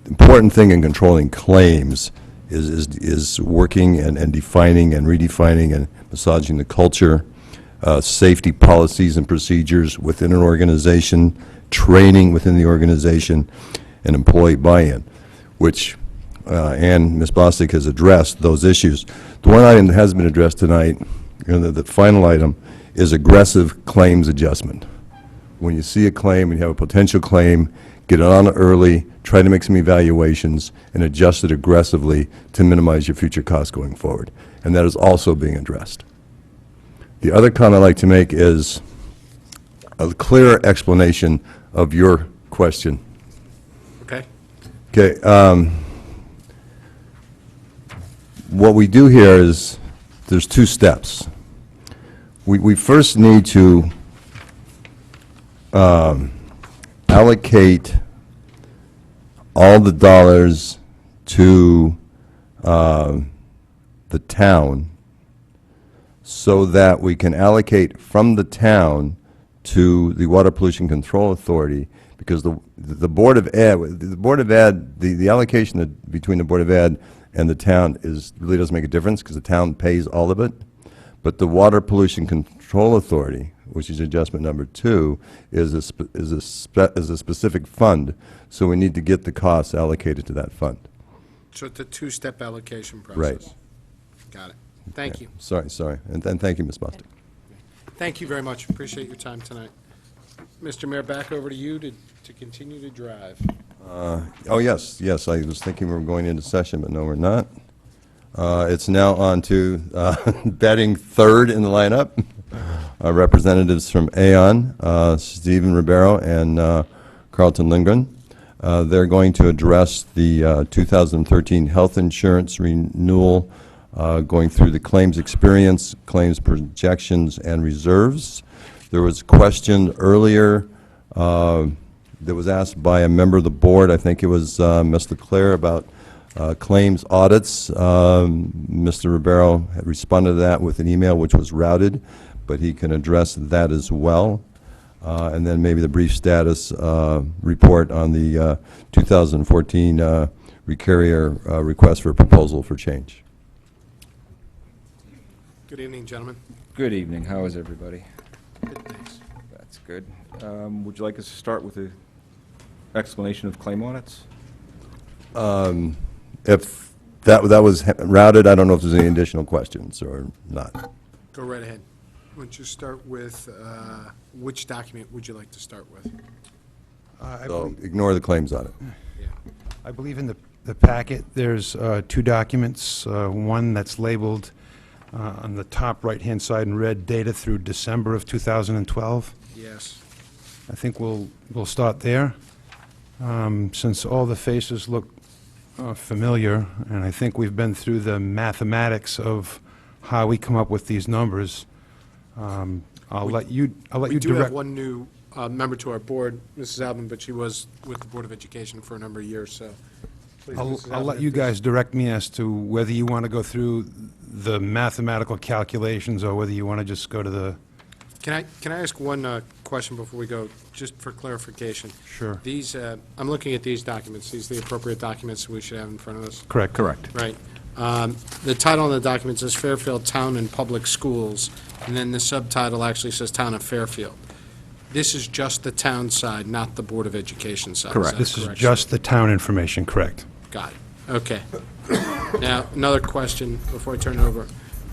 Important thing in controlling claims is working and defining and redefining and massaging the culture, safety policies and procedures within an organization, training within the organization, and employee buy-in, which and Ms. Bostic has addressed those issues. The one item that hasn't been addressed tonight, the final item, is aggressive claims adjustment. When you see a claim and you have a potential claim, get it on early, try to make some evaluations, and adjust it aggressively to minimize your future costs going forward. And that is also being addressed. The other comment I'd like to make is a clearer explanation of your question. Okay. Okay. What we do here is, there's two steps. We first need to allocate all the dollars to the town so that we can allocate from the town to the Water Pollution Control Authority, because the Board of Ed, the allocation between the Board of Ed and the town really doesn't make a difference, because the town pays all of it. But the Water Pollution Control Authority, which is adjustment number 2, is a specific fund, so we need to get the costs allocated to that fund. So it's a two-step allocation process. Right. Got it. Thank you. Sorry. And thank you, Ms. Bostic. Thank you very much. Appreciate your time tonight. Mr. Mayor, back over to you to continue to drive. Oh, yes, I was thinking we were going into session, but no, we're not. It's now on to batting third in the lineup. Representatives from Aon, Stephen Ribeiro and Carlton Lindgren. They're going to address the 2013 health insurance renewal, going through the claims experience, claims projections, and reserves. There was a question earlier that was asked by a member of the board, I think it was Ms. LeClaire, about claims audits. Mr. Ribeiro had responded to that with an email which was routed, but he can address that as well. And then maybe the brief status report on the 2014 recarrier request for proposal for change. Good evening, gentlemen. Good evening. How is everybody? Good, thanks. That's good. Would you like us to start with an explanation of claim audits? If that was routed, I don't know if there's any additional questions or not. Go right ahead. Why don't you start with, which document would you like to start with? So ignore the claims audit. I believe in the packet, there's two documents, one that's labeled on the top right-hand side in red, data through December of 2012. Yes. I think we'll start there, since all the faces look familiar, and I think we've been through the mathematics of how we come up with these numbers. I'll let you direct. We do have one new member to our board, Mrs. Albin, but she was with the Board of Education for a number of years, so. Please, Mrs. I'll Albin, let if you there's- guys direct me as to whether you want to go through the mathematical calculations or whether you want to just go to Can I ask one question before we go, just for clarification? Sure. These, I'm looking at these documents. These are the appropriate documents we should have in front of us? Correct. Correct. Right. The title on the document says Fairfield Town and Public Schools, and then the subtitle actually says Town of Fairfield. This is just the town side, not the Board of Education side. Correct. This is just the town information, correct. Got it. Okay. Now, another question before I turn it over.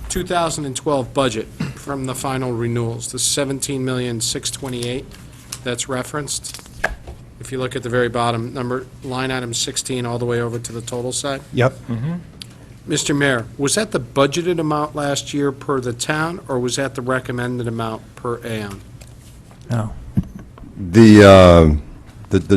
2012 budget from the final renewals, the $17,628,000 that's referenced. If you look at the very bottom, line item 16, all the way over to the total side. Yep. Mr. Mayor, was that the budgeted amount last year per the town, or was that the recommended amount per Aon? No. The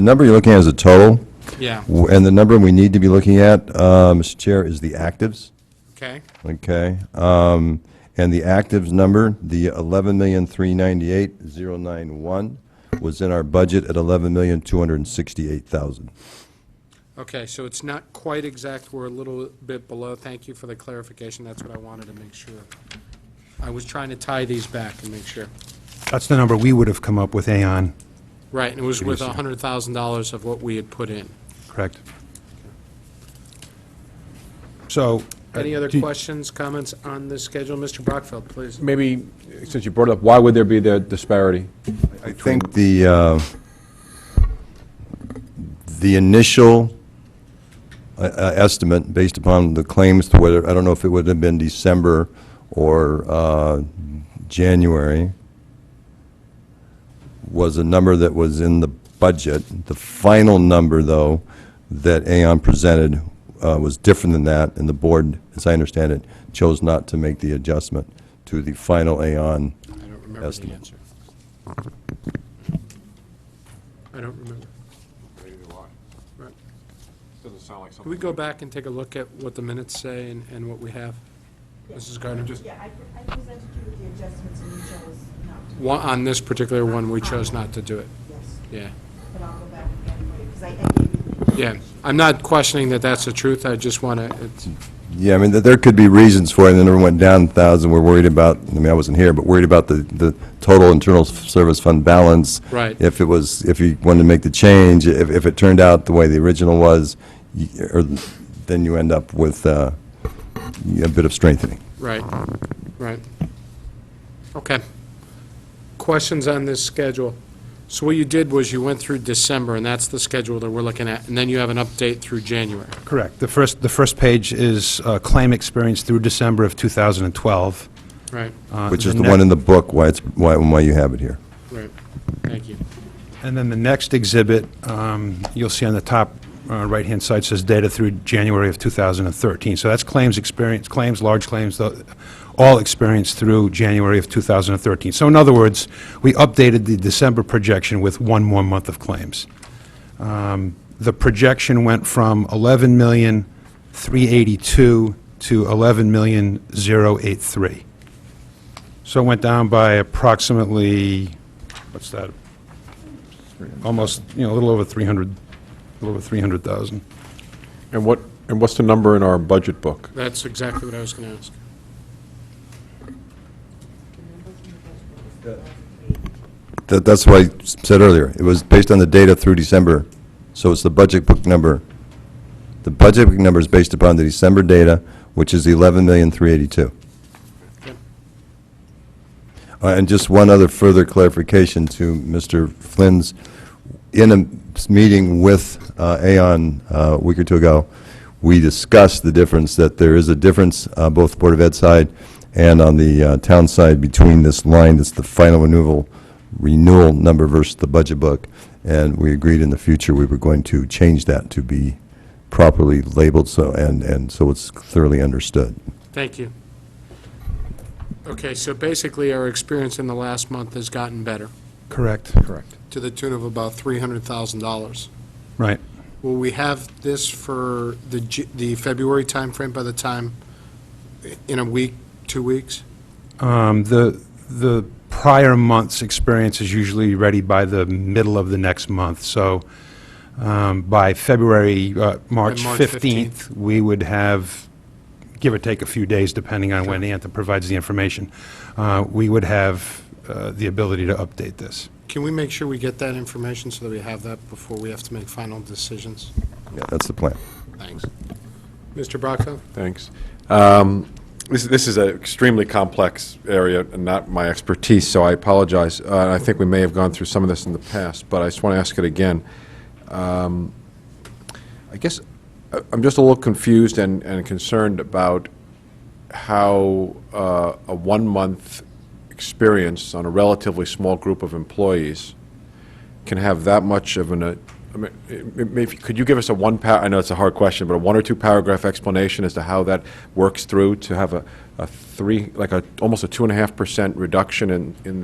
number you're looking at is a total. Yeah. And the number we need to be looking at, Mr. Chair, is the actives. Okay. Okay. And the actives number, the 11,398,091, was in our budget at 11,268,000. Okay, so it's not quite exact, we're a little bit below. Thank you for the clarification, that's what I wanted to make sure. I was trying to tie these back and make sure. That's the number we would have come up with Aon, Right, and it was with Previously. $100,000 of what we had put in. correct? So. Any other do- questions, comments on this schedule? Mr. Brockfeld, please. Maybe, since you brought it up, why would there be the disparity? I think the initial estimate, based upon the claims to whether, I don't know if it would have been December or January, was a number that was in the budget. The final number, though, that Aon presented was different than that, and the board, as I understand it, chose not to make the adjustment to the final Aon I don't remember the estimate. answer. I don't remember. Right. Doesn't sound like Can we go back and take a look at what the minutes say and what we have? Mrs. Gardner? Yeah, I presented you with the adjustments and you chose not to. On this particular one, we chose not to do it. Yes, Yeah. but I'll go back again for you, because I gave you. Yeah, I'm not questioning that that's the truth, I just want to, Yeah, I mean, there could be reasons for it, and the number went down 1,000. We're worried about, I mean, I wasn't here, but worried about the total internal service fund balance. Right. If it was, if you wanted to make the change, if it turned out the way the original was, then you end up with a bit of strengthening. right, right. Okay. Questions on this schedule? So what you did was you went through December, and that's the schedule that we're looking at, and then you have an update through January. Correct. The first page is claim experience through December of 2012. Right, Which is the one in the book, why you have it here. right. Thank you. And then the next exhibit, you'll see on the top right-hand side says data through January of 2013. So that's claims experience, claims, large claims, all experienced through January of 2013. So in other words, we updated the December projection with one more month of claims. The projection went from 11,382,000 to 11,083,000. So it went down by approximately, what's that? Almost, a little over 300,000. And what's the number in our budget book? That's exactly what I was going to ask. That's what I said earlier. It was based on the data through December, so it's the budget book number. The budget book number is based upon the December data, which is the 11,382,000. And just one other further clarification to Mr. Flynn's. In a meeting with Aon a week or two ago, we discussed the difference, that there is a difference, both Board of Ed side and on the town side, between this line that's the final renewal number versus the budget book, and we agreed in the future we were going to change that to be properly labeled, so so it's thoroughly understood. Thank you. Okay, so basically, our experience in the last month has gotten better, Correct. Correct. to the tune of about $300,000. Right. Will we have this for the February timeframe by the time, in a week, 2 weeks? The prior month's experience is usually ready by the middle of the next month. So by February, March March 15th, we would have, give or take a few days, depending on when Anthem provides the information, we would have the ability to update this. Can we make sure we get that information so that we have that before we have to make final decisions? Yeah, that's the plan. Thanks. Mr. Brockville? Thanks. This is an extremely complex area and not my expertise, so I apologize. I think we may have gone through some of this in the past, but I just want to ask it again. I guess I'm just a little confused and concerned about how a one-month experience on a relatively small group of employees can have that much of an, I mean, maybe, could you give us I know it's a hard question, but a 1 or 2 paragraph explanation as to how that works through to have almost a 2.5% reduction in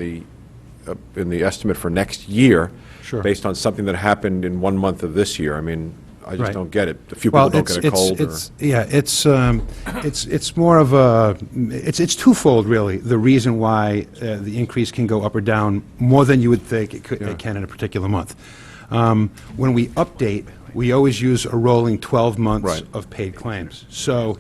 the estimate for next year, Sure. based on something that happened in 1 month of this year? I mean, I just Right. don't get it. A few people don't get a cold. It's more of a, it's twofold, really, the reason why the increase can go up or down more than you would think it can in a particular month. When we update, we always use a rolling 12 months of paid claims. So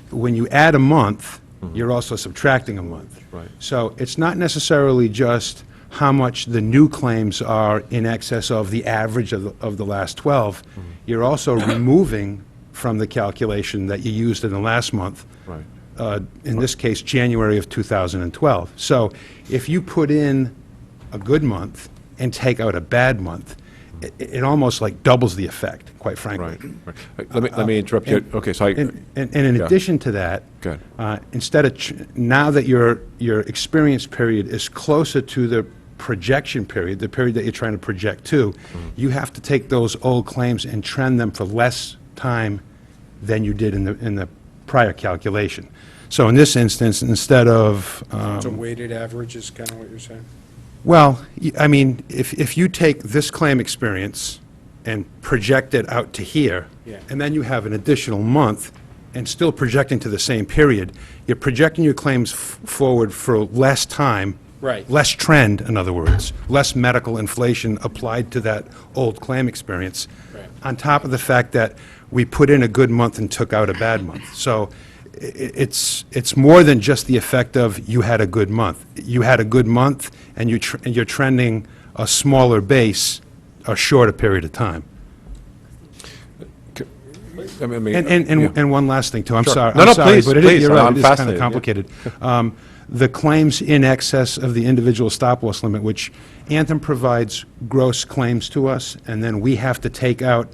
when you add a month, you're also subtracting a month. Right. So it's not necessarily just how much the new claims are in excess of the average of the last 12. You're also removing from the calculation that you used in the last month, Right. in this case, January of 2012. So if you put in a good month and take out a bad month, it almost like doubles the effect, quite frankly. Right. Let me interrupt you. Okay, so And in yeah. addition to that, Good. instead of, now that your experience period is closer to the projection period, the period that you're trying to project to, you have to take those old claims and trend them for less time than you did in the prior calculation. So in this instance, instead of... So weighted average is kind of what you're saying? Well, I mean, if you take this claim experience and project it out to here, Yeah. and then you have an additional month and still projecting to the same period, you're projecting your claims forward for less time. Right. Less trend, in other words, less medical inflation applied to that old claim experience. Right. On top of the fact that we put in a good month and took out a bad month. So it's more than just the effect of you had a good month. You had a good month, and you're trending a smaller base a shorter period of time. I mean, And yeah. one last thing, too. I'm Sure. sorry. No, I'm no, sorry, please, but please. you're right, I'm it is kind of fascinated, yeah. complicated. The claims in excess of the individual stop-loss limit, which Anthem provides gross claims to us, and then we have to take out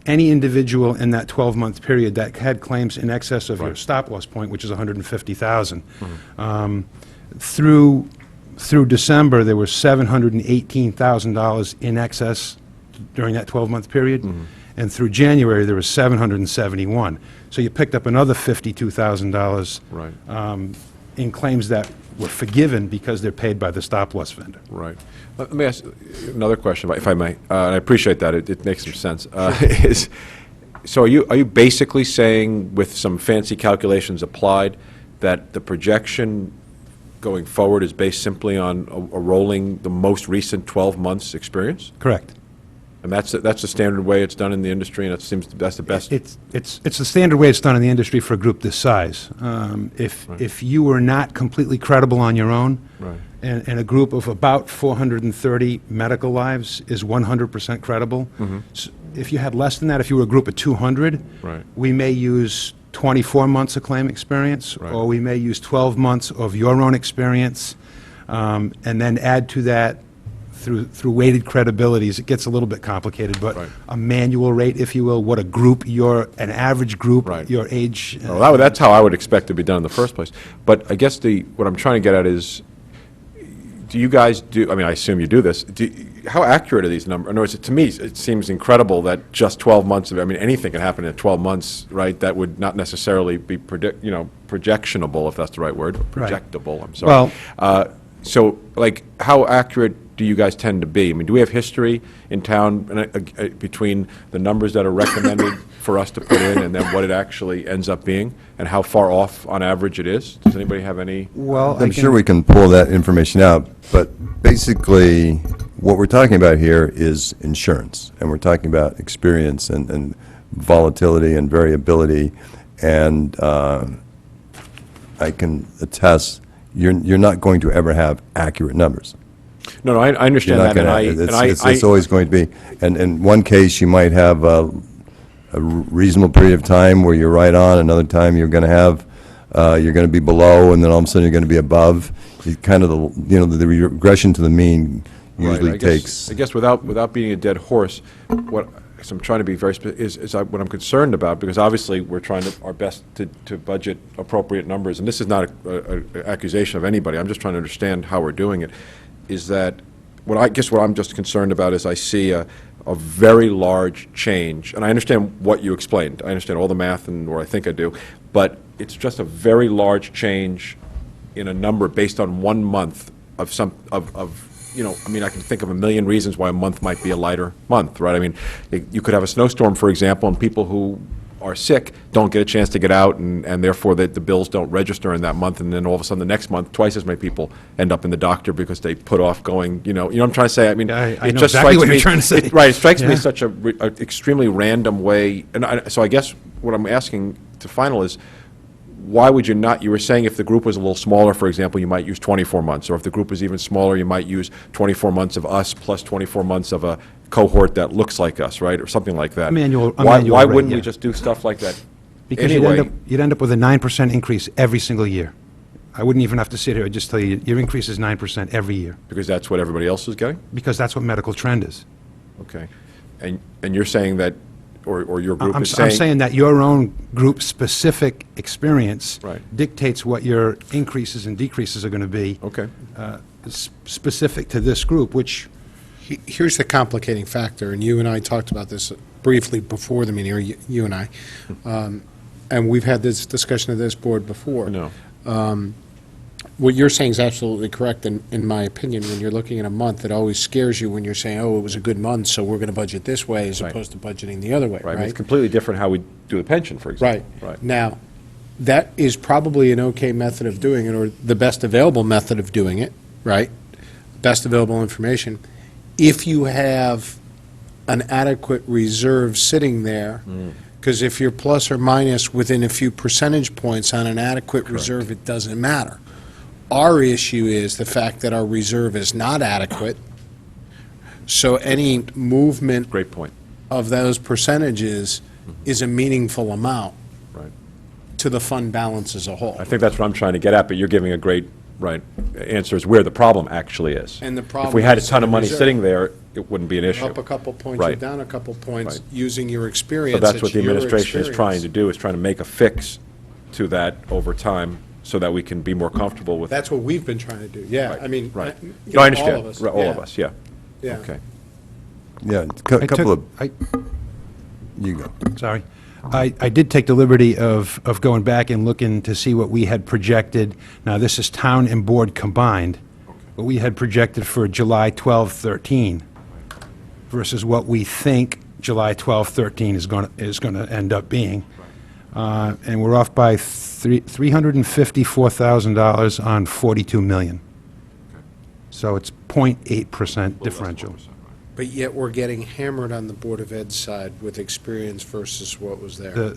any individual in that 12-month period that had claims in excess of your stop-loss point, which is $150,000. Through December, there was $718,000 in excess during that 12-month period, and through January, there was $771. So you picked up another $52,000 Right. in claims that were forgiven because they're paid by the stop-loss vendor. Right. Let me ask another question, if I may. And I appreciate that. It makes some sense. So are you basically saying, with some fancy calculations applied, that the projection going forward is based simply on a rolling the most recent 12 months experience? Correct. And that's the standard way it's done in the industry, and that's the best? It's the standard way it's done in the industry for a group this size. If you were not completely credible on your own, Right. and a group of about 430 medical lives is 100% credible, if you had less than that, if you were a group of 200, Right. we may use 24 months of claim experience, Right. or we may use 12 months of your own experience, and then add to that through weighted credibilities. It gets a little bit complicated, but Right. a manual rate, if you will, what a group, an average group, your age. Well, that's how I would expect it to be done in the first place. But I guess what I'm trying to get at is, do you guys I mean, I assume you do this, how accurate are these numbers? In other words, to me, it seems incredible that just 12 months I mean, anything can happen in 12 months, right? That would not necessarily be projectionable, if that's the right word. Right. Projectable, I'm sorry. Well- So, like, how accurate do you guys tend to be? I mean, do we have history in town between the numbers that are recommended for us to put in and then what it actually ends up being, and how far off on average it is? Does anybody have any? Well, I'm sure we can pull that information out, but basically, what we're talking about here is insurance, and we're talking about experience and volatility and variability, and I can attest, you're not going to ever have accurate numbers. No, I understand You're not that, gonna- it's always going to be, and in one case, you might have a reasonable period of time where you're right on, another time you're going to have, you're going to be below, and then all of a sudden you're going to be above. It kind of, the regression to the mean usually Right, takes. I guess without beating a dead horse, what so I'm trying to be very what I'm concerned about, because obviously we're trying our best to budget appropriate numbers, and this is not an accusation of anybody. I'm just trying to understand how we're doing it. Is that what I'm just concerned about is I see a very large change, and I understand what you explained. I understand all the math, or I think I do, but it's just a very large change in a number based on 1 month of I mean, I can think of a million reasons why a month might be a lighter month, right? I mean, you could have a snowstorm, for example, and people who are sick don't get a chance to get out, and therefore the bills don't register in that month, and then all of a sudden the next month, twice as many people end up in the doctor because they put off going, you know what I'm trying to say? I mean, I it know just exactly strikes what me. you're trying to say. Right, it strikes me Yeah. as such a extremely random way, and so I guess what I'm asking to final is, why would you not, you were saying if the group was a little smaller, for example, you might use 24 months, or if the group was even smaller, you might use 24 months of us plus 24 months of a cohort that looks like us, right, or something like that. Manual Why rate, wouldn't we yeah. just do stuff like that Because anyway? you'd end up with a 9% increase every single year. I wouldn't even have to sit here, I'd just tell you, your increase is 9% every year, Because that's what everybody else is getting? because that's what medical trend is. Okay. And you're saying that, or your group I'm is saying... I'm saying that your own group-specific experience Right. dictates what your increases and decreases are going to be. Okay. Specific to this group, which, Here's the complicating factor, and you and I talked about this briefly before the meeting, or you and I, and we've had this discussion at this board before. No. What you're saying is absolutely correct, in my opinion. When you're looking at a month, it always scares you when you're saying, oh, it was a good month, so we're going to budget this way, as Right. opposed to budgeting the other way, Right, I mean, right? it's completely different how we do the pension, for Right. example. Right. Now, that is probably an okay method of doing it, or the best available method of doing it, right? Best available information. If you have an adequate reserve sitting there, because if you're plus or minus within a few percentage points on an adequate reserve, it doesn't matter. Our issue is the fact that our reserve is not adequate, so any movement Great point. of those percentages is a meaningful amount Right. to the fund balance as a whole. I think that's what I'm trying to get at, but you're giving a great, answer is where the problem actually is. And the If problem we had a is ton of the money reserve. sitting there, it wouldn't be an issue. Up a couple points, or Right. down a couple points, Right. using your So experience. that's what the It's your administration is trying to experience. do, is trying to make a fix to that over time, so that we can be more comfortable with. That's what we've been trying to do, yeah. Right, I mean, right. you No, know, I understand. all of us. Right, all of yeah. us, yeah. Yeah. Okay. Yeah, I couple of, took- you go. Sorry. I did take the liberty of going back and looking to see what we had projected. Now, this is town and board combined. What we had projected for July 12, 13 versus what we think July 12, 13 is going to end up being. And we're off by $354,000 on 42 million. So it's 0.8% differential. But yet we're getting hammered on the Board of Ed's side with experience versus what was there.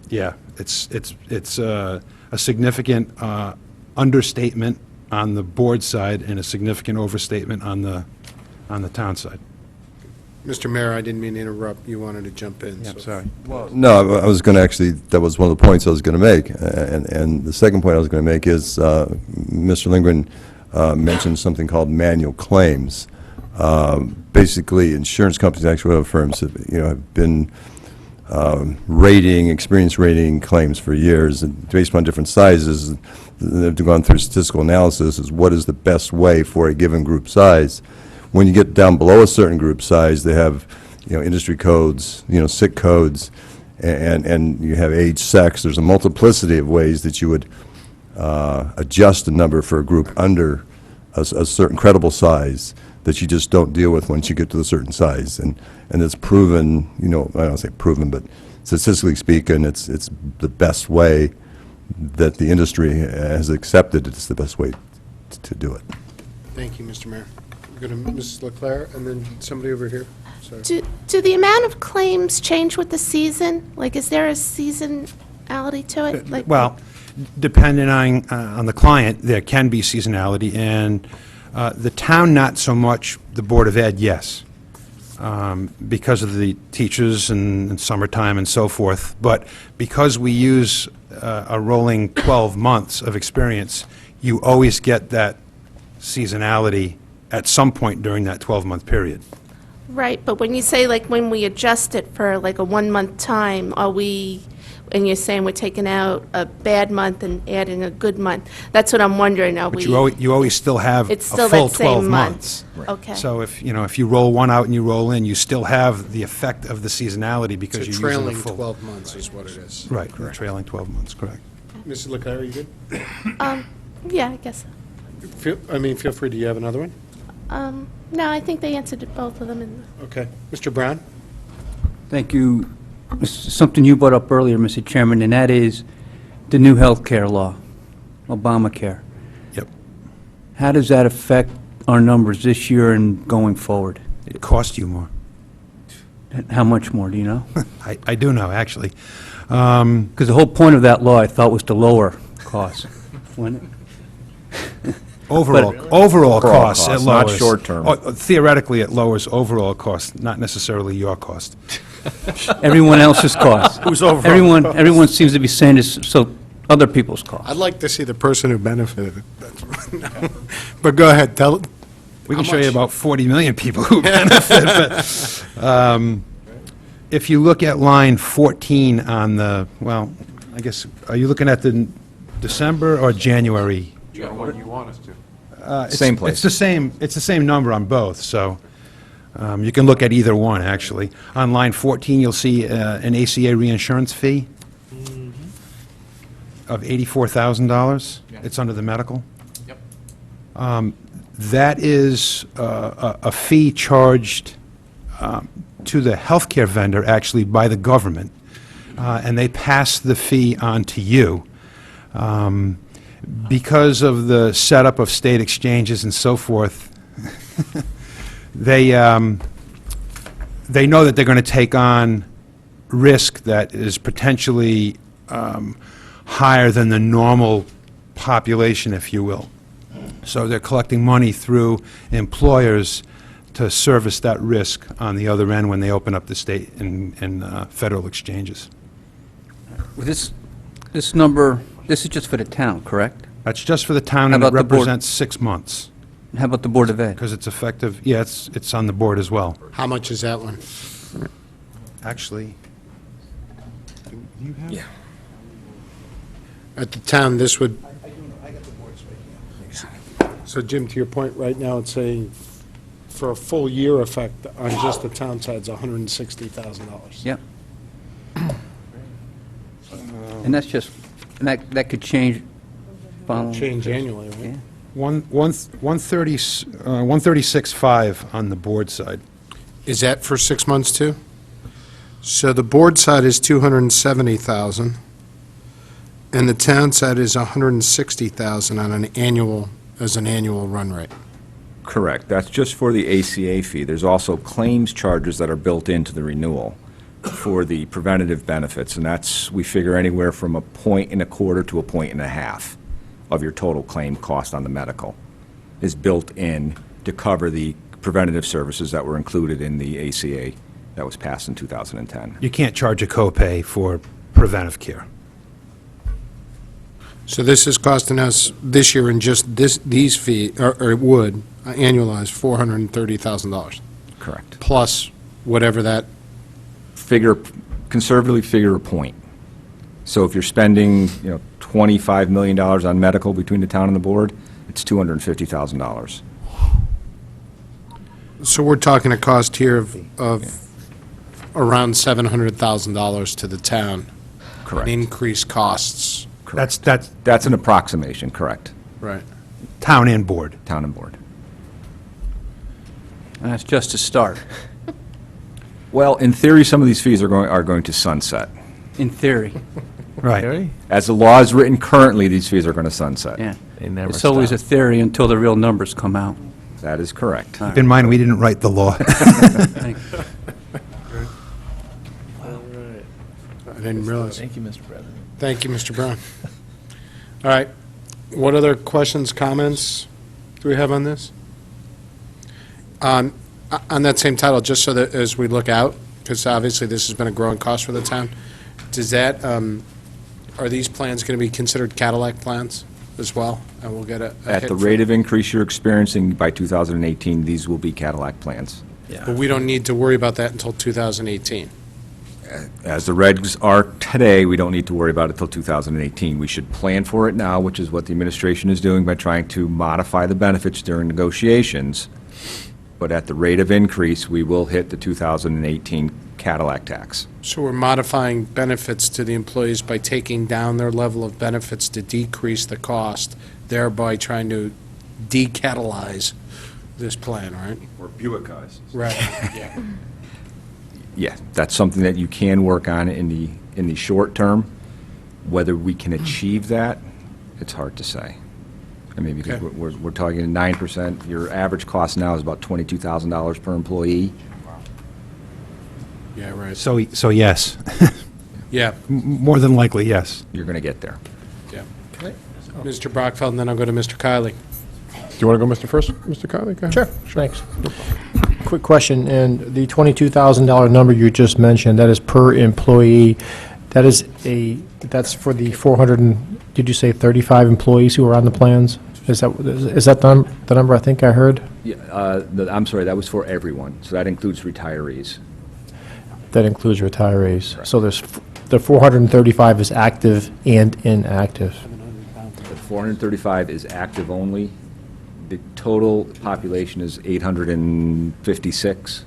Yeah, it's a significant understatement on the board side and a significant overstatement on the town side. Mr. Mayor, I didn't mean to interrupt. You wanted to jump in. Yeah, so- sorry. No, I was going to actually, that was one of the points I was going to make. And the second point I was going to make is, Mr. Lindgren mentioned something called manual claims. Basically, insurance companies, actuarial firms, have been experience rating claims for years, and based on different sizes, they've gone through statistical analysis as what is the best way for a given group size. When you get down below a certain group size, they have, industry codes, sick codes, and you have age, sex. There's a multiplicity of ways that you would adjust a number for a group under a certain credible size that you just don't deal with once you get to a certain size. And it's proven, I don't say proven, but statistically speaking, it's the best way that the industry has accepted. It's the best way to do it. Thank you, Mr. Mayor. Go to Mrs. Leclerc, and then somebody over here. Sorry. Do the amount of claims change with the season? Like, is there a seasonality to it? Like, Well, depending on the client, there can be seasonality, and the town, not so much, the Board of Ed, yes, because of the teachers and summertime and so forth. But because we use a rolling 12 months of experience, you always get that seasonality at some point during that 12-month period. Right, but when you say, like, when we adjust it for, like, a one-month time, are we, and you're saying we're taking out a bad month and adding a good month, that's what I'm wondering, are But we? you always still have a It's still full that same 12 month. months. Okay. So if you roll one out and you roll in, you still have the effect of the seasonality because It's a you're using the trailing full. 12 months is what it is. Right, the trailing 12 months, correct. Mrs. Leclerc, you good? Yeah, I guess. Feel free, do you have another one? No, I think they answered both of them in Okay. Mr. Brown? Thank you. Something you brought up earlier, Mr. Chairman, and that is the new health care law, Obamacare. Yep. How does that affect our numbers this year and going forward? It costs you more. How much more, do you know? I do know, actually. Because the whole point of that law, I thought, was to lower costs, wasn't it? Overall costs, it lowers. not short-term. Theoretically, it lowers overall costs, not necessarily your cost. Everyone else's cost. Who's overall cost? Everyone seems to be saying this, so other people's costs. I'd like to see the person who benefited. But go ahead, tell. We can How show you much? about 40 million people who benefit, but if you look at line 14 on the, well, I guess, are you looking at the December or January? You got one you want us to. Same place. It's the same number on both, so you can look at either one, actually. On line 14, you'll see an ACA reinsurance fee of $84,000. It's under the medical. Yep. That is a fee charged to the healthcare vendor, actually, by the government, and they pass the fee on to you. Because of the setup of state exchanges and so forth, they know that they're going to take on risk that is potentially higher than the normal population, if you will. So they're collecting money through employers to service that risk on the other end when they open up the state and federal exchanges. This number, this is just for the town, correct? That's just for the town, How and it about the board? represents 6 months. How about the Board of Ed? Because it's effective, yeah, it's on the board as well. How much is that one? Actually, do you have? Yeah. At the town, this would, so Jim, to your point, right now, it's saying for a full year effect on just the town side, it's $160,000. Yep. And that's just, and that could change following. Change annually, right? Yeah. 136.5 on the board side. Is that for 6 months, too? So the board side is 270,000, and the town side is 160,000 on an annual, as an annual run rate. Correct. That's just for the ACA fee. There's also claims charges that are built into the renewal for the preventative benefits, and that's, we figure anywhere from 1.25% to 1.5% of your total claim cost on the medical is built in to cover the preventative services that were included in the ACA that was passed in 2010. You can't charge a copay for preventive care. So this is costing us this year in just these fees, or it would, annualize $430,000. Correct. Plus whatever that, Conservatively figure a point. So if you're spending, $25 million on medical between the town and the board, it's $250,000. so we're talking a cost here of around $700,000 to the town. Correct. In increased costs. That's That's an approximation, correct. Right. town and board. Town and board. And that's just a start, Well, in theory, some of these fees are going to sunset. in theory. Right. As the law is written currently, these fees are going to sunset. Yeah. They never It's always a theory until the real numbers come out. That is correct. Keep in mind, we didn't write the law. Thank you. I didn't realize. Thank you, Mr. President. Thank you, Mr. Brown. All right. What other questions, comments do we have on this? On that same title, just so that as we look out, because obviously this has been a growing cost for the town, does that, are these plans going to be considered Cadillac plans as well? And we'll get a At hit the for- rate of increase you're experiencing by 2018, these will be Cadillac plans. But we don't need to worry about that until 2018. As the regs are today, we don't need to worry about it till 2018. We should plan for it now, which is what the administration is doing by trying to modify the benefits during negotiations. But at the rate of increase, we will hit the 2018 Cadillac tax. So we're modifying benefits to the employees by taking down their level of benefits to decrease the cost, thereby trying to decatalyze this plan, right? Or Buickize. Right, yeah. Yeah, that's something that you can work on in the short term. Whether we can achieve that, it's hard to say. I mean, because Okay. we're talking 9%. Your average cost now is about $22,000 per employee. Yeah, right. So yes. Yeah, More than likely, yes. You're going to get there. yeah. Mr. Brockfeld, and then I'll go to Mr. Kiley. Do you want to go, Mr. First, Mr. Kiley? Go ahead. Sure, thanks. Quick question, and the $22,000 number you just mentioned, that is per employee. That's for the 400 and, did you say 35 employees who are on the plans? Is that the number I think I heard? Yeah, I'm sorry, that was for everyone, so that includes retirees. That includes retirees. So the 435 is active and inactive. The 435 is active only. The total population is 856.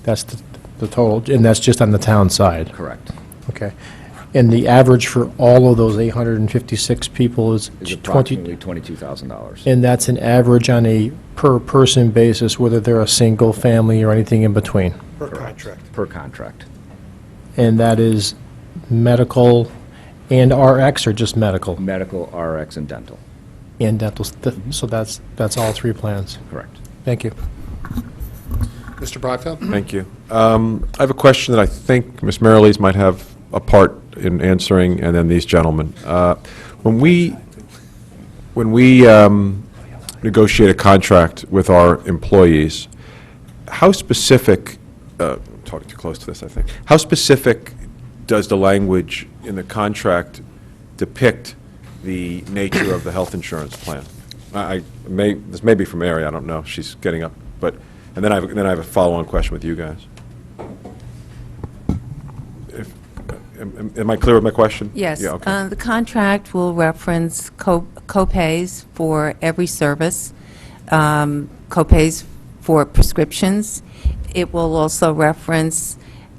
That's the total, and that's just on the town side? Correct. Okay. And the average for all of those 856 people is Is 20, approximately $22,000. and that's an average on a per-person basis, whether they're a single family or anything in between? Per contract. Per contract. And that is medical and RX, or just medical? Medical, RX, and dental. And dental, so that's all three plans? Correct. Thank you. Mr. Brockfeld? Thank you. I have a question that I think Ms. Marilees might have a part in answering, and then these gentlemen. When we negotiate a contract with our employees, how specific, talking too close to this, I think, how specific does the language in the contract depict the nature of the health insurance plan? This may be from Mary, I don't know, she's getting up, but, and then I have a follow-on question with you guys. Am I clear with my question? Yes. Yeah, okay. The contract will reference co-pays for every service, co-pays for prescriptions. It will also reference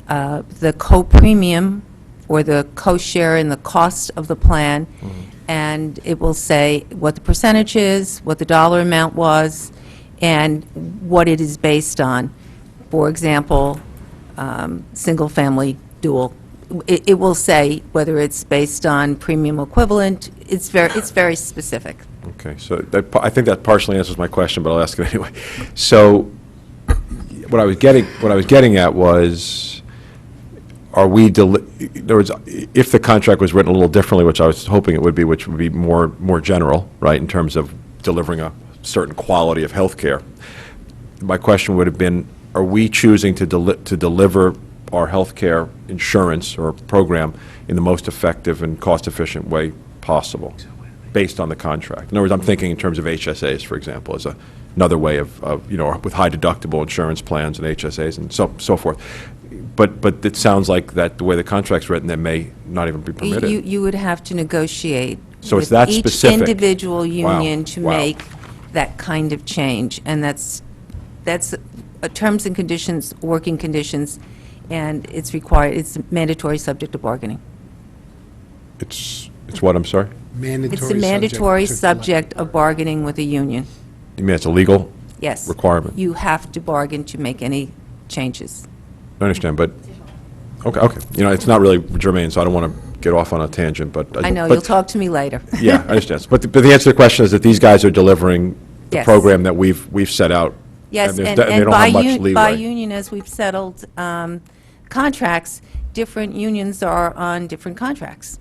the co-premium or the co-share in the cost of the plan, and it will say what the percentage is, what the dollar amount was, and what it is based on. For example, single-family dual. It will say whether it's based on premium equivalent. It's very specific. Okay, so I think that partially answers my question, but I'll ask it anyway. So, what I was getting at was, are we, in other words, if the contract was written a little differently, which I was hoping it would be, which would be more general, right, in terms of delivering a certain quality of health care, my question would have been, are we choosing to deliver our health care insurance or program in the most effective and cost-efficient way possible, based on the contract? In other words, I'm thinking in terms of HSAs, for example, as another way of, with high deductible insurance plans and HSAs and so forth. But it sounds like that the way the contract's written, that may not even be permitted. You would have to negotiate So it's with that specific. each individual Wow, union to wow. make that kind of change, and that's terms and conditions, working conditions, and it's required, it's mandatory subject to bargaining. It's what, I'm sorry? It's a mandatory subject of bargaining with a union. You mean it's a legal Yes. requirement? You have to bargain to make any changes. I understand, but, okay. It's not really germane, so I don't want to get off on a tangent, but. I know, but- you'll talk to me later. Yeah, I understand. But the answer to the question is that these guys are delivering the Yes. program that we've set out. Yes, there's and they don't by have much by leeway. union, as we've settled contracts, different unions are on different contracts.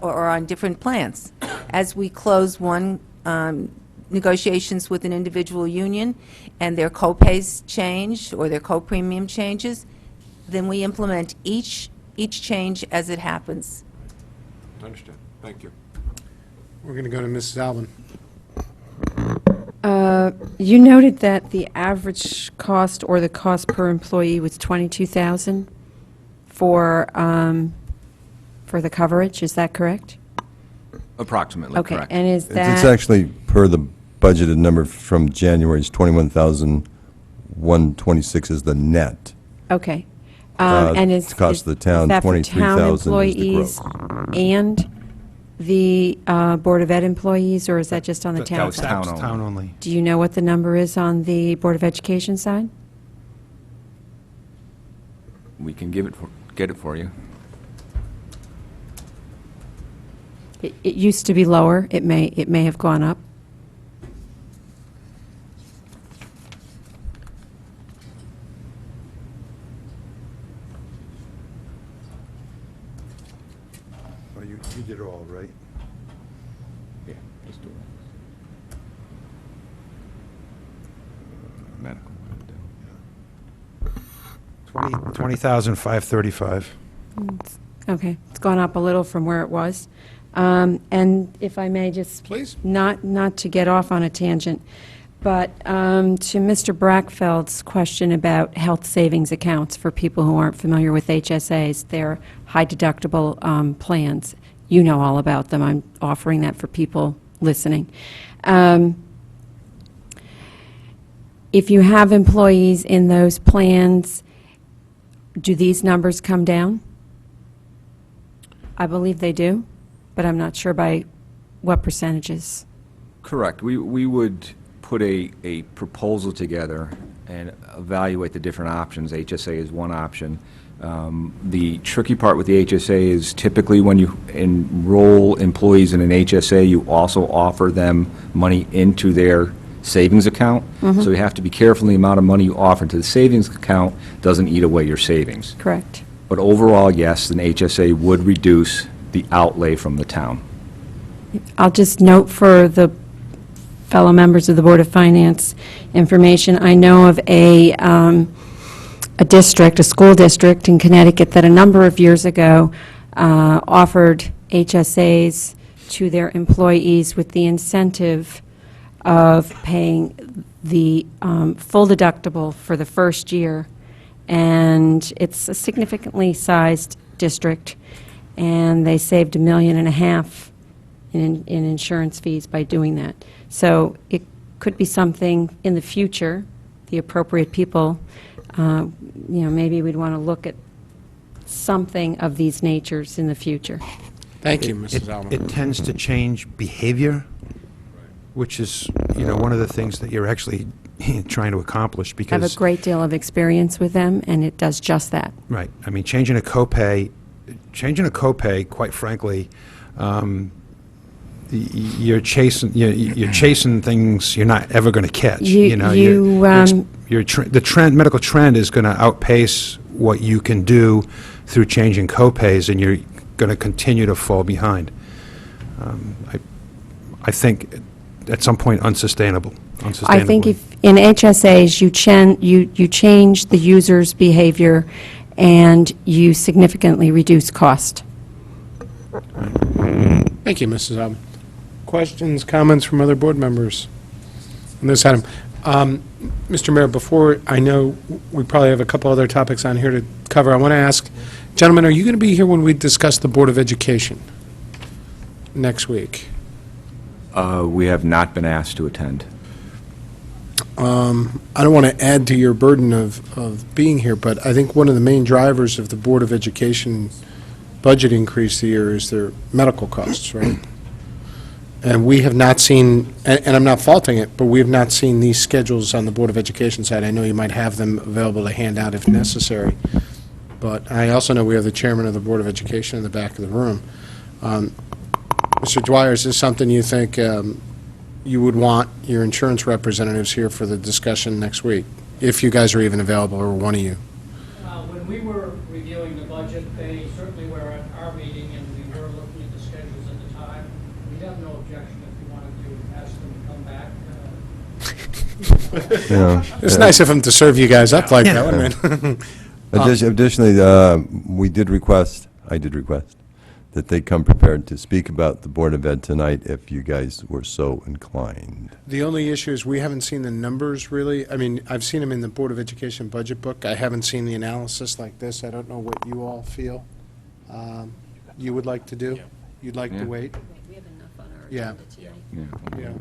or on different plans. As we close one negotiations with an individual union and their co-pays change or their co-premium changes, then we implement each change as it happens. Understand. Thank you. We're going to go to Mrs. Alvin. You noted that the average cost or the cost per employee was $22,000 for the coverage, is that correct? Approximately, Okay, correct. and is It's that? actually per the budgeted number from January, it's 21,126 is the net. Okay. And is cost of the town, is that for 23,000 is the town employees and the Board of Ed employees, or is that just on the town was side? town only. Town only. Do you know what the number is on the Board of Education side? We can get it for you. It used to be lower. It may have gone up. Oh, you did it all, right? Yeah, let's do it. Medical. 20,535. Okay, it's gone up a little from where it was. And if I may just... Please. Not to get off on a tangent, but to Mr. Brackfeld's question about health savings accounts for people who aren't familiar with HSAs, they're high-deductible plans. You know all about them. I'm offering that for people listening. If you have employees in those plans, do these numbers come down? I believe they do, but I'm not sure by what percentages. Correct. We would put a proposal together and evaluate the different options. HSA is one option. The tricky part with the HSA is typically when you enroll employees in an HSA, you also offer them money into their savings account. Mhm. So you have to be careful the amount of money you offer into the savings account doesn't eat away your savings. Correct. But overall, yes, an HSA would reduce the outlay from the town. I'll just note for the fellow members of the Board of Finance information, I know of a district, a school district in Connecticut that a number of years ago offered HSAs to their employees with the incentive of paying the full deductible for the first year. And it's a significantly sized district, and they saved $1.5 million in insurance fees by doing that. So it could be something in the future, the appropriate people, maybe we'd want to look at something of these natures in the future. Thank you, Mrs. Alvin. It tends to change behavior, which is, one of the things that you're actually trying to accomplish, I because... have a great deal of experience with them, and it does just that. Right. I mean, changing a copay, quite frankly, you're chasing things you're not ever going to catch. The trend, medical trend is going to outpace what you can do through changing copays, and you're going to continue to fall behind. I think at some point unsustainable. I think if in HSAs you change the user's behavior and you significantly reduce cost. Thank you, Mrs. Alvin. Questions, comments from other board members on this item? Mr. Mayor, before, I know we probably have a couple other topics on here to cover, I want to ask, gentlemen, are you going to be here when we discuss the Board of Education next week? We have not been asked to attend. I don't want to add to your burden of being here, but I think one of the main drivers of the Board of Education budget increase this year is their medical costs, right? And we have not seen, and I'm not faulting it, but we have not seen these schedules on the Board of Education side. I know you might have them available to hand out if necessary, but I also know we have the chairman of the Board of Education in the back of the room. Mr. Dwyer, is this something you think you would want your insurance representatives here for the discussion next week, if you guys are even available, or one of you? When we were reviewing the budget, they certainly were at our meeting, and we were looking at the Yeah. It's nice of him to serve you guys up like that, wouldn't it? Additionally, I did request that they come prepared to speak about the Board of Ed tonight if you guys were so inclined. The only issue is we haven't seen the numbers really. I mean, I've seen them in the Board of Education budget book. I haven't seen the analysis like this. I don't know what you all feel you would like to do. You'd like to wait? We have enough on our Yeah. agenda tonight.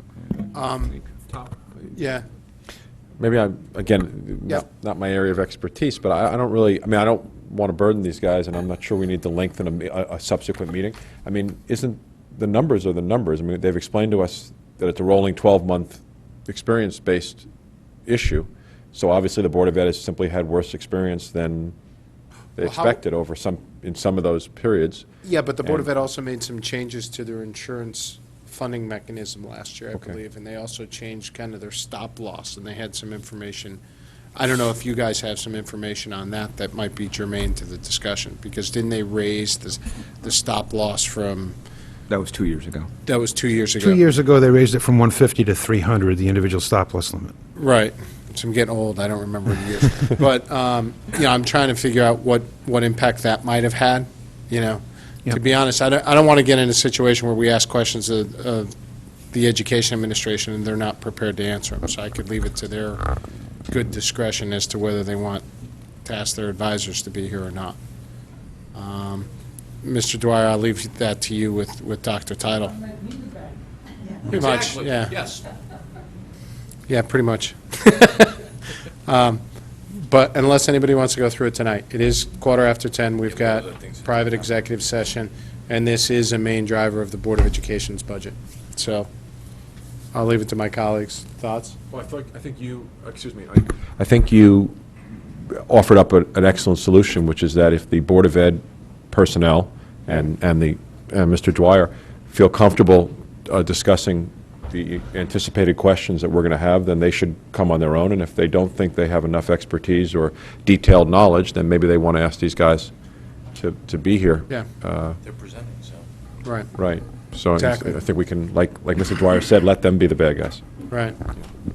Yeah. Yeah. Maybe again, Yep. not my area of expertise, but I don't really, I mean, I don't want to burden these guys, and I'm not sure we need to lengthen a subsequent meeting. I mean, isn't, the numbers are the numbers. I mean, they've explained to us that it's a rolling 12-month experience-based issue. So obviously, the Board of Ed has simply had worse experience than they Well, how- expected in some of those periods. Yeah, but the Board of And- Ed also made some changes to their insurance funding mechanism last year, I Okay. believe, and they also changed kind of their stop loss, and they had some information. I don't know if you guys have some information on that that might be germane to the discussion, because didn't they raise the stop loss from, That was 2 years ago. that was 2 years ago? 2 years ago, they raised it from 150 to 300, the individual stop loss limit. Right. So I'm getting old, I don't remember the years. But, you know, I'm trying to figure out what impact that might have had, you know? To Yep. be honest, I don't want to get in a situation where we ask questions of the Education Administration and they're not prepared to answer them. So I could leave it to their good discretion as to whether they want to ask their advisors to be here or not. Mr. Dwyer, I'll leave that to you with Dr. Title. Pretty much, yeah. Yes. Yeah, pretty much. But unless anybody wants to go through it tonight, it is 10:15. We've got private executive session, and this is a main driver of the Board of Education's budget. So I'll leave it to my colleagues. Thoughts? Well, I think you, excuse me, I think you offered up an excellent solution, which is that if the Board of Ed personnel and Mr. Dwyer feel comfortable discussing the anticipated questions that we're going to have, then they should come on their own, and if they don't think they have enough expertise or detailed knowledge, then maybe they want to ask these guys to be here. Yeah. They're presenting, so. Right, Right. So Exactly. I think we can, like Mr. Dwyer said, let them be the bad guys. right.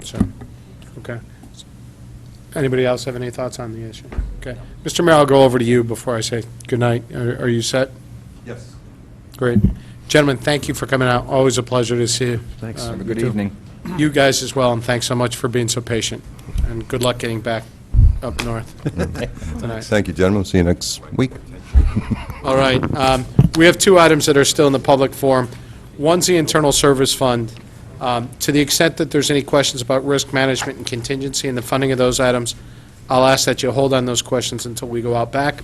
So, okay. Anybody else have any thoughts on the issue? Okay. Mr. Mayor, I'll go over to you before I say goodnight. Are you set? Yes. Great. Gentlemen, thank you for coming out. Always a pleasure to see you. Thanks. Have a good evening. You guys as well, and thanks so much for being so patient. And good luck getting back up north tonight. Thank you, gentlemen. See you next week. All right. We have two items that are still in the public forum. One's the Internal Service Fund. To the extent that there's any questions about risk management and contingency and the funding of those items, I'll ask that you hold on those questions until we go out back.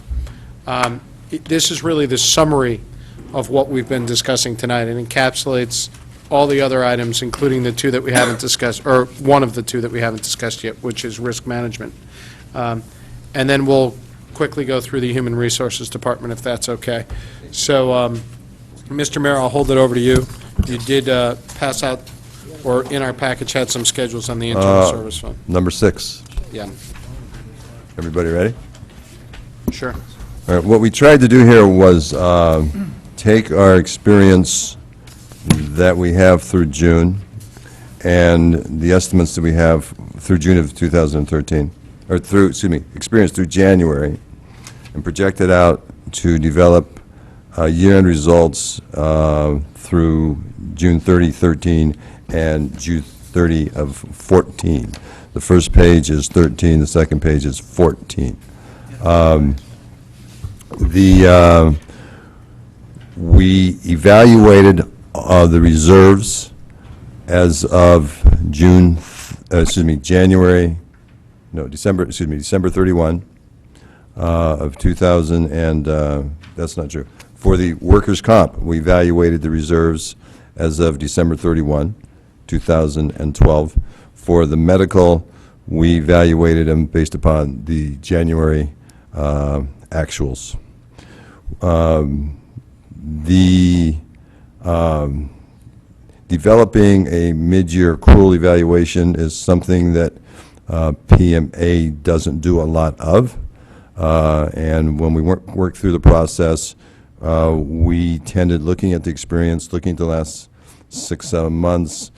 This is really the summary of what we've been discussing tonight. It encapsulates all the other items, including the two that we haven't discussed, or one of the two that we haven't discussed yet, which is risk management. And then we'll quickly go through the Human Resources Department, if that's okay. So, Mr. Mayor, I'll hold it over to you. You did pass out, or in our package, had some schedules on the Internal Service Fund. Number 6. Yeah, Everybody ready? sure. All right, what we tried to do here was take our experience that we have through June and the estimates that we have through June of 2013, or through, excuse me, experience through January, and project it out to develop year-end results through June 30, 13, and June 30 of 14. The first page is 13, the second page is 14. We evaluated the reserves as of December 31 of 2000, and that's not true. For the workers' comp, we evaluated the reserves as of December 31, 2012. For the medical, we evaluated them based upon the January actuals. Developing a mid-year accrual evaluation is something that PMA doesn't do a lot of. And when we work through the process, we tended, looking at the experience, looking at the last 6, 7 months,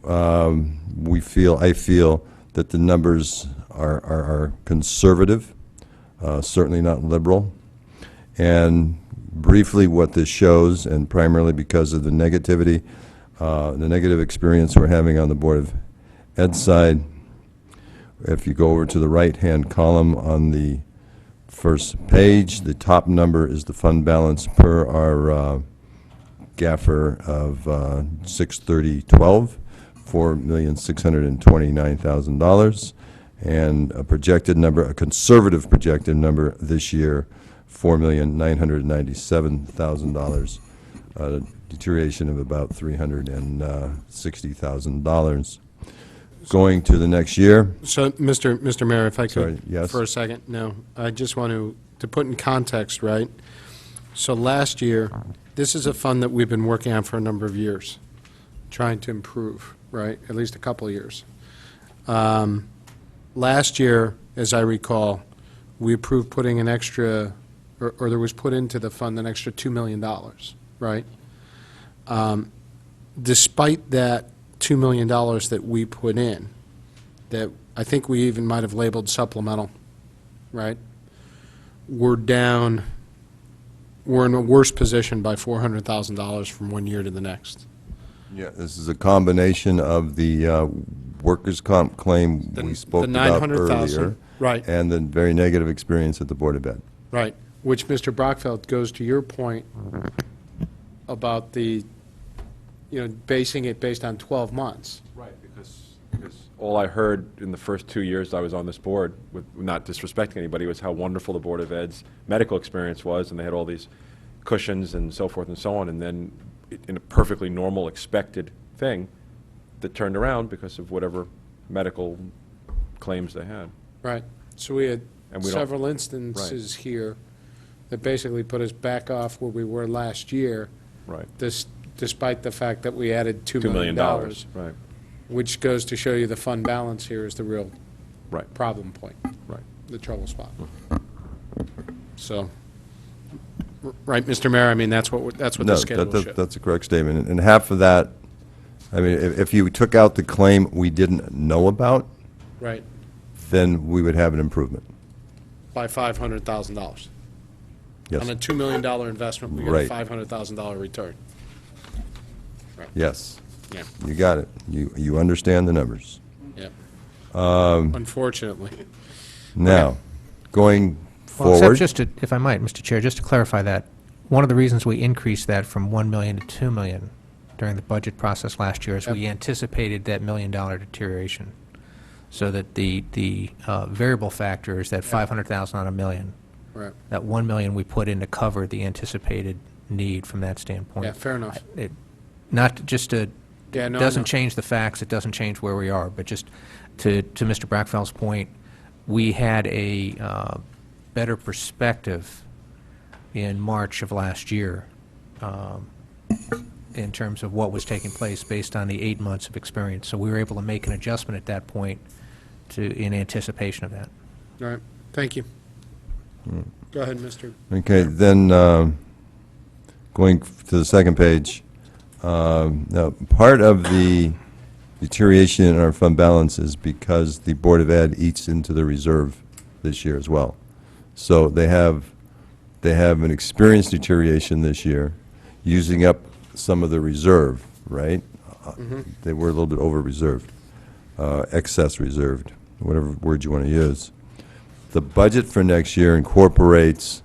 I feel that the numbers are conservative, certainly not liberal. And briefly, what this shows, and primarily because of the negativity, the negative experience we're having on the Board of Ed side, if you go over to the right-hand column on the first page, the top number is the fund balance per our gaffer of 6/30/12, $4,629,000, and a projected number, a conservative projected number this year, $4,997,000, a deterioration of about $360,000. Going to the next year. So, Mr. Mayor, if I Sorry, could, yes? for a second, no, I just want to put in context, right? So last year, this is a fund that we've been working on for a number of years, trying to improve, right? At least a couple of years. Last year, as I recall, we approved putting an extra, or there was put into the fund an extra $2 million, right? Despite that $2 million that we put in, that I think we even might have labeled supplemental, right? We're down, we're in a worse position by $400,000 from one year to the next. Yeah, this is a combination of the workers' comp claim we spoke about earlier. Right. And the very negative experience at the Board of Ed. Right, which, Mr. Brockfeld, goes to your point about the, basing it based on 12 months. Right, because all I heard in the first 2 years I was on this board, with not disrespecting anybody, was how wonderful the Board of Ed's medical experience was, and they had all these cushions and so forth and so on, and then in a perfectly normal, expected thing that turned around because of whatever medical claims they had. Right, so we had And we don't- several instances here that basically put us back off where we were last year. Right. Despite the fact that we added $2 $2 million. right. Which goes to show you the fund balance here is the real Right. problem point. Right. The trouble spot. So, right, Mr. Mayor, I mean, that's what the schedule shows. That's a correct statement. And half of that, I mean, if you took out the claim we didn't know about, Right, then we would have an improvement. by $500,000. Yes. On a $2 million investment, we get a Right. $500,000 return. Yes. Yeah. You got it. You understand the numbers. Yeah. Um, Unfortunately. Now, going Well, except forward. just to, if I might, Mr. Chair, just to clarify that, one of the reasons we increased that from 1 million to 2 million during the budget process last year is we anticipated that $1 million deterioration. So that the variable factor is that 500,000 on a million. Right. That 1 million we put in to cover the anticipated need from that standpoint. Yeah, fair enough. Not just to, Yeah, no, I doesn't know. change the facts, it doesn't change where we are, but just to Mr. Brackfeld's point, we had a better perspective in March of last year in terms of what was taking place based on the 8 months of experience. So we were able to make an adjustment at that point in anticipation of that. All right, thank you. Go ahead, Mr. Okay, then, going to the second page, now, part of the deterioration in our fund balance is because the Board of Ed eats into the reserve this year as well. So they have an experienced deterioration this year, using up some of the reserve, right? They were a little bit over-reserved, excess reserved, whatever word you want to use. The budget for next year incorporates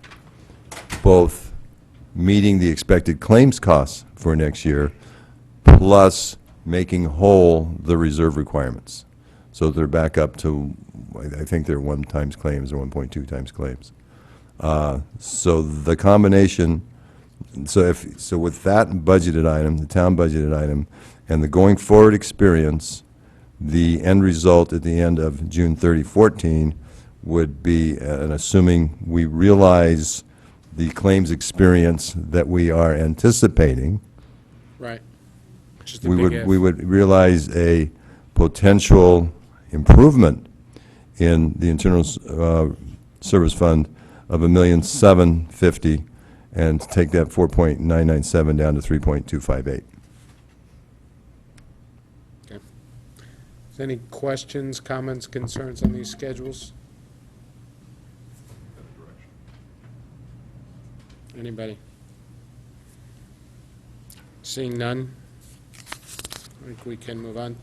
both meeting the expected claims costs for next year, plus making whole the reserve requirements. So they're back up to, I think they're 1 times claims or 1.2 times claims. So the combination, so with that budgeted item, the town budgeted item, and the going forward experience, the end result at the end of June 30, 14 would be, and assuming we realize the claims experience that we are anticipating, Right. Which is the we big would, if. we would realize a potential improvement in the internal service fund of $1,750,000, and take that 4.997 down to 3.258. Any questions, comments, concerns on these schedules? Anybody? Seeing none, I think we can move on.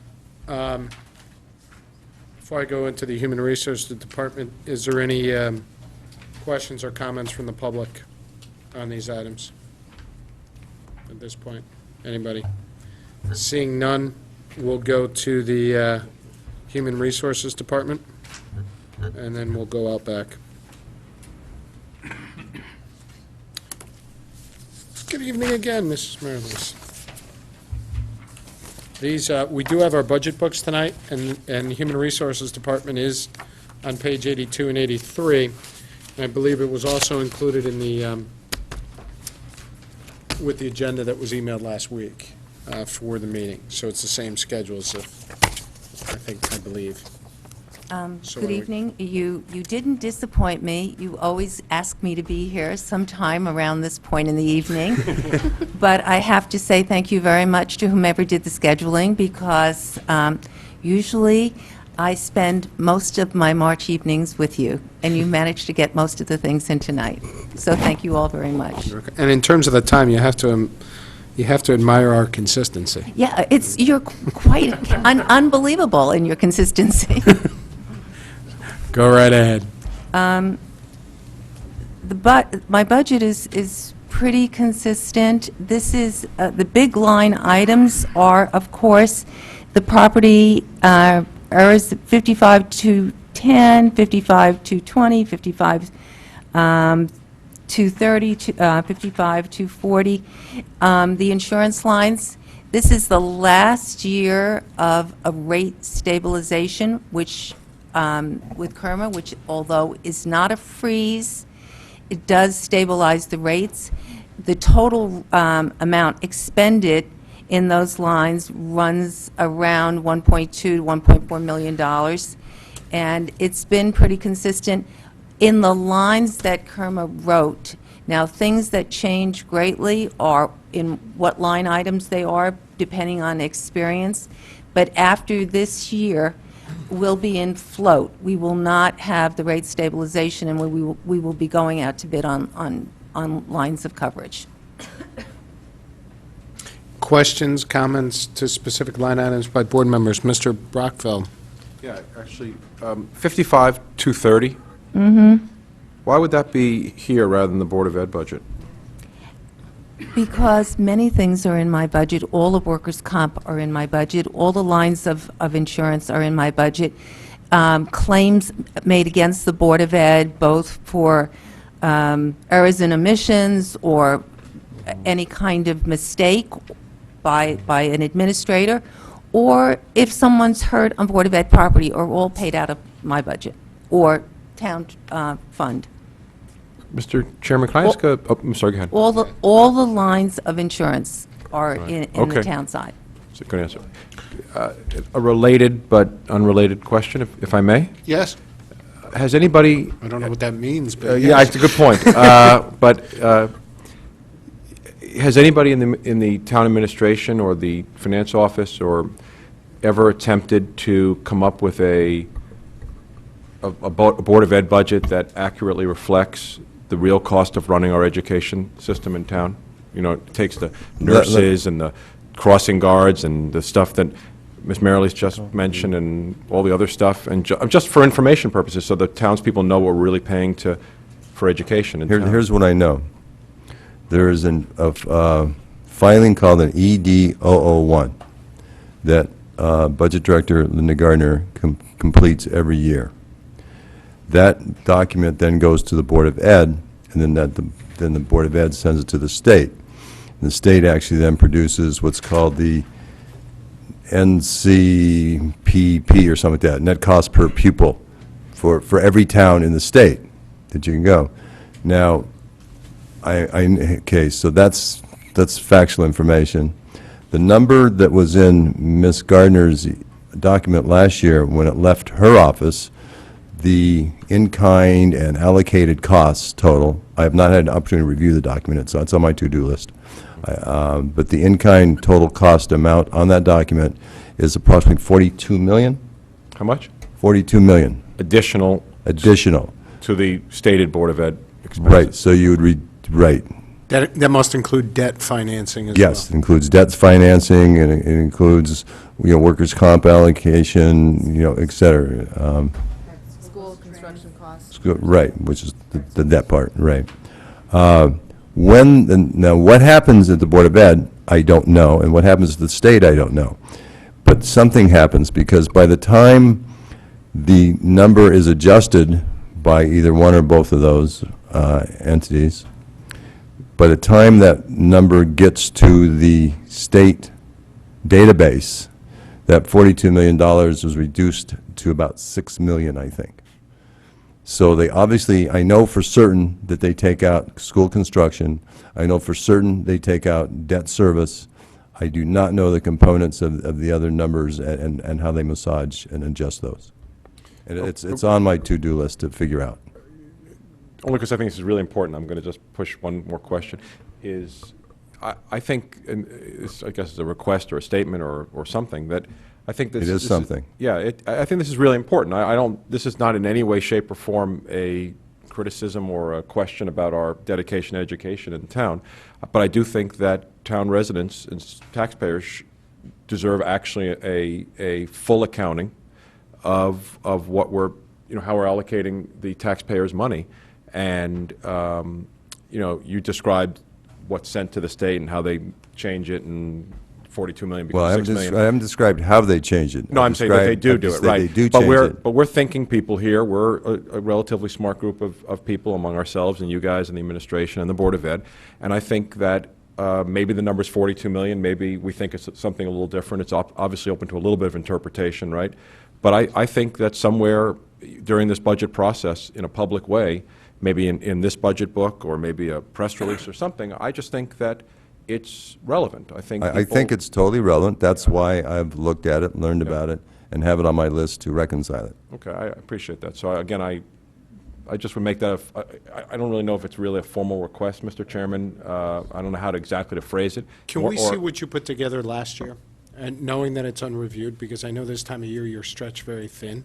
Before I go into the Human Resources Department, is there any questions or comments from the public on these items at this point? Anybody? Seeing none, we'll go to the Human Resources Department, and then we'll go out back. Good evening again, Mrs. Marilys. These, we do have our budget books tonight, and the Human Resources Department is on page 82 and 83. And I believe it was also included in the, with the agenda that was emailed last week for the meeting. So it's the same schedule as, I believe. So Good what do we- evening. You didn't disappoint me. You always ask me to be here sometime around this point in the evening. But I have to say thank you very much to whomever did the scheduling, because usually I spend most of my March evenings with you, and you managed to get most of the things in tonight. So thank you all very much. And in terms of the time, you have to admire our consistency. Yeah, you're quite unbelievable in your consistency. Go right ahead. My budget is pretty consistent. This is, the big line items are, of course, the property errors, 55 to 10, 55 to 20, 55 to 30, 55 to 40. The insurance lines, this is the last year of a rate stabilization, which with KERMA, which although is not a freeze, it does stabilize the rates. The total amount expended in those lines runs around $1.2 to $1.4 million, and it's been pretty consistent in the lines that KERMA wrote. Now, things that change greatly are in what line items they are, depending on experience, but after this year, will be in float. We will not have the rate stabilization, and we will be going out to bid on lines of coverage. Questions, comments to specific line items by board members? Mr. Brockfeld. Yeah, actually, 55 to 30. Mm-hmm. Why would that be here rather than the Board of Ed budget? Because many things are in my budget. All of workers' comp are in my budget. All the lines of insurance are in my budget. Claims made against the Board of Ed, both for errors and omissions or any kind of mistake by an administrator, or if someone's hurt on Board of Ed property, are all paid out of my budget or town fund. Mr. Chairman, can I ask a, oh, I'm sorry, go ahead. All the lines of insurance are in the Okay. town side. So, good answer. A related but unrelated question, if I may? Yes. Has anybody... I don't know what that means, but Yeah, yes. it's a good point. But has anybody in the town administration or the finance office or ever attempted to come up with a Board of Ed budget that accurately reflects the real cost of running our education system in town? You know, it takes the nurses and the crossing guards and the stuff that Ms. Marilee's just mentioned and all the other stuff, and just for information purposes, so the townspeople know what we're really paying for education in town. Here's what I know. There is a filing called an ED-001 that Budget Director Linda Gardner completes every year. That document then goes to the Board of Ed, and then the Board of Ed sends it to the state. And the state actually then produces what's called the NCPP or something like that, net cost per pupil, for every town in the state that you can go. Now, okay, so that's factual information. The number that was in Ms. Gardner's document last year when it left her office, the in-kind and allocated costs total, I have not had an opportunity to review the document, so it's on my to-do list. But the in-kind total cost amount on that document is approximately 42 million? How much? 42 million Additional additional. to the stated Board of Ed expenses. Right, so you would right. That must include debt financing as well. Yes, it includes debt financing, and it includes, workers' comp allocation, et cetera. School construction costs. Right, which is the debt part, right. Now, what happens at the Board of Ed, I don't know, and what happens at the state, I don't know. But something happens, because by the time the number is adjusted by either one or both of those entities, by the time that number gets to the state database, that $42 million was reduced to about $6 million, I think. So they obviously, I know for certain that they take out school construction. I know for certain they take out debt service. I do not know the components of the other numbers and how they massage and adjust those. And it's on my to-do list to figure out. Only because I think this is really important. I'm going to just push one more question. I think, and I guess it's a request or a statement or something, that I think this It is something. I think this is really important. I don't, this is not in any way, shape, or form a criticism or a question about our dedication to education in town, but I do think that town residents and taxpayers deserve actually a full accounting of what we're, how we're allocating the taxpayers' money. And, you described what's sent to the state and how they change it, and 42 million becomes 6 million. I haven't described how they change it. No, I'm saying that they do it, right. They do But change it. we're thinking people here. We're a relatively smart group of people among ourselves and you guys and the administration and the Board of Ed. And I think that maybe the number's 42 million. Maybe we think it's something a little different. It's obviously open to a little bit of interpretation, right? But I think that somewhere during this budget process, in a public way, maybe in this budget book or maybe a press release or something, I just think that it's relevant. I think I think it's totally relevant. That's why I've looked at it, learned about it, and have it on my list to reconcile it. Okay, I appreciate that. So again, I just would make that, I don't really know if it's really a formal request, Mr. Chairman. I don't know how exactly to phrase it. Can we see what you put together last year? And knowing that it's unreviewed, because I know this time of year you're stretched very thin.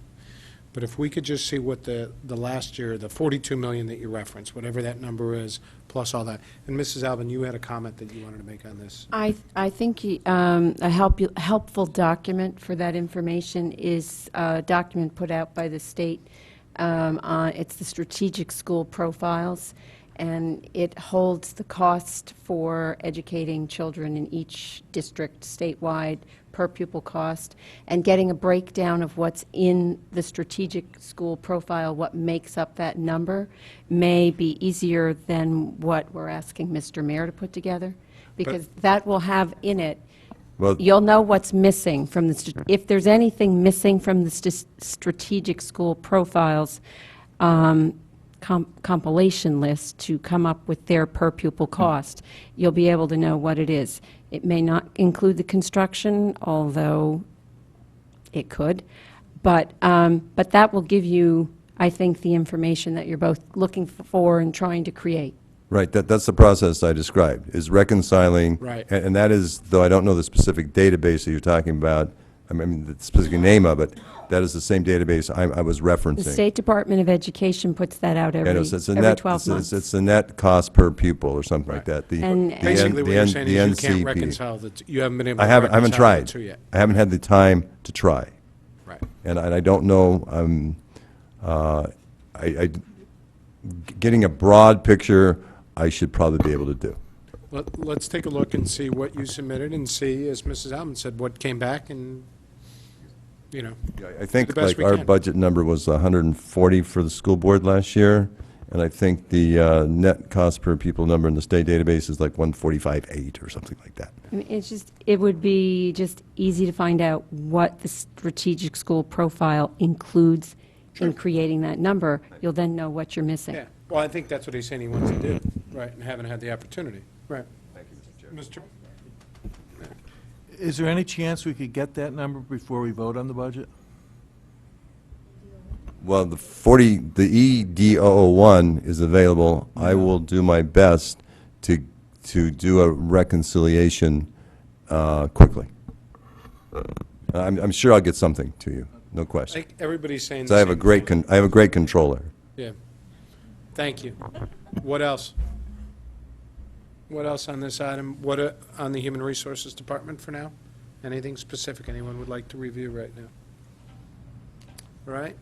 But if we could just see what the last year, the 42 million that you referenced, whatever that number is, plus all that. And Mrs. Alvin, you had a comment that you wanted to make on this. I think a helpful document for that information is a document put out by the state. It's the Strategic School Profiles, and it holds the cost for educating children in each district statewide per pupil cost, and getting a breakdown of what's in the strategic school profile, what makes up that number, may be easier than what we're asking Mr. Mayor to put together, because that will have in it, you'll know what's missing from the, if there's anything missing from the strategic school profiles compilation list to come up with their per pupil cost, you'll be able to know what it is. It may not include the construction, although it could, but that will give you, I think, the information that you're both looking for and trying to create. Right, that's the process I described, is reconciling. Right. And that is, though I don't know the specific database that you're talking about, I mean, the specific name of it, that is the same database I was referencing. The State Department of Education puts that out every 12 months. It's the net cost per pupil or something like that. Basically, what you're saying is you can't reconcile you haven't been able to reconcile I haven't tried. the two yet. I haven't had the time to try. Right. And I don't know, getting a broad picture, I should probably be able to do. Let's take a look and see what you submitted and see, as Mrs. Alvin said, what came back and, I think the best like we our can. budget number was 140 for the school board last year, and I think the net cost per pupil number in the state database is like 145.8 or something like that. I mean, it would be just easy to find out what the strategic school profile includes in creating that number. You'll then know what you're missing. Yeah, well, I think that's what he's saying he wants to do, right, and haven't had the opportunity. Right. Thank you, Mr. Chair. Is there any chance we could get that number before we vote on the budget? Well, the ED001 is available. I will do my best to do a reconciliation quickly. And I'm sure I'll get something to you, no I question. think everybody's saying So the I have a same great, thing. I have a great controller. Yeah. Thank you. What else? What else on this item? What, on the Human Resources Department for now? Anything specific anyone would like to review right now? All right.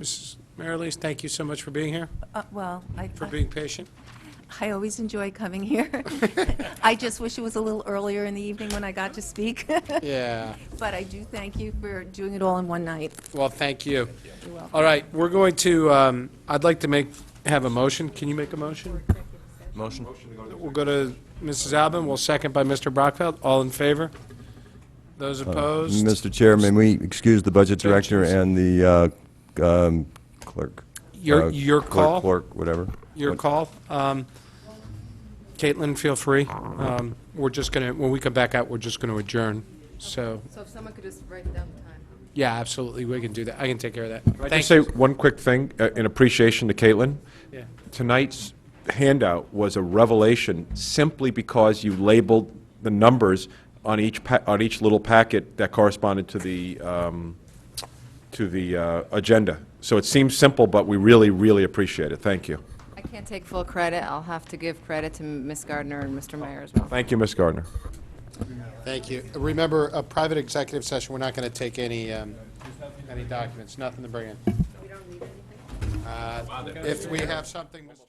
Mrs. Marilees, thank you so much for being here, Well, for being patient. I always enjoy coming here. I just wish it was a little earlier in the evening when I got to speak. Yeah. But I do thank you for doing it all in one night. Well, thank you. You're welcome. All right, we're going to, I'd like to have a motion. Can you make a motion? Motion? We'll go to Mrs. Albin, we'll second by Mr. Brockfeld. All in favor? Those opposed? Mr. Chair, may we excuse the Budget Director and the clerk? Your call? Clerk, whatever. Your call. Caitlin, feel free. We're just going to, when we come back out, we're just going to adjourn, so. So if someone could just write down the time. Yeah, absolutely, we can do that. I can take care of that. Can I Thank just say you. one quick thing in appreciation to Caitlin? Yeah. Tonight's handout was a revelation simply because you labeled the numbers on each little packet that corresponded to the agenda. So it seems simple, but we really, really appreciate it. Thank you. I can't take full credit. I'll have to give credit to Ms. Gardner and Mr. Meyer as well. Thank you, Ms. Gardner. Thank you. Remember, a private executive session, we're not going to take any documents, nothing to bring in. If we have something, Mr.